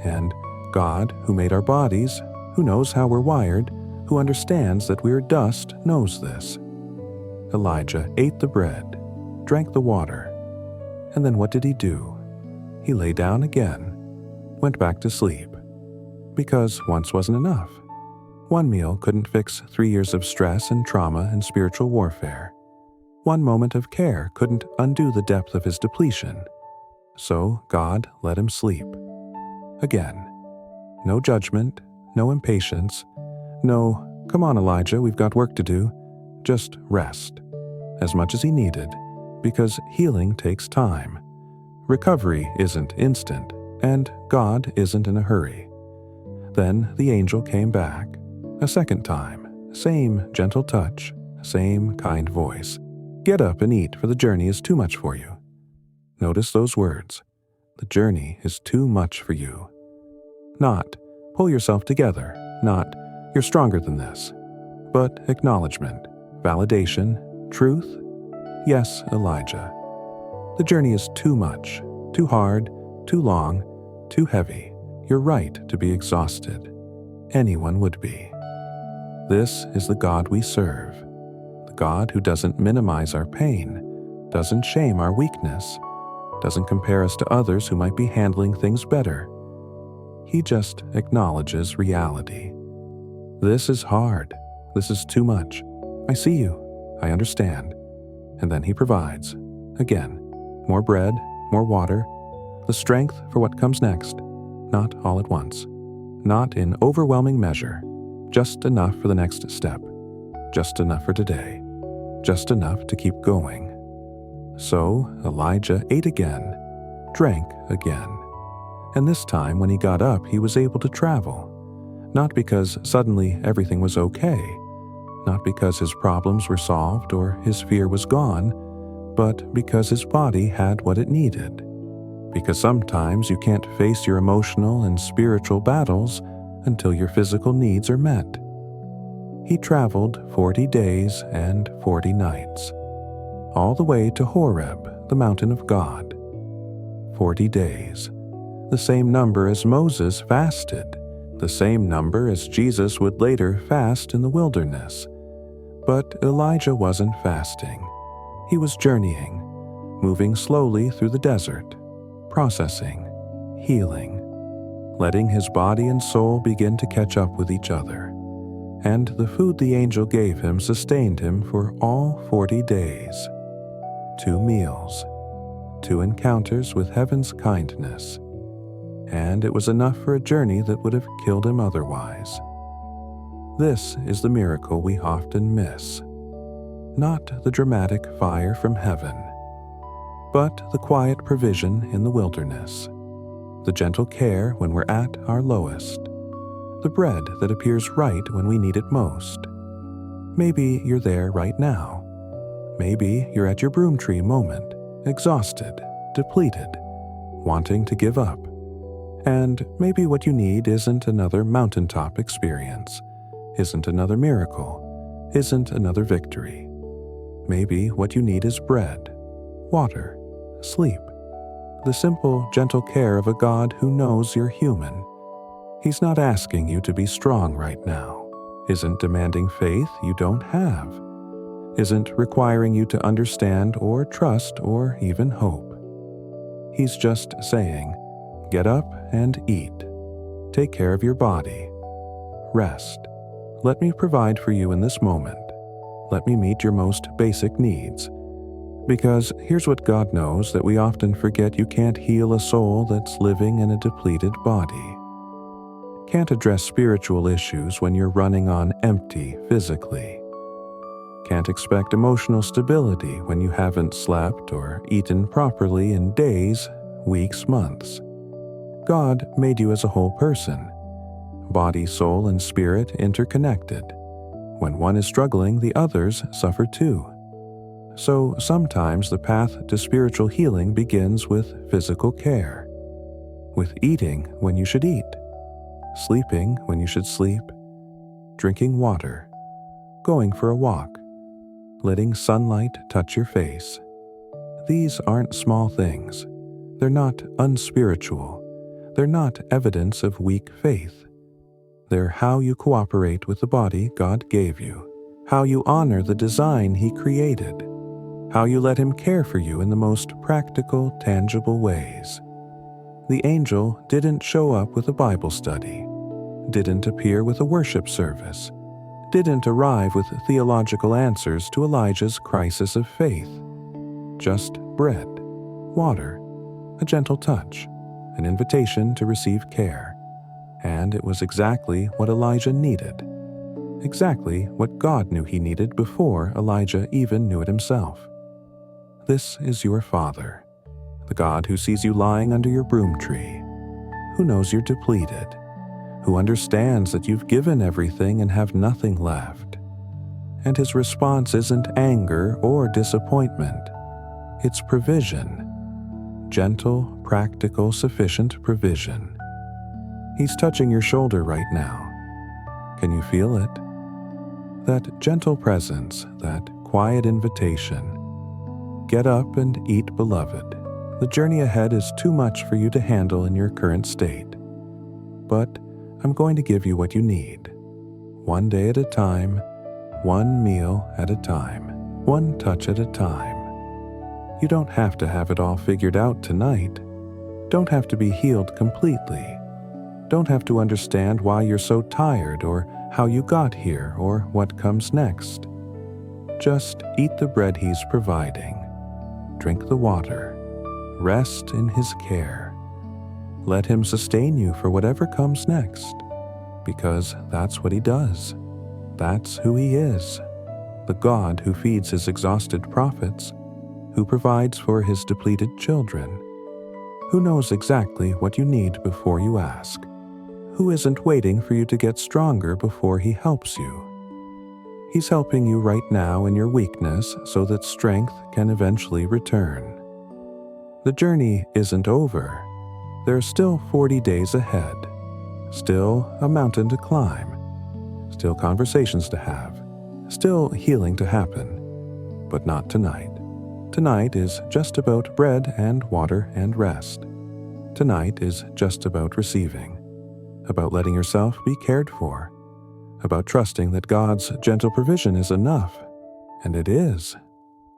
And God, who made our bodies, who knows how we're wired, who understands that we're dust, knows this. Elijah ate the bread, drank the water, and then what did he do? He lay down again, went back to sleep. Because once wasn't enough. One meal couldn't fix 3 years of stress and trauma and spiritual warfare. One moment of care couldn't undo the depth of his depletion. So God let him sleep. Again. No judgment, no impatience, no, come on Elijah, we've got work to do. Just rest. As much as he needed, because healing takes time. Recovery isn't instant, and God isn't in a hurry. Then the angel came back, a second time, same gentle touch, same kind voice. Get up and eat, for the journey is too much for you. Notice those words. The journey is too much for you. Not, pull yourself together, not, you're stronger than this. But acknowledgement, validation, truth. Yes, Elijah. The journey is too much, too hard, too long, too heavy. You're right to be exhausted. Anyone would be. This is the God we serve. The God who doesn't minimize our pain, doesn't shame our weakness, doesn't compare us to others who might be handling things better. He just acknowledges reality. This is hard. This is too much. I see you. I understand. And then he provides. Again, more bread, more water, the strength for what comes next. Not all at once. Not in overwhelming measure. Just enough for the next step. Just enough for today. Just enough to keep going. So Elijah ate again, drank again. And this time when he got up, he was able to travel. Not because suddenly everything was okay. Not because his problems were solved or his fear was gone, but because his body had what it needed. Because sometimes you can't face your emotional and spiritual battles until your physical needs are met. He traveled 40 days and 40 nights, all the way to Horeb, the mountain of God. 40 days, the same number as Moses fasted, the same number as Jesus would later fast in the wilderness. But Elijah wasn't fasting. He was journeying, moving slowly through the desert, processing, healing, letting his body and soul begin to catch up with each other. And the food the angel gave him sustained him for all 40 days. 2 meals, 2 encounters with heaven's kindness. And it was enough for a journey that would have killed him otherwise. This is the miracle we often miss. Not the dramatic fire from heaven, but the quiet provision in the wilderness, the gentle care when we're at our lowest, the bread that appears right when we need it most. Maybe you're there right now. Maybe you're at your broom tree moment, exhausted, depleted, wanting to give up. And maybe what you need isn't another mountaintop experience, isn't another miracle, isn't another victory. Maybe what you need is bread, water, sleep, the simple, gentle care of a God who knows you're human. He's not asking you to be strong right now, isn't demanding faith you don't have, isn't requiring you to understand or trust or even hope. He's just saying, get up and eat. Take care of your body. Rest. Let me provide for you in this moment. Let me meet your most basic needs. Because here's what God knows that we often forget: you can't heal a soul that's living in a depleted body. Can't address spiritual issues when you're running on empty physically. Can't expect emotional stability when you haven't slept or eaten properly in days, weeks, months. God made you as a whole person. Body, soul, and spirit interconnected. When one is struggling, the others suffer too. So sometimes the path to spiritual healing begins with physical care, with eating when you should eat, sleeping when you should sleep, drinking water, going for a walk, letting sunlight touch your face. These aren't small things. They're not unspiritual. They're not evidence of weak faith. They're how you cooperate with the body God gave you, how you honor the design He created, how you let Him care for you in the most practical, tangible ways. The angel didn't show up with a Bible study, didn't appear with a worship service, didn't arrive with theological answers to Elijah's crisis of faith. Just bread, water, a gentle touch, an invitation to receive care. And it was exactly what Elijah needed, exactly what God knew he needed before Elijah even knew it himself. This is your Father, the God who sees you lying under your broom tree, who knows you're depleted, who understands that you've given everything and have nothing left. And His response isn't anger or disappointment. It's provision. Gentle, practical, sufficient provision. He's touching your shoulder right now. Can you feel it? That gentle presence, that quiet invitation. Get up and eat, beloved. The journey ahead is too much for you to handle in your current state. But I'm going to give you what you need. One day at a time, one meal at a time, one touch at a time. You don't have to have it all figured out tonight. Don't have to be healed completely. Don't have to understand why you're so tired or how you got here or what comes next. Just eat the bread He's providing. Drink the water. Rest in His care. Let Him sustain you for whatever comes next, because that's what He does. That's who He is, the God who feeds His exhausted prophets, who provides for His depleted children, who knows exactly what you need before you ask, who isn't waiting for you to get stronger before He helps you. He's helping you right now in your weakness so that strength can eventually return. The journey isn't over. There are still 40 days ahead, still a mountain to climb, still conversations to have, still healing to happen, but not tonight. Tonight is just about bread and water and rest. Tonight is just about receiving, about letting yourself be cared for, about trusting that God's gentle provision is enough. And it is.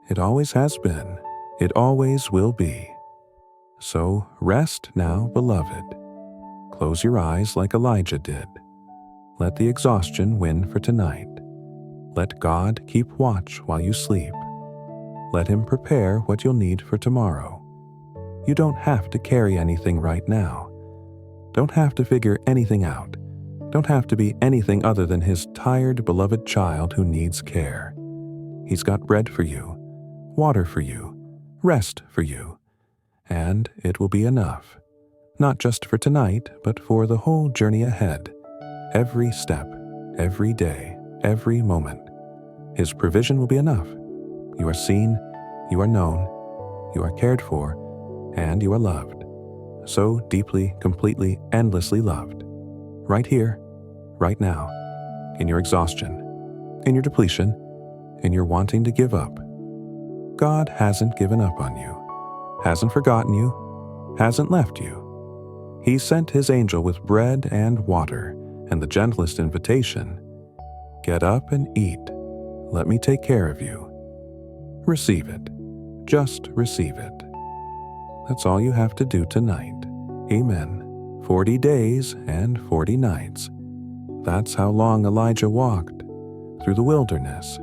It always has been. It always will be. So rest now, beloved. Close your eyes like Elijah did. Let the exhaustion win for tonight. Let God keep watch while you sleep. Let Him prepare what you'll need for tomorrow. You don't have to carry anything right now. Don't have to figure anything out. Don't have to be anything other than His tired, beloved child who needs care. He's got bread for you, water for you, rest for you, and it will be enough. Not just for tonight, but for the whole journey ahead. Every step, every day, every moment. His provision will be enough. You are seen, you are known, you are cared for, and you are loved. So deeply, completely, endlessly loved. Right here, right now, in your exhaustion, in your depletion, in your wanting to give up. God hasn't given up on you, hasn't forgotten you, hasn't left you. He sent His angel with bread and water and the gentlest invitation. Get up and eat. Let me take care of you. Receive it. Just receive it. That's all you have to do tonight. Amen. 40 days and 40 nights. That's how long Elijah walked. Through the wilderness,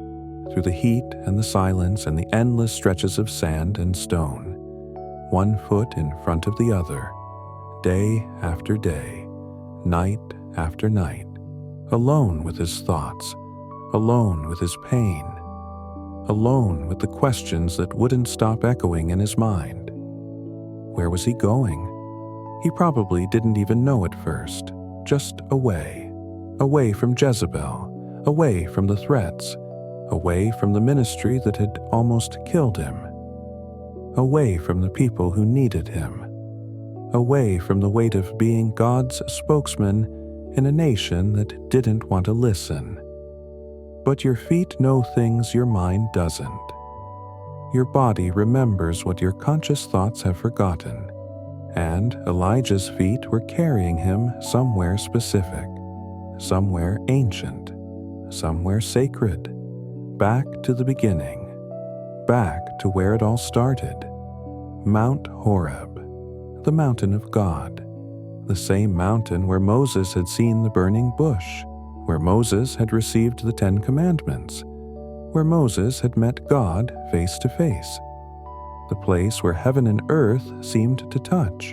through the heat and the silence and the endless stretches of sand and stone. One foot in front of the other. Day after day. Night after night. Alone with his thoughts. Alone with his pain. Alone with the questions that wouldn't stop echoing in his mind. Where was he going? He probably didn't even know at first. Just away. Away from Jezebel. Away from the threats. away from the ministry that had almost killed him, away from the people who needed him, away from the weight of being God's spokesman in a nation that didn't want to listen. But your feet know things your mind doesn't. Your body remembers what your conscious thoughts have forgotten, and Elijah's feet were carrying him somewhere specific, somewhere ancient, somewhere sacred, back to the beginning, back to where it all started. Mount Horeb, the mountain of God, the same mountain where Moses had seen the burning bush, where Moses had received the 10 Commandments, where Moses had met God face to face, the place where heaven and earth seemed to touch,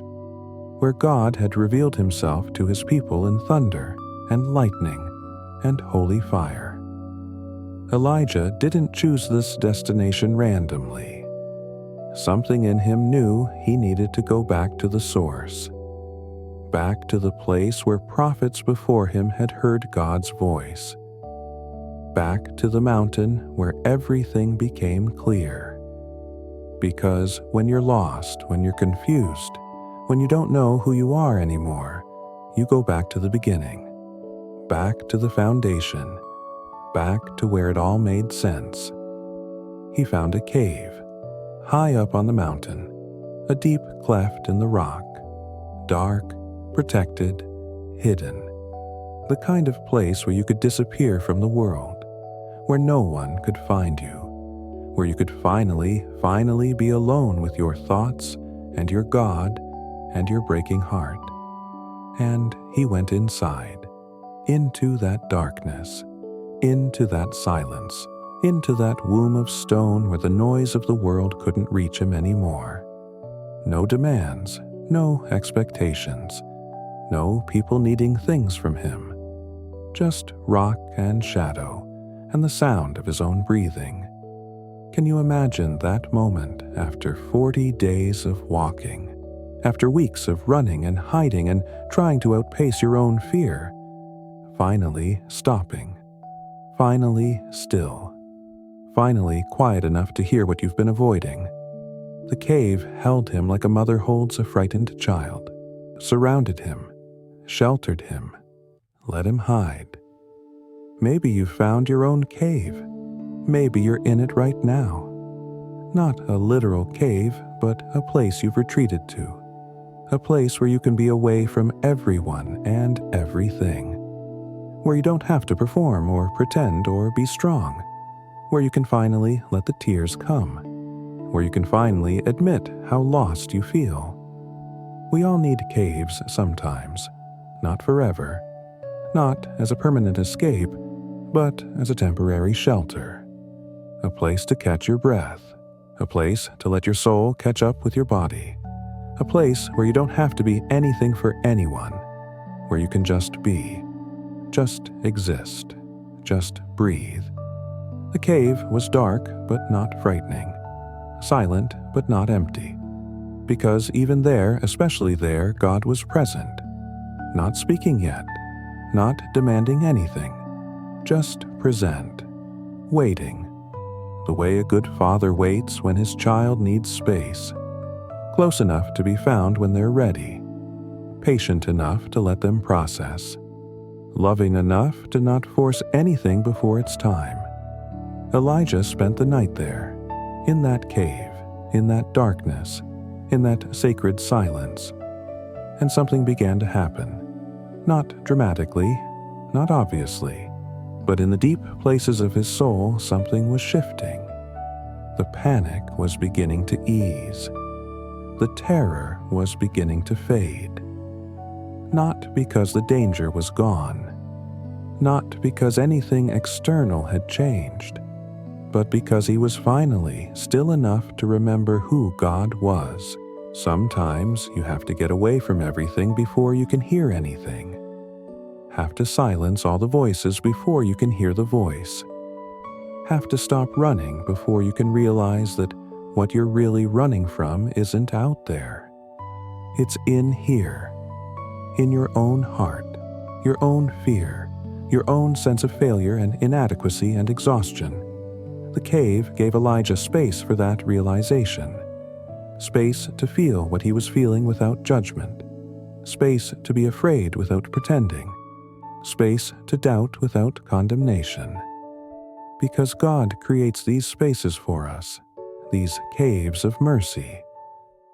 where God had revealed himself to his people in thunder and lightning and holy fire. Elijah didn't choose this destination randomly. Something in him knew he needed to go back to the source, back to the place where prophets before him had heard God's voice, back to the mountain where everything became clear. Because when you're lost, when you're confused, when you don't know who you are anymore, you go back to the beginning, back to the foundation, back to where it all made sense. He found a cave, high up on the mountain, a deep cleft in the rock, dark, protected, hidden, the kind of place where you could disappear from the world, where no one could find you, where you could finally be alone with your thoughts and your God and your breaking heart. And he went inside, into that darkness, into that silence, into that womb of stone where the noise of the world couldn't reach him anymore. No demands, no expectations, no people needing things from him, just rock and shadow and the sound of his own breathing. Can you imagine that moment after 40 days of walking, after weeks of running and hiding and trying to outpace your own fear, finally stopping, finally still, finally quiet enough to hear what you've been avoiding? The cave held him like a mother holds a frightened child, surrounded him, sheltered him, let him hide. Maybe you've found your own cave. Maybe you're in it right now. Not a literal cave, but a place you've retreated to. A place where you can be away from everyone and everything. Where you don't have to perform or pretend or be strong. Where you can finally let the tears come. Where you can finally admit how lost you feel. We all need caves sometimes, not forever. Not as a permanent escape, but as a temporary shelter. A place to catch your breath. A place to let your soul catch up with your body. A place where you don't have to be anything for anyone. Where you can just be. Just exist. Just breathe. The cave was dark but not frightening. Silent but not empty. Because even there, especially there, God was present. Not speaking yet. Not demanding anything. Just present, waiting, the way a good father waits when his child needs space, close enough to be found when they're ready, patient enough to let them process, loving enough to not force anything before it's time. Elijah spent the night there, in that cave, in that darkness, in that sacred silence, and something began to happen, not dramatically, not obviously, but in the deep places of his soul, something was shifting. The panic was beginning to ease. The terror was beginning to fade. Not because the danger was gone. Not because anything external had changed. But because he was finally still enough to remember who God was. Sometimes you have to get away from everything before you can hear anything. Have to silence all the voices before you can hear the voice. Have to stop running before you can realize that what you're really running from isn't out there. It's in here, in your own heart, your own fear, your own sense of failure and inadequacy and exhaustion, The cave gave Elijah space for that realization, space to feel what he was feeling without judgment, space to be afraid without pretending, space to doubt without condemnation. Because God creates these spaces for us, these caves of mercy,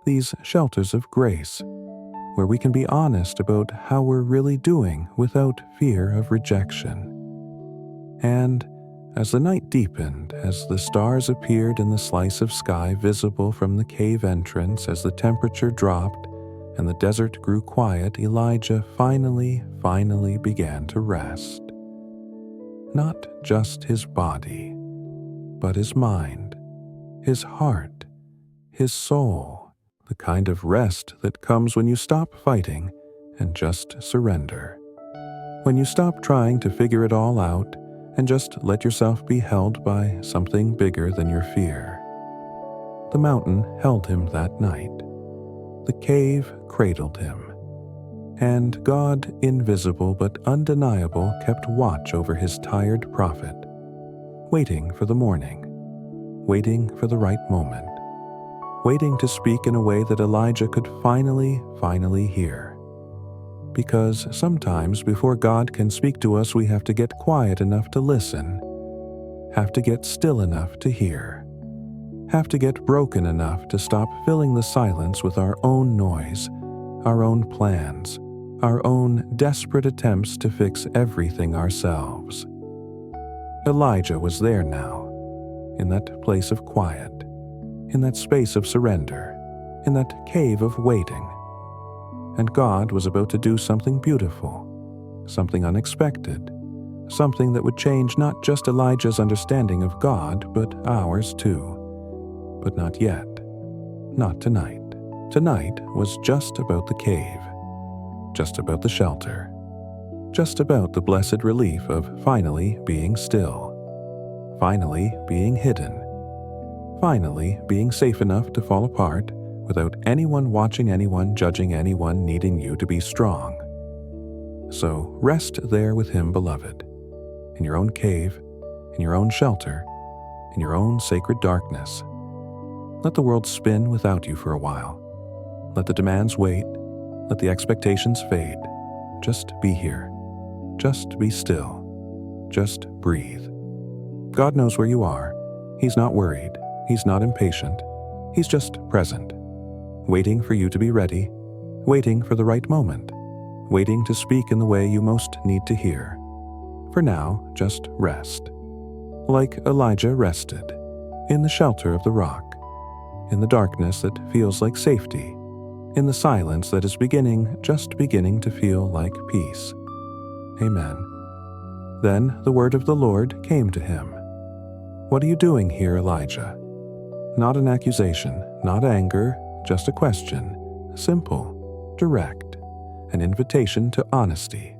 these shelters of grace, where we can be honest about how we're really doing without fear of rejection. And as the night deepened, as the stars appeared in the slice of sky visible from the cave entrance, as the temperature dropped and the desert grew quiet, Elijah finally began to rest. Not just his body, but his mind, his heart, his soul, the kind of rest that comes when you stop fighting and just surrender. When you stop trying to figure it all out and just let yourself be held by something bigger than your fear. The mountain held him that night. The cave cradled him. And God, invisible but undeniable, kept watch over his tired prophet, waiting for the morning, waiting for the right moment, waiting to speak in a way that Elijah could finally hear. Because sometimes before God can speak to us, we have to get quiet enough to listen, have to get still enough to hear, have to get broken enough to stop filling the silence with our own noise, our own plans, our own desperate attempts to fix everything ourselves. Elijah was there now, in that place of quiet, in that space of surrender, in that cave of waiting. And God was about to do something beautiful, something unexpected, something that would change not just Elijah's understanding of God, but ours too. But not yet. Not tonight. Tonight was just about the cave, just about the shelter, just about the blessed relief of finally being still, finally being hidden, finally being safe enough to fall apart without anyone watching anyone, judging anyone, needing you to be strong. So rest there with him, beloved, in your own cave, in your own shelter, in your own sacred darkness. Let the world spin without you for a while. Let the demands wait. Let the expectations fade. Just be here. Just be still. Just breathe. God knows where you are. He's not worried. He's not impatient. He's just present, waiting for you to be ready, waiting for the right moment, waiting to speak in the way you most need to hear. For now, just rest. Like Elijah rested, in the shelter of the rock, in the darkness that feels like safety, in the silence that is just beginning to feel like peace. Amen. Then the word of the Lord came to him. What are you doing here, Elijah? Not an accusation, not anger, just a question, simple, direct, an invitation to honesty.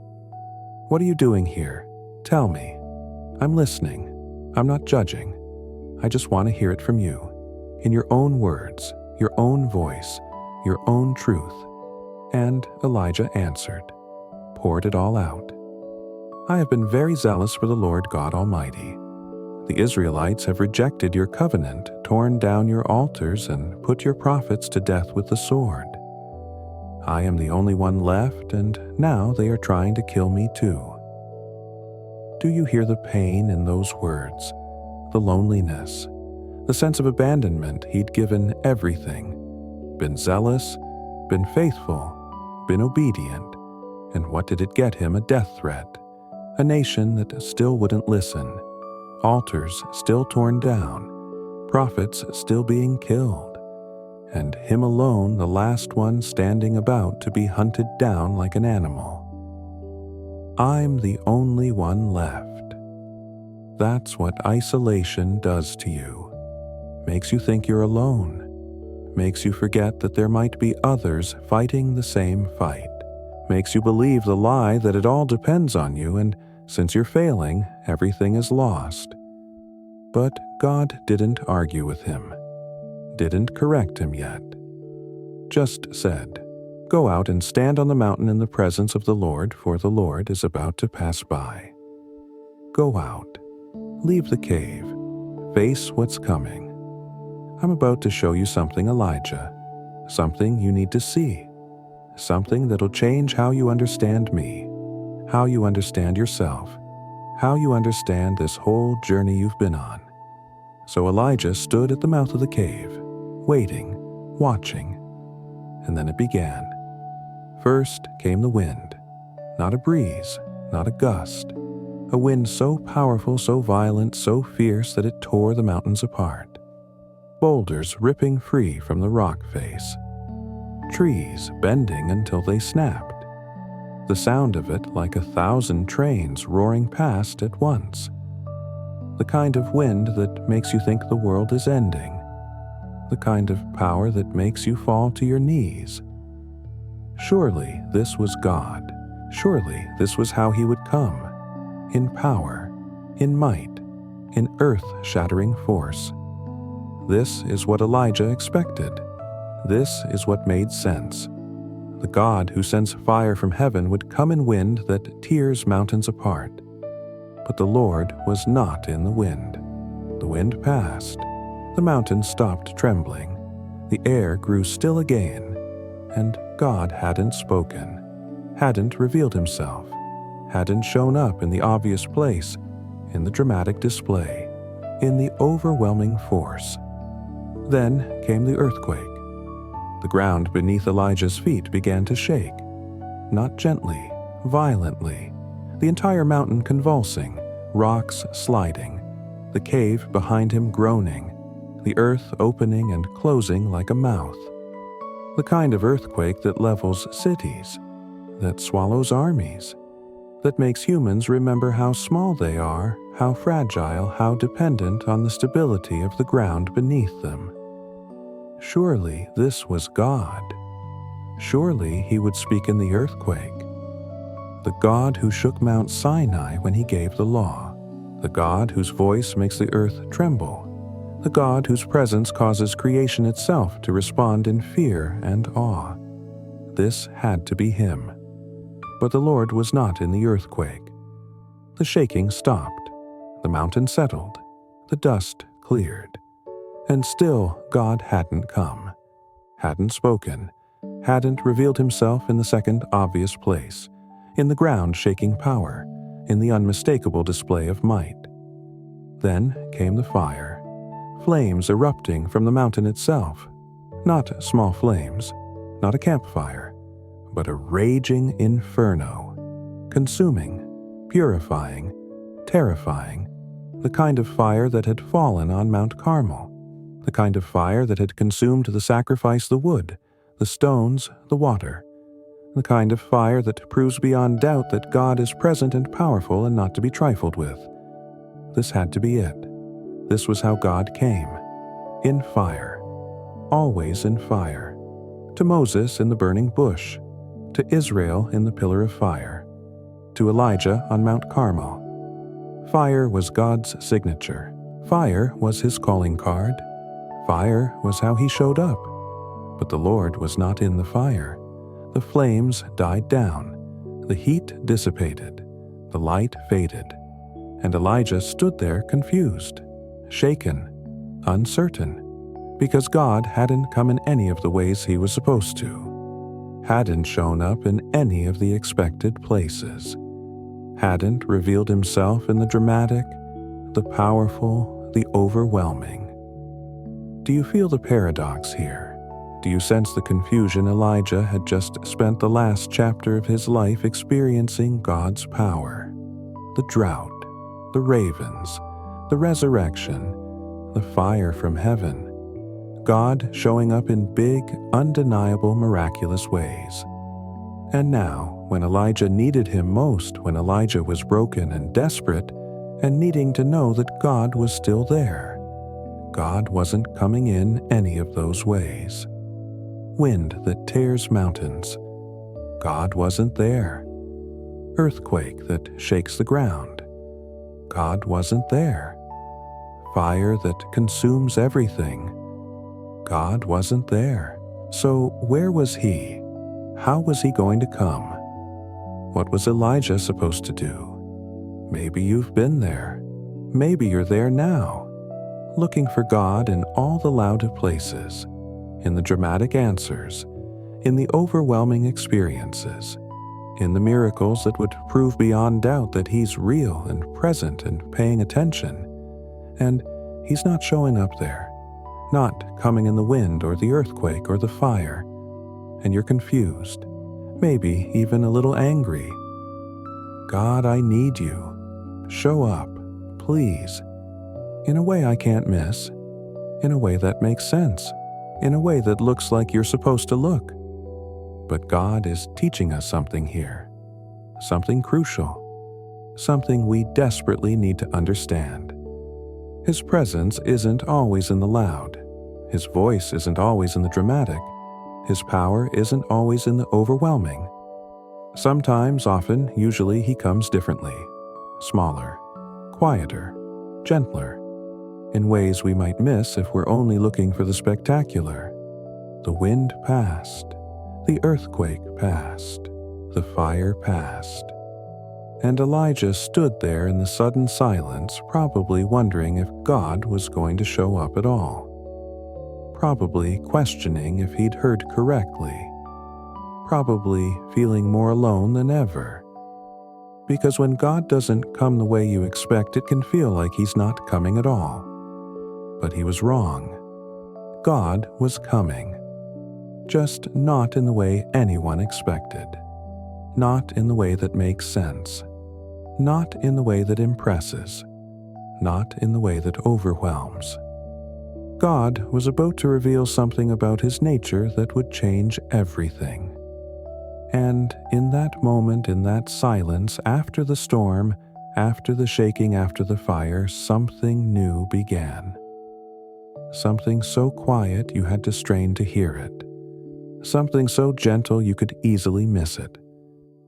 What are you doing here? Tell me. I'm listening. I'm not judging. I just want to hear it from you, in your own words, your own voice, your own truth. And Elijah answered, poured it all out. I have been very zealous for the Lord God Almighty. The Israelites have rejected your covenant, torn down your altars, and put your prophets to death with the sword. I am the only one left, and now they are trying to kill me too. Do you hear the pain in those words, the loneliness, the sense of abandonment? He'd given everything, been zealous, been faithful, been obedient, and what did it get him? A death threat, a nation that still wouldn't listen, altars still torn down, prophets still being killed, and him alone, the last one standing about to be hunted down like an animal. I'm the only one left. That's what isolation does to you. Makes you think you're alone. Makes you forget that there might be others fighting the same fight. Makes you believe the lie that it all depends on you, and since you're failing, everything is lost. But God didn't argue with him, didn't correct him yet. Just said, go out and stand on the mountain in the presence of the Lord, for the Lord is about to pass by. Go out, leave the cave, Face what's coming. I'm about to show you something, Elijah. Something you need to see. Something that'll change how you understand me, how you understand yourself, how you understand this whole journey you've been on. So Elijah stood at the mouth of the cave, waiting, watching, and then it began. First came the wind, not a breeze, not a gust, a wind so powerful, so violent, so fierce that it tore the mountains apart. Boulders ripping free from the rock face, trees bending until they snapped. The sound of it like 1,000 trains roaring past at once. The kind of wind that makes you think the world is ending. The kind of power that makes you fall to your knees. Surely this was God. Surely this was how he would come. In power, in might, in earth-shattering force. This is what Elijah expected. This is what made sense. The God who sends fire from heaven would come in wind that tears mountains apart. But the Lord was not in the wind. The wind passed. The mountains stopped trembling. The air grew still again. And God hadn't spoken, hadn't revealed himself, hadn't shown up in the obvious place, in the dramatic display, in the overwhelming force. Then came the earthquake. The ground beneath Elijah's feet began to shake, not gently, violently, the entire mountain convulsing, rocks sliding, the cave behind him groaning, the earth opening and closing like a mouth. The kind of earthquake that levels cities, that swallows armies, that makes humans remember how small they are, how fragile, how dependent on the stability of the ground beneath them. Surely this was God. Surely he would speak in the earthquake. The God who shook Mount Sinai when he gave the law. The God whose voice makes the earth tremble. The God whose presence causes creation itself to respond in fear and awe. This had to be him. But the Lord was not in the earthquake. The shaking stopped. The mountain settled. The dust cleared. And still God hadn't come, hadn't spoken, hadn't revealed himself in the second obvious place, in the ground-shaking power, in the unmistakable display of might. Then came the fire, flames erupting from the mountain itself, not small flames, not a campfire, but a raging inferno, consuming, purifying, terrifying, the kind of fire that had fallen on Mount Carmel, the kind of fire that had consumed the sacrifice, the wood, the stones, the water, the kind of fire that proves beyond doubt that God is present and powerful and not to be trifled with. This had to be it. This was how God came. In fire. Always in fire. To Moses in the burning bush. To Israel in the pillar of fire. To Elijah on Mount Carmel. Fire was God's signature. Fire was his calling card. Fire was how he showed up. But the Lord was not in the fire. The flames died down. The heat dissipated. The light faded. And Elijah stood there confused, shaken, uncertain, because God hadn't come in any of the ways he was supposed to, hadn't shown up in any of the expected places, hadn't revealed himself in the dramatic, the powerful, the overwhelming. Do you feel the paradox here? Do you sense the confusion Elijah had just spent the last chapter of his life experiencing God's power? The drought, the ravens, the resurrection, the fire from heaven. God showing up in big, undeniable, miraculous ways. And now, when Elijah needed him most, when Elijah was broken and desperate, and needing to know that God was still there, God wasn't coming in any of those ways. Wind that tears mountains. God wasn't there. Earthquake that shakes the ground. God wasn't there. Fire that consumes everything. God wasn't there. So where was he? How was he going to come? What was Elijah supposed to do? Maybe you've been there. Maybe you're there now. looking for God in all the loud places, in the dramatic answers, in the overwhelming experiences, in the miracles that would prove beyond doubt that He's real and present and paying attention. And He's not showing up there, not coming in the wind or the earthquake or the fire. And you're confused, maybe even a little angry. God, I need you. Show up, please, in a way I can't miss, in a way that makes sense, in a way that looks like you're supposed to look. But God is teaching us something here, something crucial, something we desperately need to understand. His presence isn't always in the loud. His voice isn't always in the dramatic. His power isn't always in the overwhelming. Sometimes, often, usually He comes differently, smaller, quieter, gentler, in ways we might miss if we're only looking for the spectacular. The wind passed, the earthquake passed, the fire passed. And Elijah stood there in the sudden silence, probably wondering if God was going to show up at all. Probably questioning if he'd heard correctly. Probably feeling more alone than ever. Because when God doesn't come the way you expect, it can feel like He's not coming at all. But he was wrong. God was coming. Just not in the way anyone expected. Not in the way that makes sense. Not in the way that impresses. Not in the way that overwhelms. God was about to reveal something about His nature that would change everything. And in that moment, in that silence, after the storm, after the shaking, after the fire, something new began. Something so quiet you had to strain to hear it. Something so gentle you could easily miss it.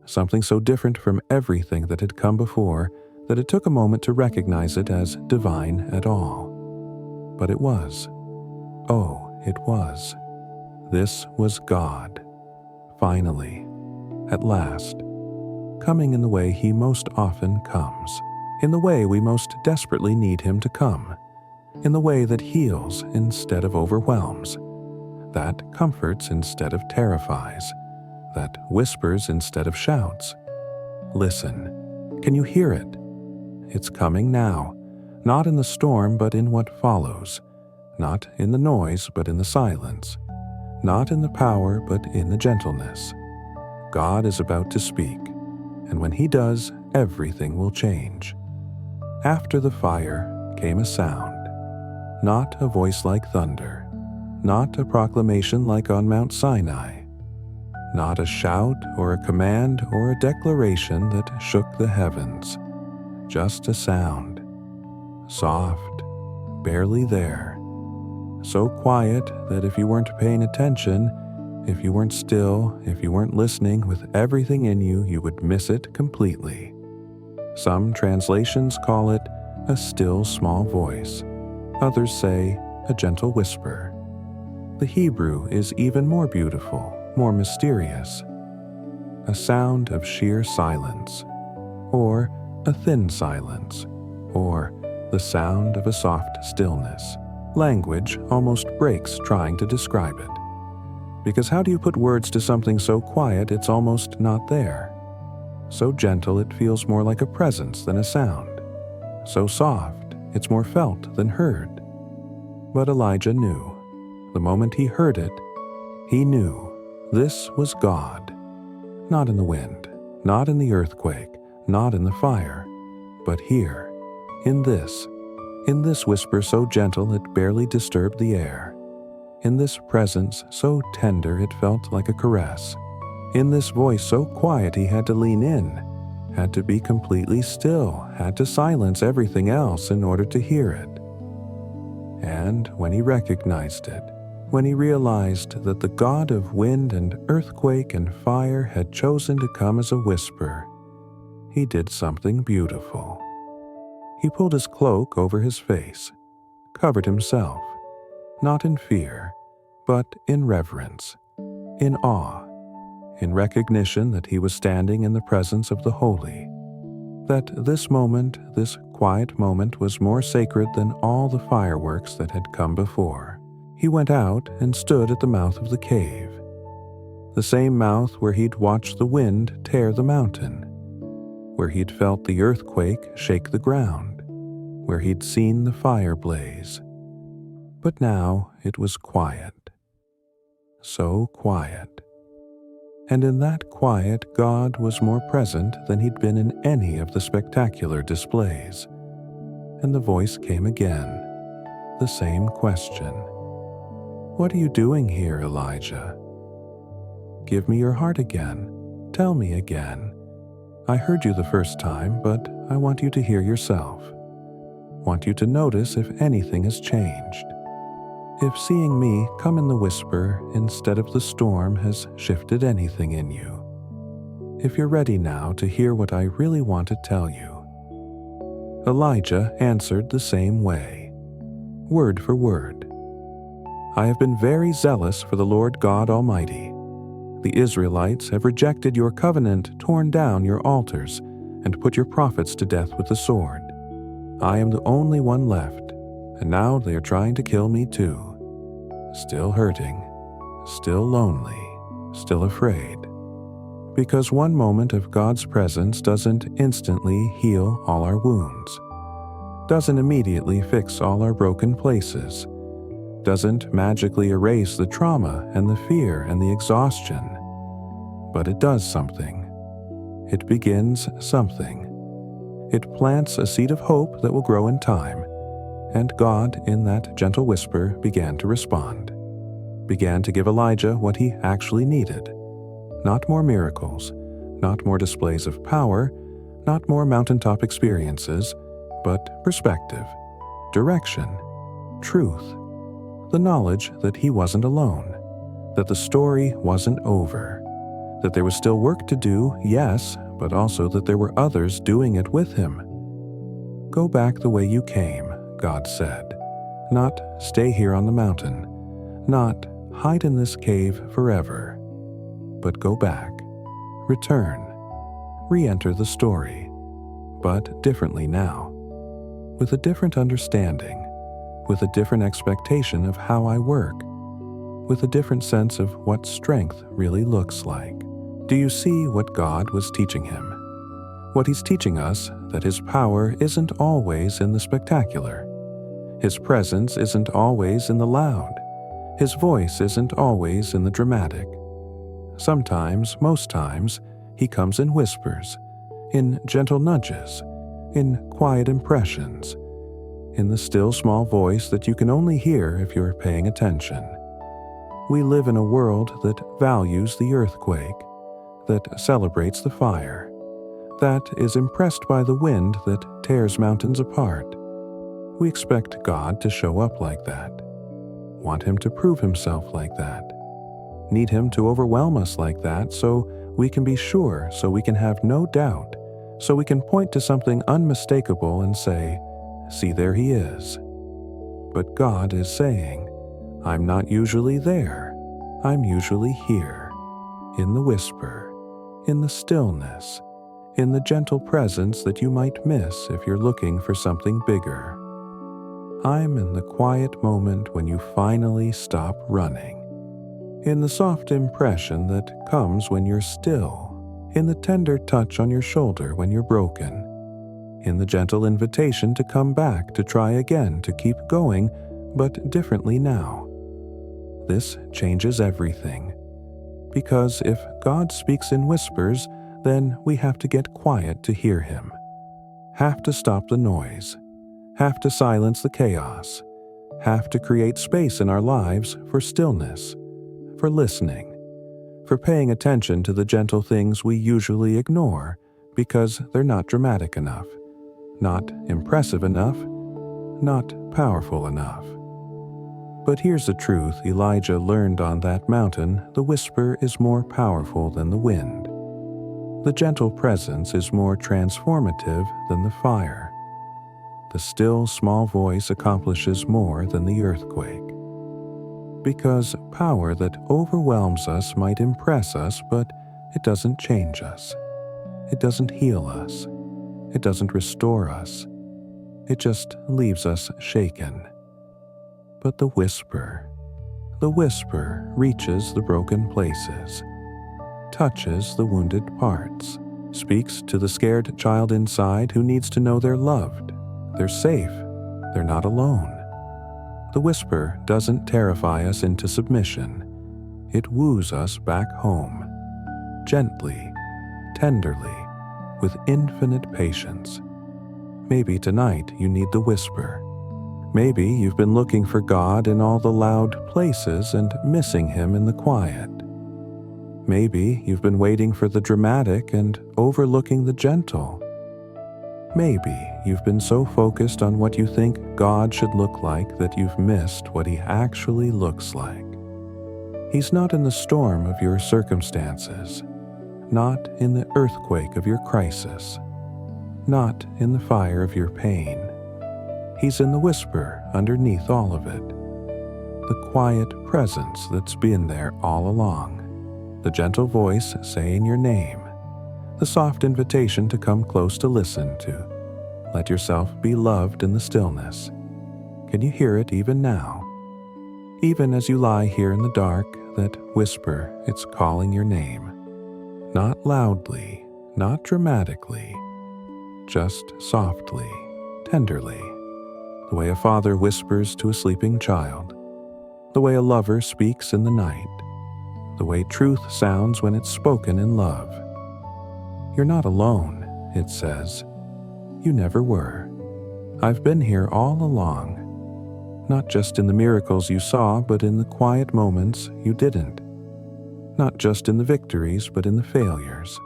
Something so different from everything that had come before that it took a moment to recognize it as divine at all. But it was. Oh, it was. This was God. Finally. At last, coming in the way He most often comes, in the way we most desperately need Him to come, in the way that heals instead of overwhelms, that comforts instead of terrifies, that whispers instead of shouts. Listen, can you hear it? It's coming now, not in the storm but in what follows, not in the noise but in the silence, not in the power but in the gentleness. God is about to speak, and when He does, everything will change. After the fire came a sound, not a voice like thunder, not a proclamation like on Mount Sinai, not a shout or a command or a declaration that shook the heavens, just a sound, soft, barely there, so quiet that if you weren't paying attention, if you weren't still, if you weren't listening with everything in you, you would miss it completely. Some translations call it a still small voice. Others say a gentle whisper. The Hebrew is even more beautiful, more mysterious. A sound of sheer silence, or a thin silence, or the sound of a soft stillness. Language almost breaks trying to describe it. Because how do you put words to something so quiet it's almost not there? So gentle it feels more like a presence than a sound. So soft it's more felt than heard. But Elijah knew. The moment he heard it, he knew this was God. Not in the wind, not in the earthquake, not in the fire, but here, in this whisper so gentle it barely disturbed the air. In this presence so tender it felt like a caress. In this voice so quiet he had to lean in, had to be completely still, had to silence everything else in order to hear it. And when he recognized it, when he realized that the God of wind and earthquake and fire had chosen to come as a whisper, he did something beautiful. He pulled his cloak over his face, covered himself, not in fear, but in reverence, in awe, in recognition that he was standing in the presence of the Holy, that this moment, this quiet moment was more sacred than all the fireworks that had come before. He went out and stood at the mouth of the cave, the same mouth where he'd watched the wind tear the mountain, where he'd felt the earthquake shake the ground, where he'd seen the fire blaze. But now it was quiet, so quiet. And in that quiet, God was more present than he'd been in any of the spectacular displays. And the voice came again, the same question. "What are you doing here, Elijah? Give me your heart again. Tell me again. I heard you the first time, but I want you to hear yourself. Want you to notice if anything has changed. If seeing me come in the whisper instead of the storm has shifted anything in you. If you're ready now to hear what I really want to tell you." Elijah answered the same way, word for word. "I have been very zealous for the Lord God Almighty. The Israelites have rejected your covenant, torn down your altars, and put your prophets to death with the sword. I am the only one left, and now they are trying to kill me too. Still hurting, still lonely, still afraid. Because one moment of God's presence doesn't instantly heal all our wounds, doesn't immediately fix all our broken places, doesn't magically erase the trauma and the fear and the exhaustion. But it does something. It begins something. It plants a seed of hope that will grow in time. And God, in that gentle whisper, began to respond. Began to give Elijah what he actually needed. Not more miracles, not more displays of power, not more mountaintop experiences, but perspective, direction, truth, the knowledge that he wasn't alone, that the story wasn't over, that there was still work to do, yes, but also that there were others doing it with him. "Go back the way you came," God said. "Not stay here on the mountain, not hide in this cave forever, but go back, return, re-enter the story, but differently now, with a different understanding, with a different expectation of how I work, with a different sense of what strength really looks like." Do you see what God was teaching him? What he's teaching us, that his power isn't always in the spectacular. His presence isn't always in the loud. His voice isn't always in the dramatic. Sometimes, most times, he comes in whispers, in gentle nudges, in quiet impressions, in the still small voice that you can only hear if you're paying attention. We live in a world that values the earthquake, that celebrates the fire, that is impressed by the wind that tears mountains apart. We expect God to show up like that, want him to prove himself like that, need him to overwhelm us like that so we can be sure, so we can have no doubt, so we can point to something unmistakable and say, "See, there he is." But God is saying, "I'm not usually there. I'm usually here, in the whisper, in the stillness, in the gentle presence that you might miss if you're looking for something bigger. I'm in the quiet moment when you finally stop running, in the soft impression that comes when you're still, in the tender touch on your shoulder when you're broken, in the gentle invitation to come back, to try again, to keep going, but differently now. This changes everything. Because if God speaks in whispers, then we have to get quiet to hear him. Have to stop the noise. Have to silence the chaos. Have to create space in our lives for stillness, for listening, for paying attention to the gentle things we usually ignore because they're not dramatic enough, not impressive enough, not powerful enough. But here's the truth Elijah learned on that mountain: the whisper is more powerful than the wind. The gentle presence is more transformative than the fire. The still, small voice accomplishes more than the earthquake. Because power that overwhelms us might impress us, but it doesn't change us. It doesn't heal us. It doesn't restore us. It just leaves us shaken. But the whisper reaches the broken places, touches the wounded parts, speaks to the scared child inside who needs to know they're loved, they're safe, they're not alone. The whisper doesn't terrify us into submission. It woos us back home, gently, tenderly, with infinite patience. Maybe tonight you need the whisper. Maybe you've been looking for God in all the loud places and missing Him in the quiet. Maybe you've been waiting for the dramatic and overlooking the gentle. Maybe you've been so focused on what you think God should look like that you've missed what He actually looks like. He's not in the storm of your circumstances, not in the earthquake of your crisis, not in the fire of your pain. He's in the whisper underneath all of it, the quiet presence that's been there all along, the gentle voice saying your name, the soft invitation to come close to listen to. Let yourself be loved in the stillness. Can you hear it even now? Even as you lie here in the dark, that whisper, it's calling your name. Not loudly, not dramatically, just softly, tenderly, the way a father whispers to a sleeping child, the way a lover speaks in the night, the way truth sounds when it's spoken in love. You're not alone, it says. You never were. I've been here all along, not just in the miracles you saw, but in the quiet moments you didn't. Not just in the victories, but in the failures.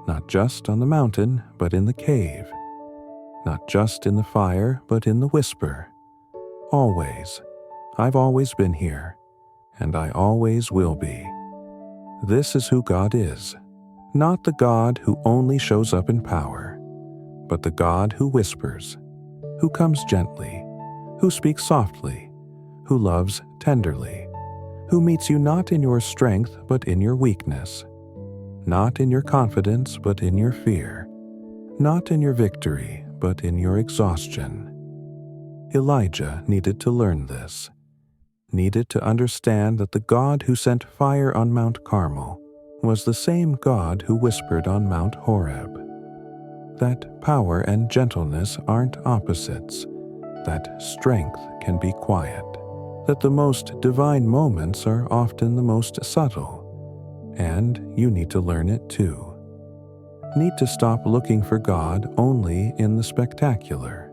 Not just on the mountain, but in the cave. Not just in the fire, but in the whisper. Always. I've always been here, and I always will be. This is who God is. Not the God who only shows up in power, but the God who whispers, who comes gently, who speaks softly, who loves tenderly, who meets you not in your strength but in your weakness, not in your confidence but in your fear, not in your victory but in your exhaustion. Elijah needed to learn this, needed to understand that the God who sent fire on Mount Carmel was the same God who whispered on Mount Horeb. That power and gentleness aren't opposites, that strength can be quiet, that the most divine moments are often the most subtle, and you need to learn it too. Need to stop looking for God only in the spectacular.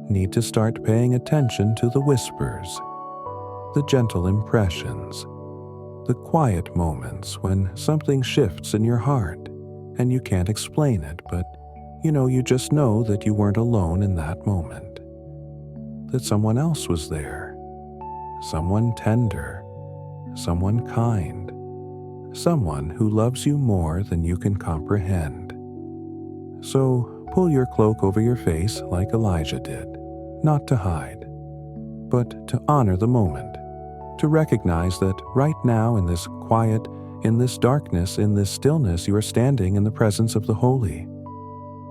Need to start paying attention to the whispers, the gentle impressions, the quiet moments when something shifts in your heart and you can't explain it, but you just know that you weren't alone in that moment, that someone else was there, someone tender, someone kind, someone who loves you more than you can comprehend. So pull your cloak over your face like Elijah did, not to hide, but to honor the moment, to recognize that right now in this quiet, in this darkness, in this stillness, you are standing in the presence of the Holy.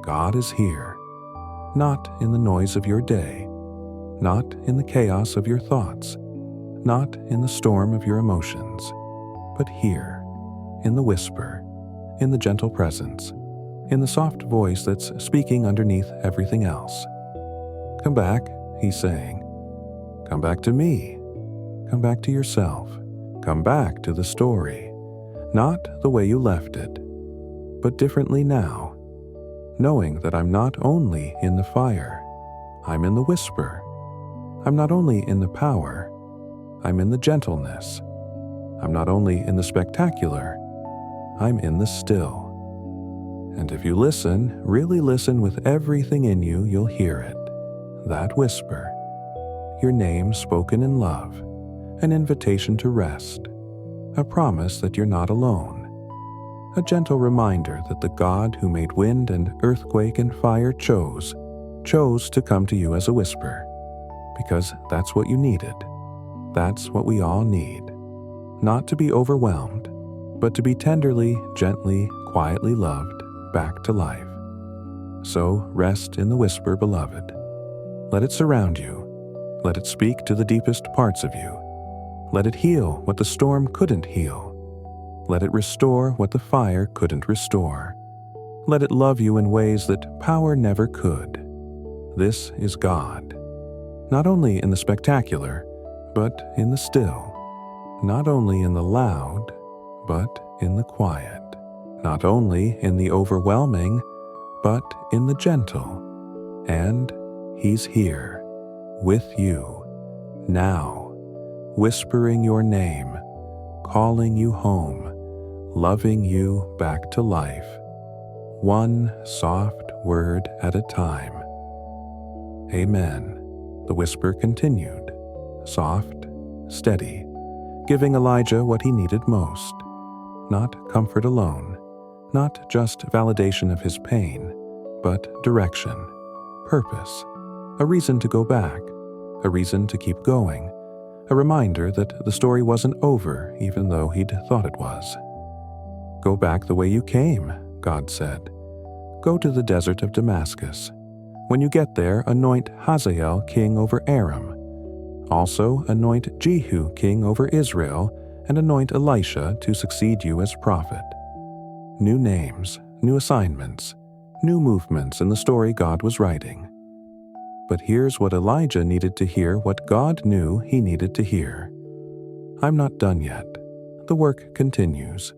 God is here, not in the noise of your day, not in the chaos of your thoughts, not in the storm of your emotions, but here, in the whisper, in the gentle presence, in the soft voice that's speaking underneath everything else. Come back, he's saying. Come back to me. Come back to yourself. Come back to the story. Not the way you left it, but differently now, knowing that I'm not only in the fire, I'm in the whisper. I'm not only in the power, I'm in the gentleness. I'm not only in the spectacular, I'm in the still. And if you listen, really listen with everything in you, you'll hear it. That whisper. Your name spoken in love. An invitation to rest. A promise that you're not alone. A gentle reminder that the God who made wind and earthquake and fire chose to come to you as a whisper. Because that's what you needed. That's what we all need. Not to be overwhelmed, but to be tenderly, gently, quietly loved back to life. So rest in the whisper, beloved. Let it surround you. Let it speak to the deepest parts of you. Let it heal what the storm couldn't heal. Let it restore what the fire couldn't restore. Let it love you in ways that power never could. This is God. Not only in the spectacular, but in the still. Not only in the loud, but in the quiet. Not only in the overwhelming, but in the gentle. And He's here, with you, now, whispering your name, calling you home, loving you back to life, one soft word at a time. Amen. The whisper continued, soft, steady, giving Elijah what he needed most. Not comfort alone, not just validation of his pain, but direction, purpose, a reason to go back, a reason to keep going, a reminder that the story wasn't over even though he'd thought it was. Go back the way you came, God said. Go to the desert of Damascus. When you get there, anoint Hazael king over Aram. Also anoint Jehu king over Israel, and anoint Elisha to succeed you as prophet. New names, new assignments, new movements in the story God was writing. But here's what Elijah needed to hear, what God knew he needed to hear. I'm not done yet. The work continues,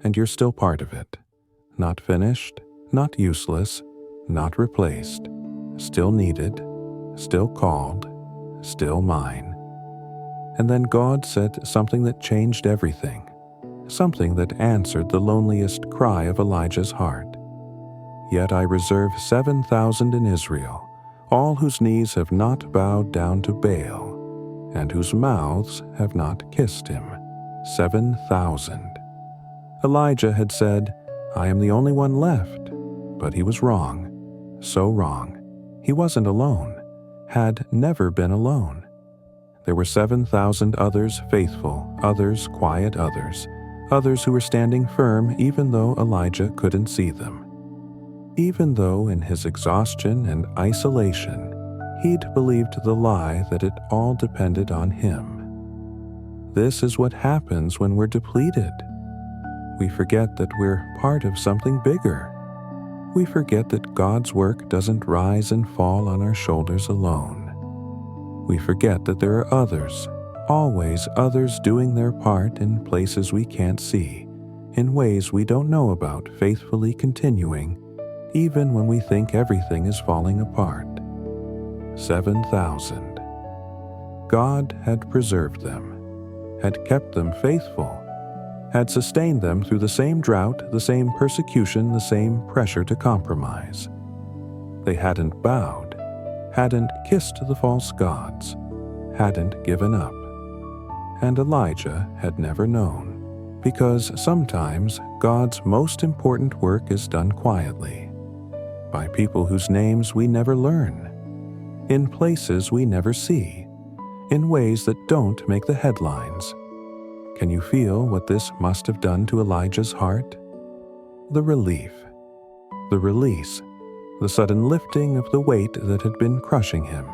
and you're still part of it. Not finished, not useless, not replaced. Still needed, still called, still mine. And then God said something that changed everything, something that answered the loneliest cry of Elijah's heart. Yet I reserve 7,000 in Israel, all whose knees have not bowed down to Baal, and whose mouths have not kissed him. 7,000. Elijah had said, I am the only one left, but he was wrong, so wrong. He wasn't alone, had never been alone. There were 7,000 others faithful, others quiet, others who were standing firm even though Elijah couldn't see them. Even though in his exhaustion and isolation, he'd believed the lie that it all depended on him. This is what happens when we're depleted. We forget that we're part of something bigger. We forget that God's work doesn't rise and fall on our shoulders alone. We forget that there are others, always others doing their part in places we can't see, in ways we don't know about, faithfully continuing, even when we think everything is falling apart. 7,000. God had preserved them, had kept them faithful, had sustained them through the same drought, the same persecution, the same pressure to compromise. They hadn't bowed, hadn't kissed the false gods, hadn't given up. And Elijah had never known, because sometimes God's most important work is done quietly, by people whose names we never learn, in places we never see, in ways that don't make the headlines. Can you feel what this must have done to Elijah's heart? The relief, the release, the sudden lifting of the weight that had been crushing him.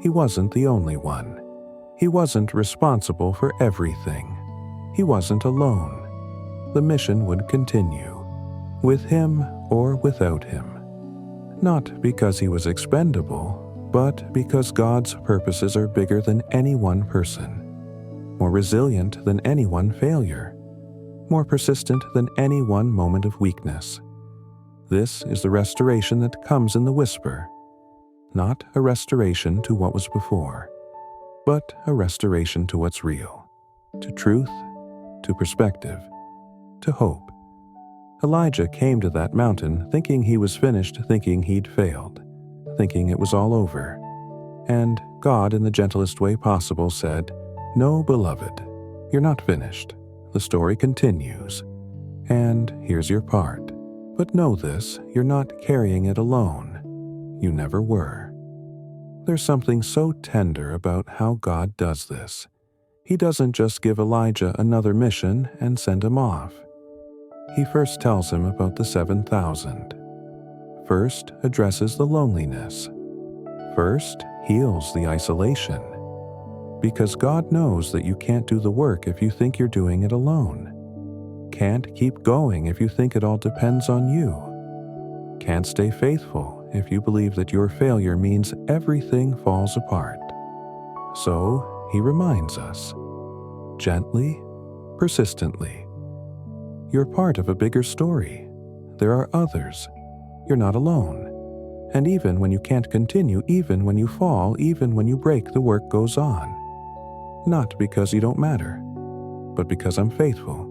He wasn't the only one. He wasn't responsible for everything. He wasn't alone. The mission would continue, with him or without him. Not because he was expendable, but because God's purposes are bigger than any one person, more resilient than any one failure, more persistent than any one moment of weakness. This is the restoration that comes in the whisper, not a restoration to what was before, but a restoration to what's real, to truth, to perspective, to hope. Elijah came to that mountain thinking he was finished, thinking he'd failed, thinking it was all over. And God, in the gentlest way possible, said, No, beloved, you're not finished. The story continues. And here's your part. But know this, you're not carrying it alone. You never were. There's something so tender about how God does this. He doesn't just give Elijah another mission and send him off. He first tells him about the 7,000. First addresses the loneliness. First, heals the isolation, because God knows that you can't do the work if you think you're doing it alone. Can't keep going if you think it all depends on you. Can't stay faithful if you believe that your failure means everything falls apart. So, he reminds us, gently, persistently, you're part of a bigger story. There are others. You're not alone. And even when you can't continue, even when you fall, even when you break, the work goes on. Not because you don't matter, but because I'm faithful.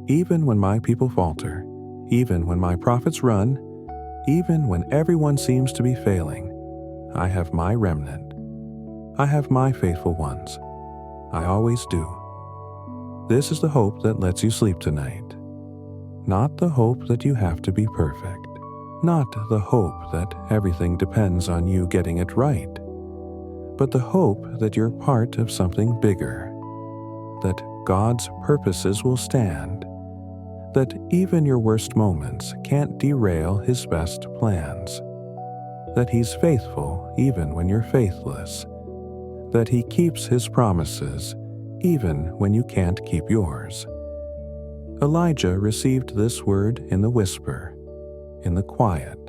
Even when my people falter, even when my prophets run, even when everyone seems to be failing, I have my remnant. I have my faithful ones. I always do. This is the hope that lets you sleep tonight. Not the hope that you have to be perfect. Not the hope that everything depends on you getting it right. But the hope that you're part of something bigger. That God's purposes will stand. That even your worst moments can't derail His best plans. That He's faithful even when you're faithless. That He keeps His promises even when you can't keep yours. Elijah received this word in the whisper, in the quiet,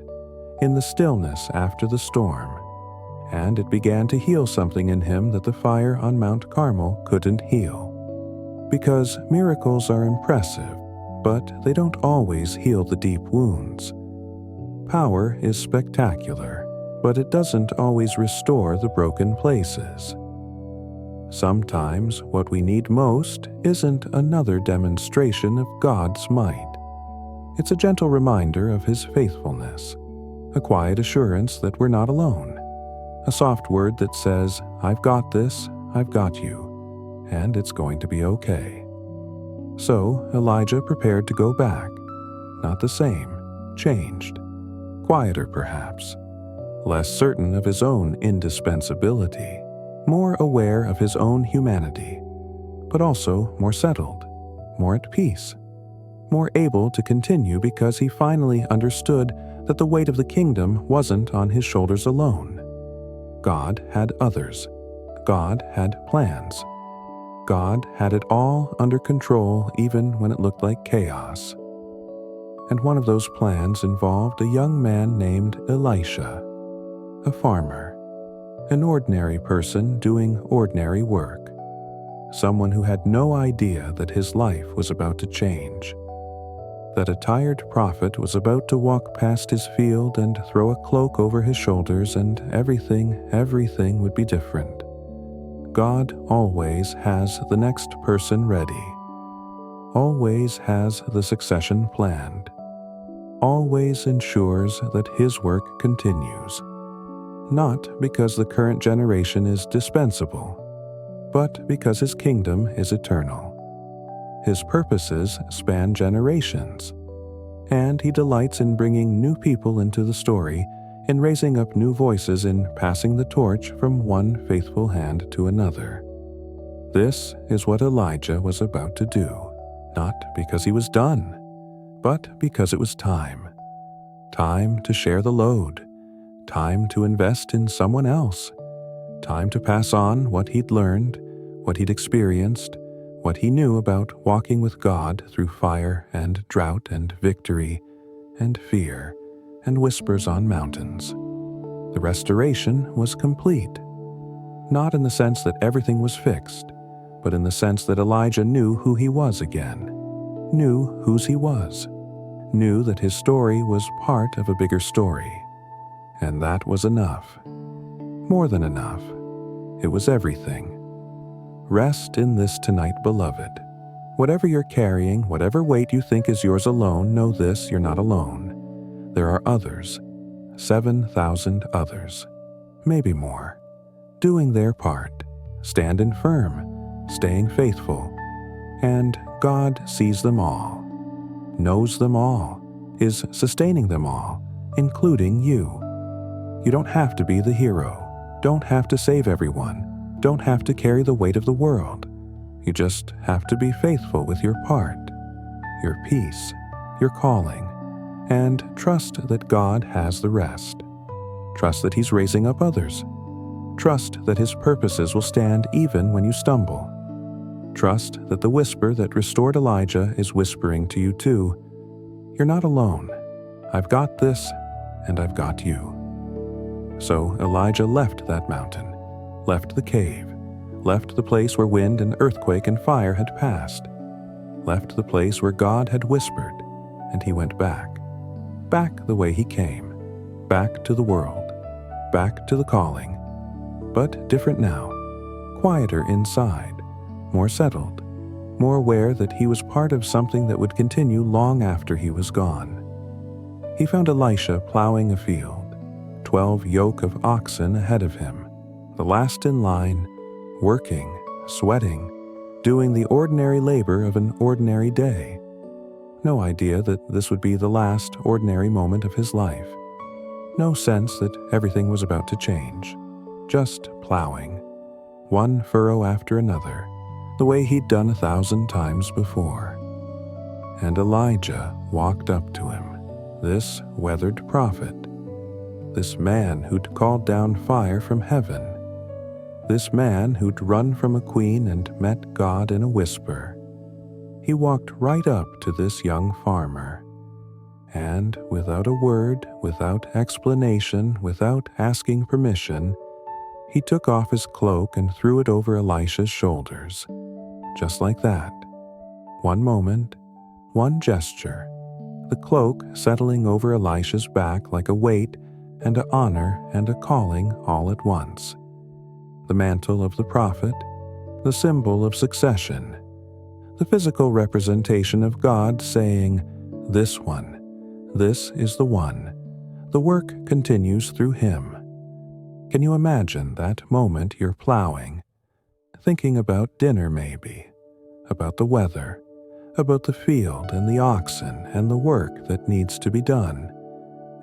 in the stillness after the storm, and it began to heal something in him that the fire on Mount Carmel couldn't heal. Because miracles are impressive, but they don't always heal the deep wounds. Power is spectacular, but it doesn't always restore the broken places. Sometimes what we need most isn't another demonstration of God's might. It's a gentle reminder of His faithfulness, a quiet assurance that we're not alone, a soft word that says, I've got this, I've got you, and it's going to be okay. So Elijah prepared to go back, not the same, changed, quieter perhaps, less certain of his own indispensability, more aware of his own humanity, but also more settled, more at peace, more able to continue because he finally understood that the weight of the kingdom wasn't on his shoulders alone. God had others. God had plans. God had it all under control even when it looked like chaos. And one of those plans involved a young man named Elisha, a farmer, an ordinary person doing ordinary work, someone who had no idea that his life was about to change, that a tired prophet was about to walk past his field and throw a cloak over his shoulders and everything would be different. God always has the next person ready, always has the succession planned, always ensures that His work continues. Not because the current generation is dispensable, but because His kingdom is eternal. His purposes span generations, and He delights in bringing new people into the story, in raising up new voices, in passing the torch from one faithful hand to another. This is what Elijah was about to do, not because he was done, but because it was time. Time to share the load. Time to invest in someone else. Time to pass on what he'd learned, what he'd experienced, what he knew about walking with God through fire and drought and victory and fear and whispers on mountains. The restoration was complete. Not in the sense that everything was fixed, but in the sense that Elijah knew who he was again, knew whose he was, knew that his story was part of a bigger story. And that was enough. More than enough. It was everything. Rest in this tonight, beloved. Whatever you're carrying, whatever weight you think is yours alone, know this, you're not alone. There are others, 7,000 others, maybe more, doing their part, standing firm, staying faithful, and God sees them all, knows them all, is sustaining them all, including you. You don't have to be the hero, don't have to save everyone, don't have to carry the weight of the world. You just have to be faithful with your part, your piece, your calling, and trust that God has the rest. Trust that He's raising up others. Trust that His purposes will stand even when you stumble. Trust that the whisper that restored Elijah is whispering to you too. You're not alone. I've got this, and I've got you. So Elijah left that mountain, left the cave, left the place where wind and earthquake and fire had passed, left the place where God had whispered, and he went back the way he came, back to the world, back to the calling, but different now, quieter inside, more settled, more aware that he was part of something that would continue long after he was gone. He found Elisha plowing a field, 12 yoke of oxen ahead of him, the last in line, working, sweating, doing the ordinary labor of an ordinary day. No idea that this would be the last ordinary moment of his life. No sense that everything was about to change. Just plowing, one furrow after another, the way he'd done 1,000 times before. And Elijah walked up to him, this weathered prophet, this man who'd called down fire from heaven, this man who'd run from a queen and met God in a whisper. He walked right up to this young farmer, and without a word, without explanation, without asking permission, he took off his cloak and threw it over Elisha's shoulders, just like that. One moment, one gesture, the cloak settling over Elisha's back like a weight and an honor and a calling all at once. The mantle of the prophet, the symbol of succession, the physical representation of God saying, "This one, this is the one. The work continues through him." Can you imagine that moment you're plowing, thinking about dinner maybe, about the weather, about the field and the oxen and the work that needs to be done,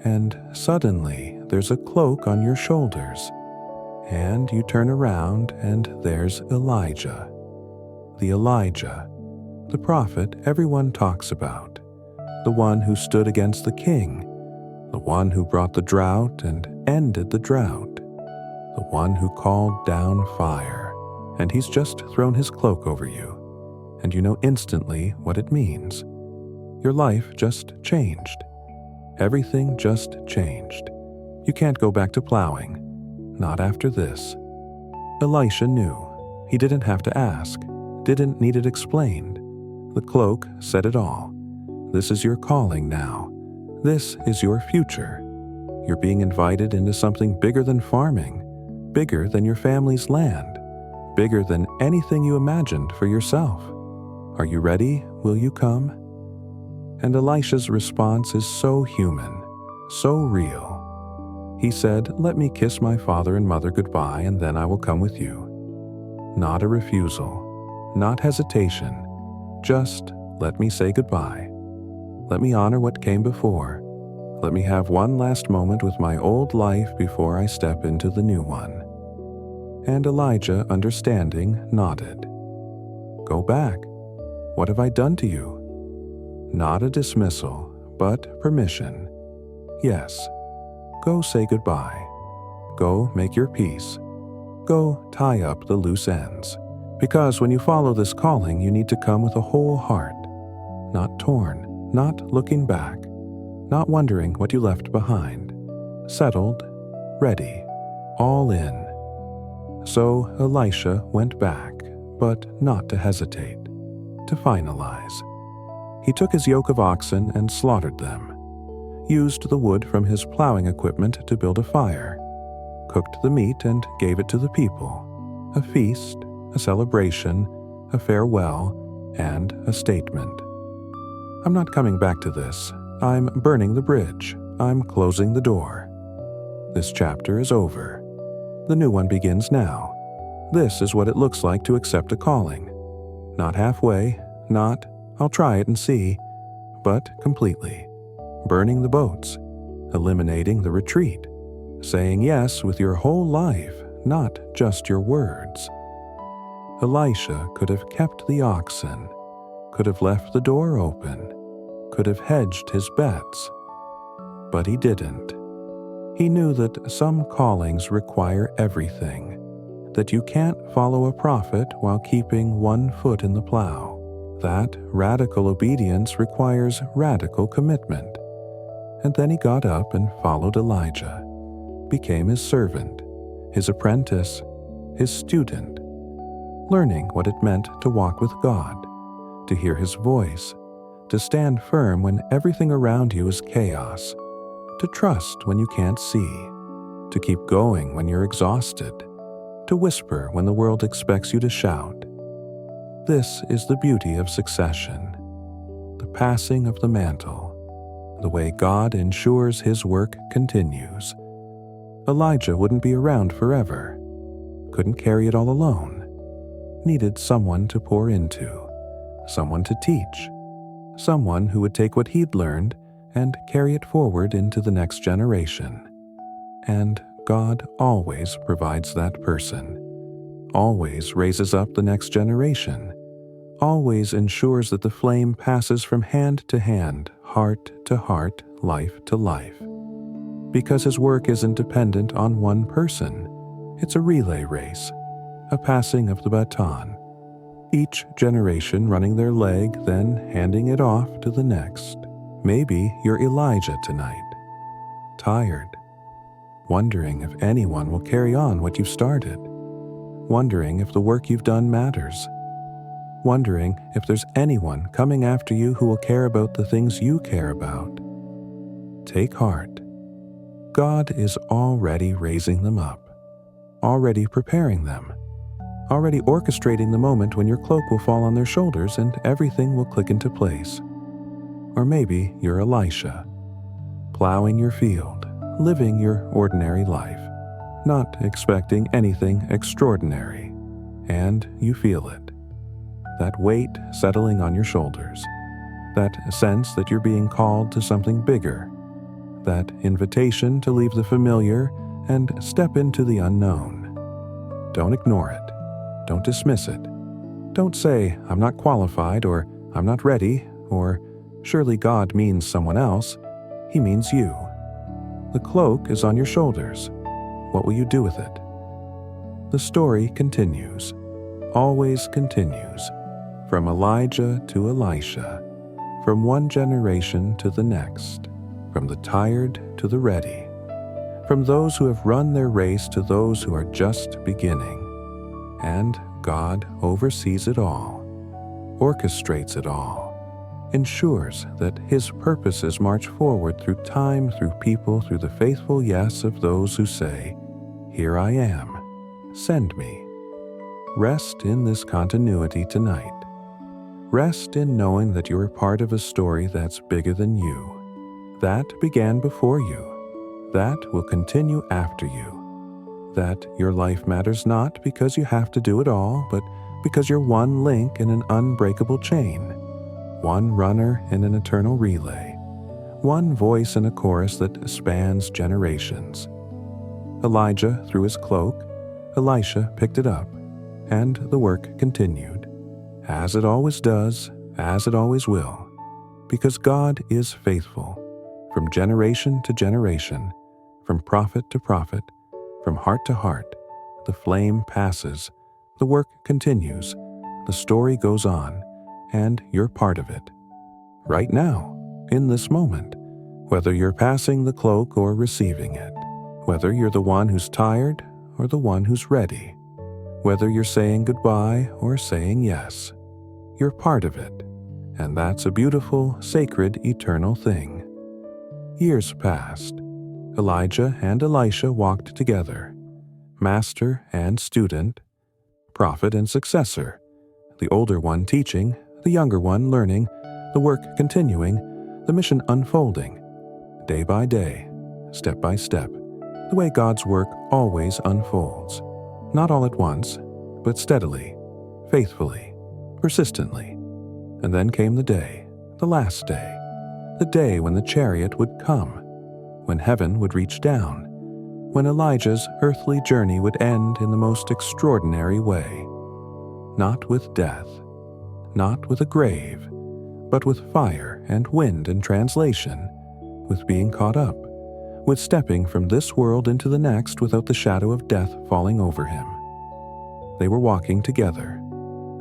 and suddenly there's a cloak on your shoulders, and you turn around and there's Elijah. The Elijah, the prophet everyone talks about, the one who stood against the king, the one who brought the drought and ended the drought, the one who called down fire, and he's just thrown his cloak over you, and you know instantly what it means. Your life just changed. Everything just changed. You can't go back to plowing. Not after this. Elisha knew. He didn't have to ask, didn't need it explained. The cloak said it all. This is your calling now. This is your future. You're being invited into something bigger than farming, bigger than your family's land, bigger than anything you imagined for yourself. Are you ready? Will you come? And Elisha's response is so human, so real. He said, "Let me kiss my father and mother goodbye, and then I will come with you." Not a refusal, not hesitation, just let me say goodbye. Let me honor what came before. Let me have one last moment with my old life before I step into the new one. And Elijah, understanding, nodded. Go back. What have I done to you? Not a dismissal, but permission. Yes. Go say goodbye. Go make your peace. Go tie up the loose ends. Because when you follow this calling, you need to come with a whole heart. Not torn, not looking back, not wondering what you left behind. Settled, ready, all in. So Elisha went back, but not to hesitate, to finalize. He took his yoke of oxen and slaughtered them, used the wood from his plowing equipment to build a fire, cooked the meat and gave it to the people. A feast, a celebration, a farewell, and a statement. I'm not coming back to this. I'm burning the bridge. I'm closing the door. This chapter is over. The new one begins now. This is what it looks like to accept a calling. Not halfway, not, I'll try it and see, but completely. Burning the boats, eliminating the retreat, saying yes with your whole life, not just your words. Elisha could have kept the oxen, could have left the door open, could have hedged his bets, but he didn't. He knew that some callings require everything, that you can't follow a prophet while keeping one foot in the plow, that radical obedience requires radical commitment. And then he got up and followed Elijah, became his servant, his apprentice, his student, learning what it meant to walk with God, to hear his voice, to stand firm when everything around you is chaos, to trust when you can't see, to keep going when you're exhausted, to whisper when the world expects you to shout. This is the beauty of succession, the passing of the mantle, the way God ensures his work continues. Elijah wouldn't be around forever, couldn't carry it all alone, needed someone to pour into, someone to teach, someone who would take what he'd learned and carry it forward into the next generation. And God always provides that person, always raises up the next generation, always ensures that the flame passes from hand to hand, heart to heart, life to life. Because his work isn't dependent on one person, it's a relay race, a passing of the baton, each generation running their leg, then handing it off to the next. Maybe you're Elijah tonight, tired, wondering if anyone will carry on what you've started, wondering if the work you've done matters, wondering if there's anyone coming after you who will care about the things you care about. Take heart. God is already raising them up, already preparing them, already orchestrating the moment when your cloak will fall on their shoulders and everything will click into place. Or maybe you're Elisha, plowing your field, living your ordinary life, not expecting anything extraordinary, and you feel it. That weight settling on your shoulders, that sense that you're being called to something bigger, that invitation to leave the familiar and step into the unknown. Don't ignore it. Don't dismiss it. Don't say, I'm not qualified, or I'm not ready, or surely God means someone else. He means you. The cloak is on your shoulders. What will you do with it? The story continues, always continues, from Elijah to Elisha, from one generation to the next, from the tired to the ready, from those who have run their race to those who are just beginning. And God oversees it all, orchestrates it all, ensures that his purposes march forward through time, through people, through the faithful yes of those who say, "Here I am, send me." Rest in this continuity tonight. Rest in knowing that you're part of a story that's bigger than you, that began before you, that will continue after you, that your life matters not because you have to do it all, but because you're one link in an unbreakable chain, one runner in an eternal relay, one voice in a chorus that spans generations. Elijah threw his cloak, Elisha picked it up, and the work continued, as it always does, as it always will, because God is faithful, from generation to generation, from prophet to prophet, from heart to heart. The flame passes, the work continues, the story goes on, and you're part of it. Right now, in this moment, whether you're passing the cloak or receiving it, whether you're the one who's tired or the one who's ready, whether you're saying goodbye or saying yes, you're part of it, and that's a beautiful, sacred, eternal thing. Years passed. Elijah and Elisha walked together, master and student, prophet and successor, the older one teaching, the younger one learning, the work continuing, the mission unfolding, day by day, step by step, the way God's work always unfolds, not all at once, but steadily, faithfully, persistently. And then came the day, the last day, the day when the chariot would come, when heaven would reach down, when Elijah's earthly journey would end in the most extraordinary way. Not with death, not with a grave, but with fire and wind and translation, with being caught up, with stepping from this world into the next without the shadow of death falling over him. They were walking together,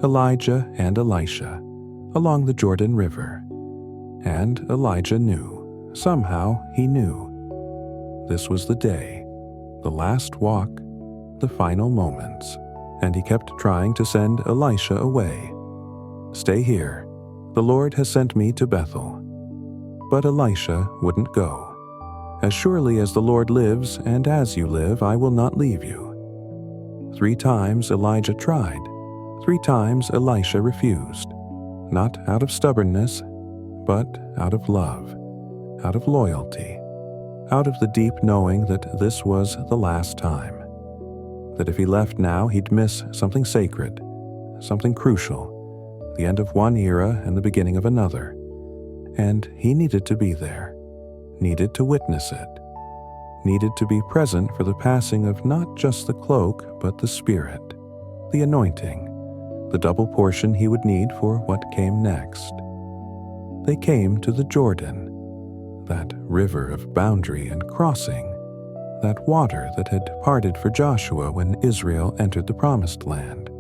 Elijah and Elisha, along the Jordan River. And Elijah knew, somehow he knew. This was the day, the last walk, the final moments, and he kept trying to send Elisha away. "Stay here. The Lord has sent me to Bethel." But Elisha wouldn't go. "As surely as the Lord lives and as you live, I will not leave you." 3 times Elijah tried. 3 times Elisha refused, not out of stubbornness, but out of love, out of loyalty, out of the deep knowing that this was the last time, that if he left now he'd miss something sacred, something crucial, the end of one era and the beginning of another, and he needed to be there, needed to witness it, needed to be present for the passing of not just the cloak but the Spirit, the anointing, the double portion he would need for what came next. They came to the Jordan, that river of boundary and crossing, that water that had parted for Joshua when Israel entered the Promised Land.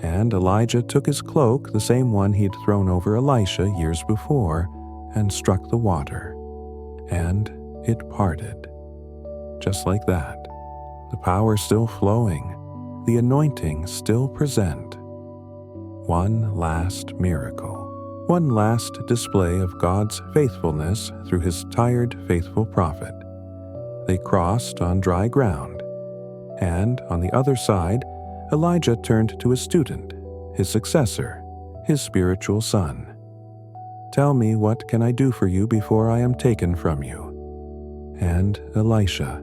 And Elijah took his cloak, the same one he'd thrown over Elisha years before, and struck the water. And it parted. Just like that, the power still flowing, the anointing still present. One last miracle. One last display of God's faithfulness through his tired, faithful prophet. They crossed on dry ground, and on the other side, Elijah turned to his student, his successor, his spiritual son. "Tell me, what can I do for you before I am taken from you?" And Elisha,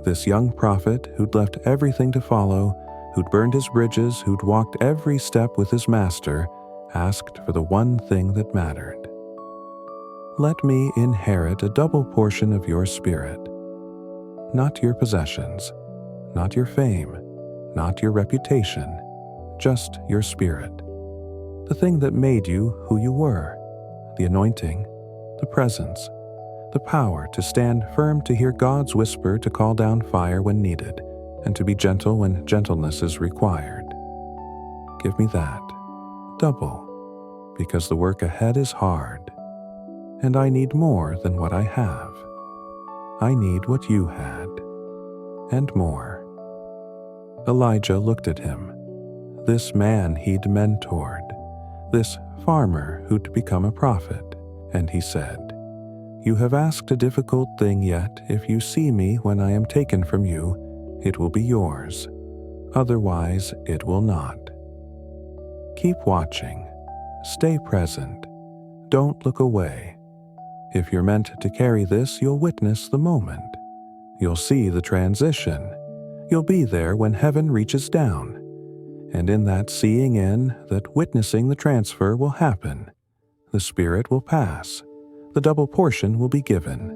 this young prophet who'd left everything to follow, who'd burned his bridges, who'd walked every step with his master, asked for the one thing that mattered. "Let me inherit a double portion of your Spirit. Not your possessions, not your fame, not your reputation, just your Spirit. The thing that made you who you were, the anointing, the presence, the power to stand firm to hear God's whisper, to call down fire when needed, and to be gentle when gentleness is required. Give me that, double, because the work ahead is hard, and I need more than what I have. I need what you had, and more." Elijah looked at him, this man he'd mentored, this farmer who'd become a prophet, and he said, "You have asked a difficult thing, yet if you see me when I am taken from you, it will be yours. Otherwise, it will not. Keep watching. Stay present. Don't look away. If you're meant to carry this, you'll witness the moment. You'll see the transition. You'll be there when heaven reaches down. And in that seeing in, that witnessing the transfer will happen. The Spirit will pass. The double portion will be given."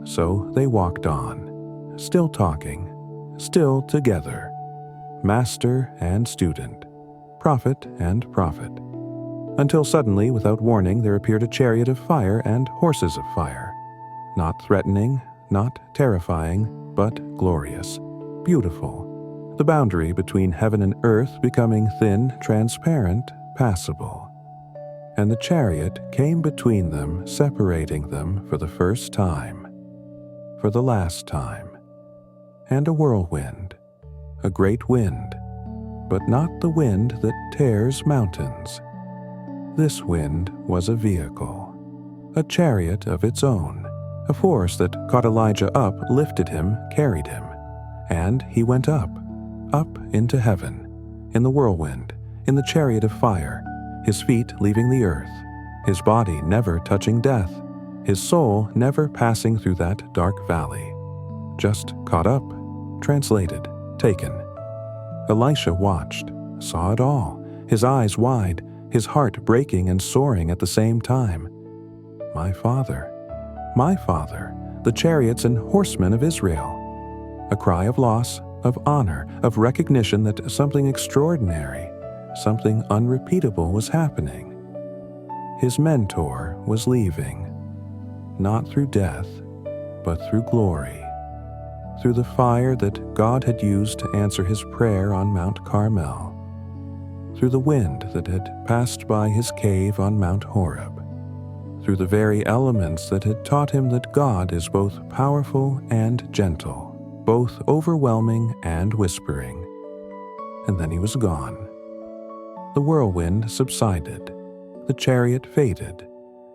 So they walked on, still talking, still together, master and student, prophet and prophet, until suddenly, without warning, there appeared a chariot of fire and horses of fire, not threatening, not terrifying, but glorious, beautiful, the boundary between heaven and earth becoming thin, transparent, passable. And the chariot came between them, separating them for the first time, for the last time. And a whirlwind, a great wind, but not the wind that tears mountains. This wind was a vehicle, a chariot of its own, a force that caught Elijah up, lifted him, carried him. And he went up into heaven, in the whirlwind, in the chariot of fire, his feet leaving the earth, his body never touching death, his soul never passing through that dark valley. Just caught up, translated, taken. Elisha watched, saw it all, his eyes wide, his heart breaking and soaring at the same time. My Father, the chariots and horsemen of Israel. A cry of loss, of honor, of recognition that something extraordinary, something unrepeatable was happening. His mentor was leaving, not through death, but through glory, through the fire that God had used to answer his prayer on Mount Carmel, through the wind that had passed by his cave on Mount Horeb, through the very elements that had taught him that God is both powerful and gentle, both overwhelming and whispering. And then he was gone. The whirlwind subsided, the chariot faded,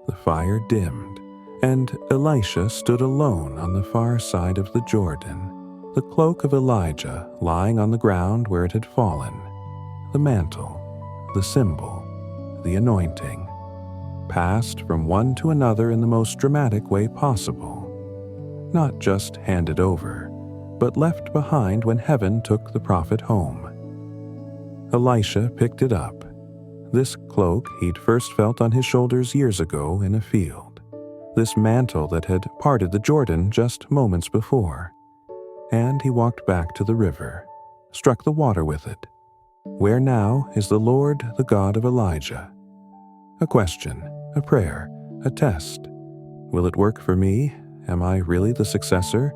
the fire dimmed, and Elisha stood alone on the far side of the Jordan, the cloak of Elijah lying on the ground where it had fallen, the mantle, the symbol, the anointing, passed from one to another in the most dramatic way possible, not just handed over, but left behind when heaven took the prophet home. Elisha picked it up. This cloak he'd first felt on his shoulders years ago in a field, this mantle that had parted the Jordan just moments before, and he walked back to the river, struck the water with it. Where now is the Lord, the God of Elijah? A question, a prayer, a test. Will it work for me? Am I really the successor?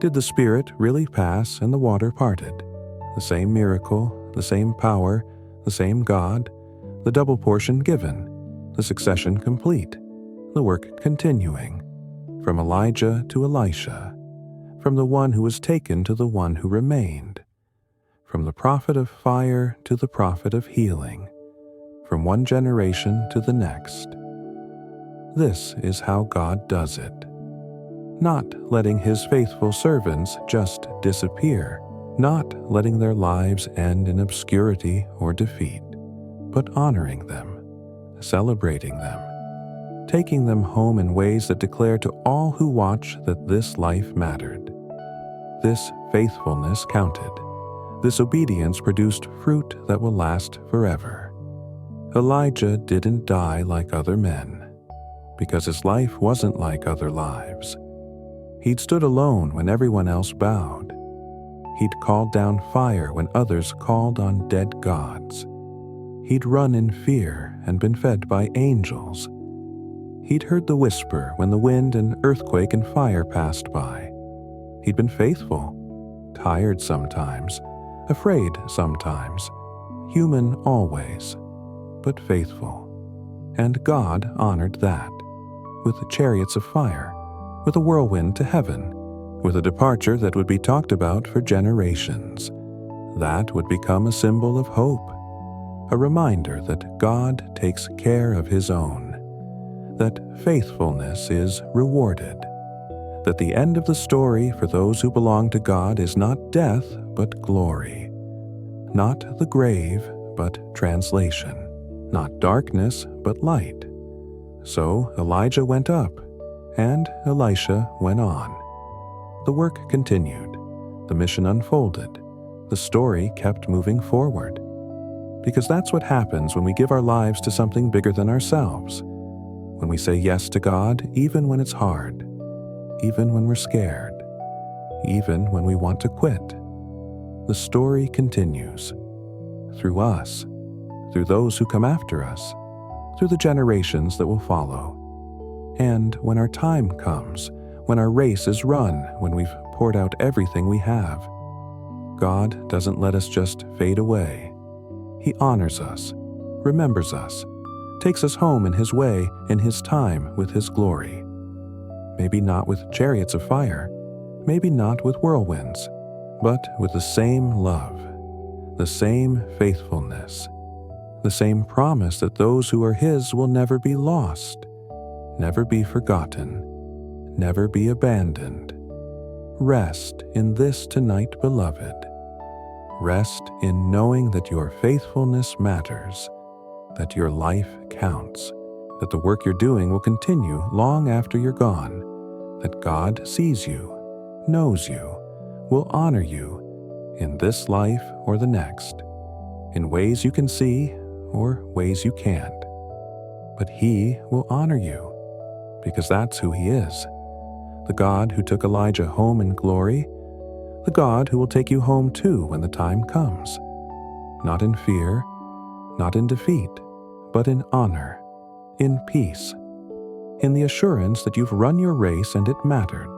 Did the Spirit really pass and the water parted? The same miracle, the same power, the same God, the double portion given, the succession complete, the work continuing, from Elijah to Elisha, from the one who was taken to the one who remained, from the prophet of fire to the prophet of healing, from one generation to the next. This is how God does it. Not letting his faithful servants just disappear, not letting their lives end in obscurity or defeat, but honoring them, celebrating them, taking them home in ways that declare to all who watch that this life mattered. This faithfulness counted. This obedience produced fruit that will last forever. Elijah didn't die like other men, because his life wasn't like other lives. He'd stood alone when everyone else bowed. He'd called down fire when others called on dead gods. He'd run in fear and been fed by angels. He'd heard the whisper when the wind and earthquake and fire passed by. He'd been faithful, tired sometimes, afraid sometimes, human always, but faithful. And God honored that, with chariots of fire, with a whirlwind to heaven, with a departure that would be talked about for generations. That would become a symbol of hope, a reminder that God takes care of his own, that faithfulness is rewarded, that the end of the story for those who belong to God is not death but glory, not the grave but translation, not darkness but light. So Elijah went up, and Elisha went on. The work continued, the mission unfolded, the story kept moving forward. Because that's what happens when we give our lives to something bigger than ourselves, when we say yes to God even when it's hard, even when we're scared, even when we want to quit. The story continues, through us, through those who come after us, through the generations that will follow. And when our time comes, when our race is run, when we've poured out everything we have, God doesn't let us just fade away. He honors us, remembers us, takes us home in his way, in his time, with his glory. Maybe not with chariots of fire, maybe not with whirlwinds, but with the same love, the same faithfulness, the same promise that those who are his will never be lost, never be forgotten, never be abandoned. Rest in this tonight, beloved. Rest in knowing that your faithfulness matters, that your life counts, that the work you're doing will continue long after you're gone, that God sees you, knows you, will honor you in this life or the next, in ways you can see or ways you can't. But he will honor you, because that's who he is, the God who took Elijah home in glory, the God who will take you home too when the time comes, not in fear, not in defeat, but in honor, in peace. in the assurance that you've run your race and it mattered.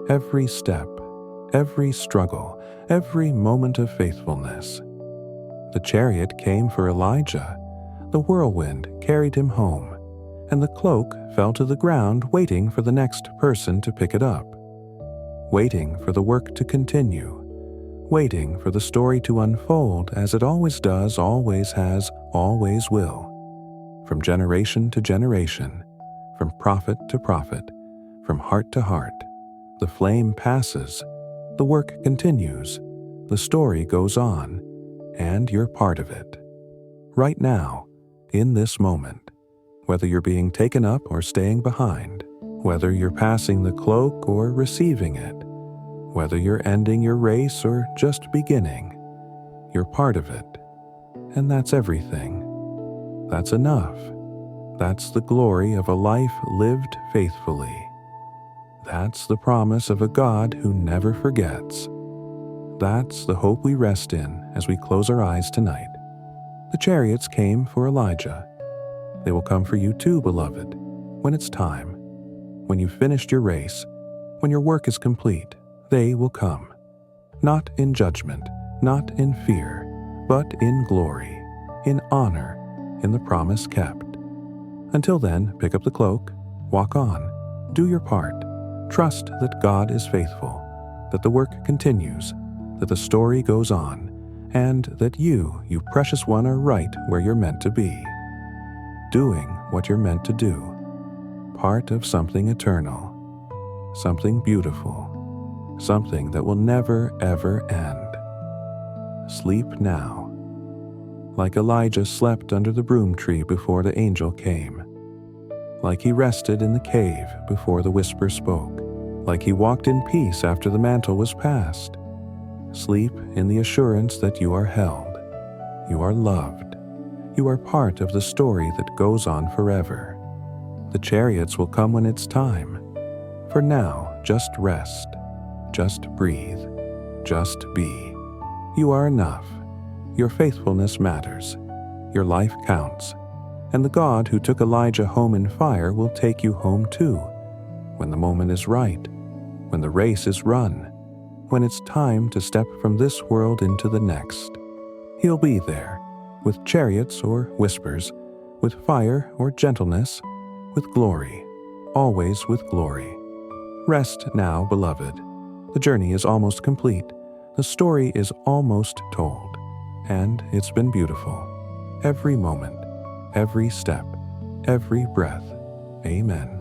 Every step, every struggle, every moment of faithfulness. The chariot came for Elijah, the whirlwind carried him home, and the cloak fell to the ground waiting for the next person to pick it up, waiting for the work to continue, waiting for the story to unfold as it always does, always has, always will, from generation to generation, from prophet to prophet, from heart to heart. The flame passes, the work continues, the story goes on, and you're part of it. Right now, in this moment, whether you're being taken up or staying behind, whether you're passing the cloak or receiving it, whether you're ending your race or just beginning, you're part of it. And that's everything. That's enough. That's the glory of a life lived faithfully. That's the promise of a God who never forgets. That's the hope we rest in as we close our eyes tonight. The chariots came for Elijah. They will come for you too, beloved, when it's time. When you've finished your race, when your work is complete, they will come. Not in judgment, not in fear, but in glory, in honor, in the promise kept. Until then, pick up the cloak, walk on, do your part, trust that God is faithful, that the work continues, that the story goes on, and that you precious one, are right where you're meant to be, doing what you're meant to do, part of something eternal, something beautiful, something that will never, ever end. Sleep now, like Elijah slept under the broom tree before the angel came, like he rested in the cave before the whisper spoke, like he walked in peace after the mantle was passed. Sleep in the assurance that you are held, you are loved, you are part of the story that goes on forever. The chariots will come when it's time. For now, just rest, just breathe, just be. You are enough. Your faithfulness matters. Your life counts. And the God who took Elijah home in fire will take you home too, when the moment is right, when the race is run, when it's time to step from this world into the next. He'll be there, with chariots or whispers, with fire or gentleness, with glory, always with glory. Rest now, beloved. The journey is almost complete. The story is almost told. And it's been beautiful. Every moment, every step, every breath. Amen.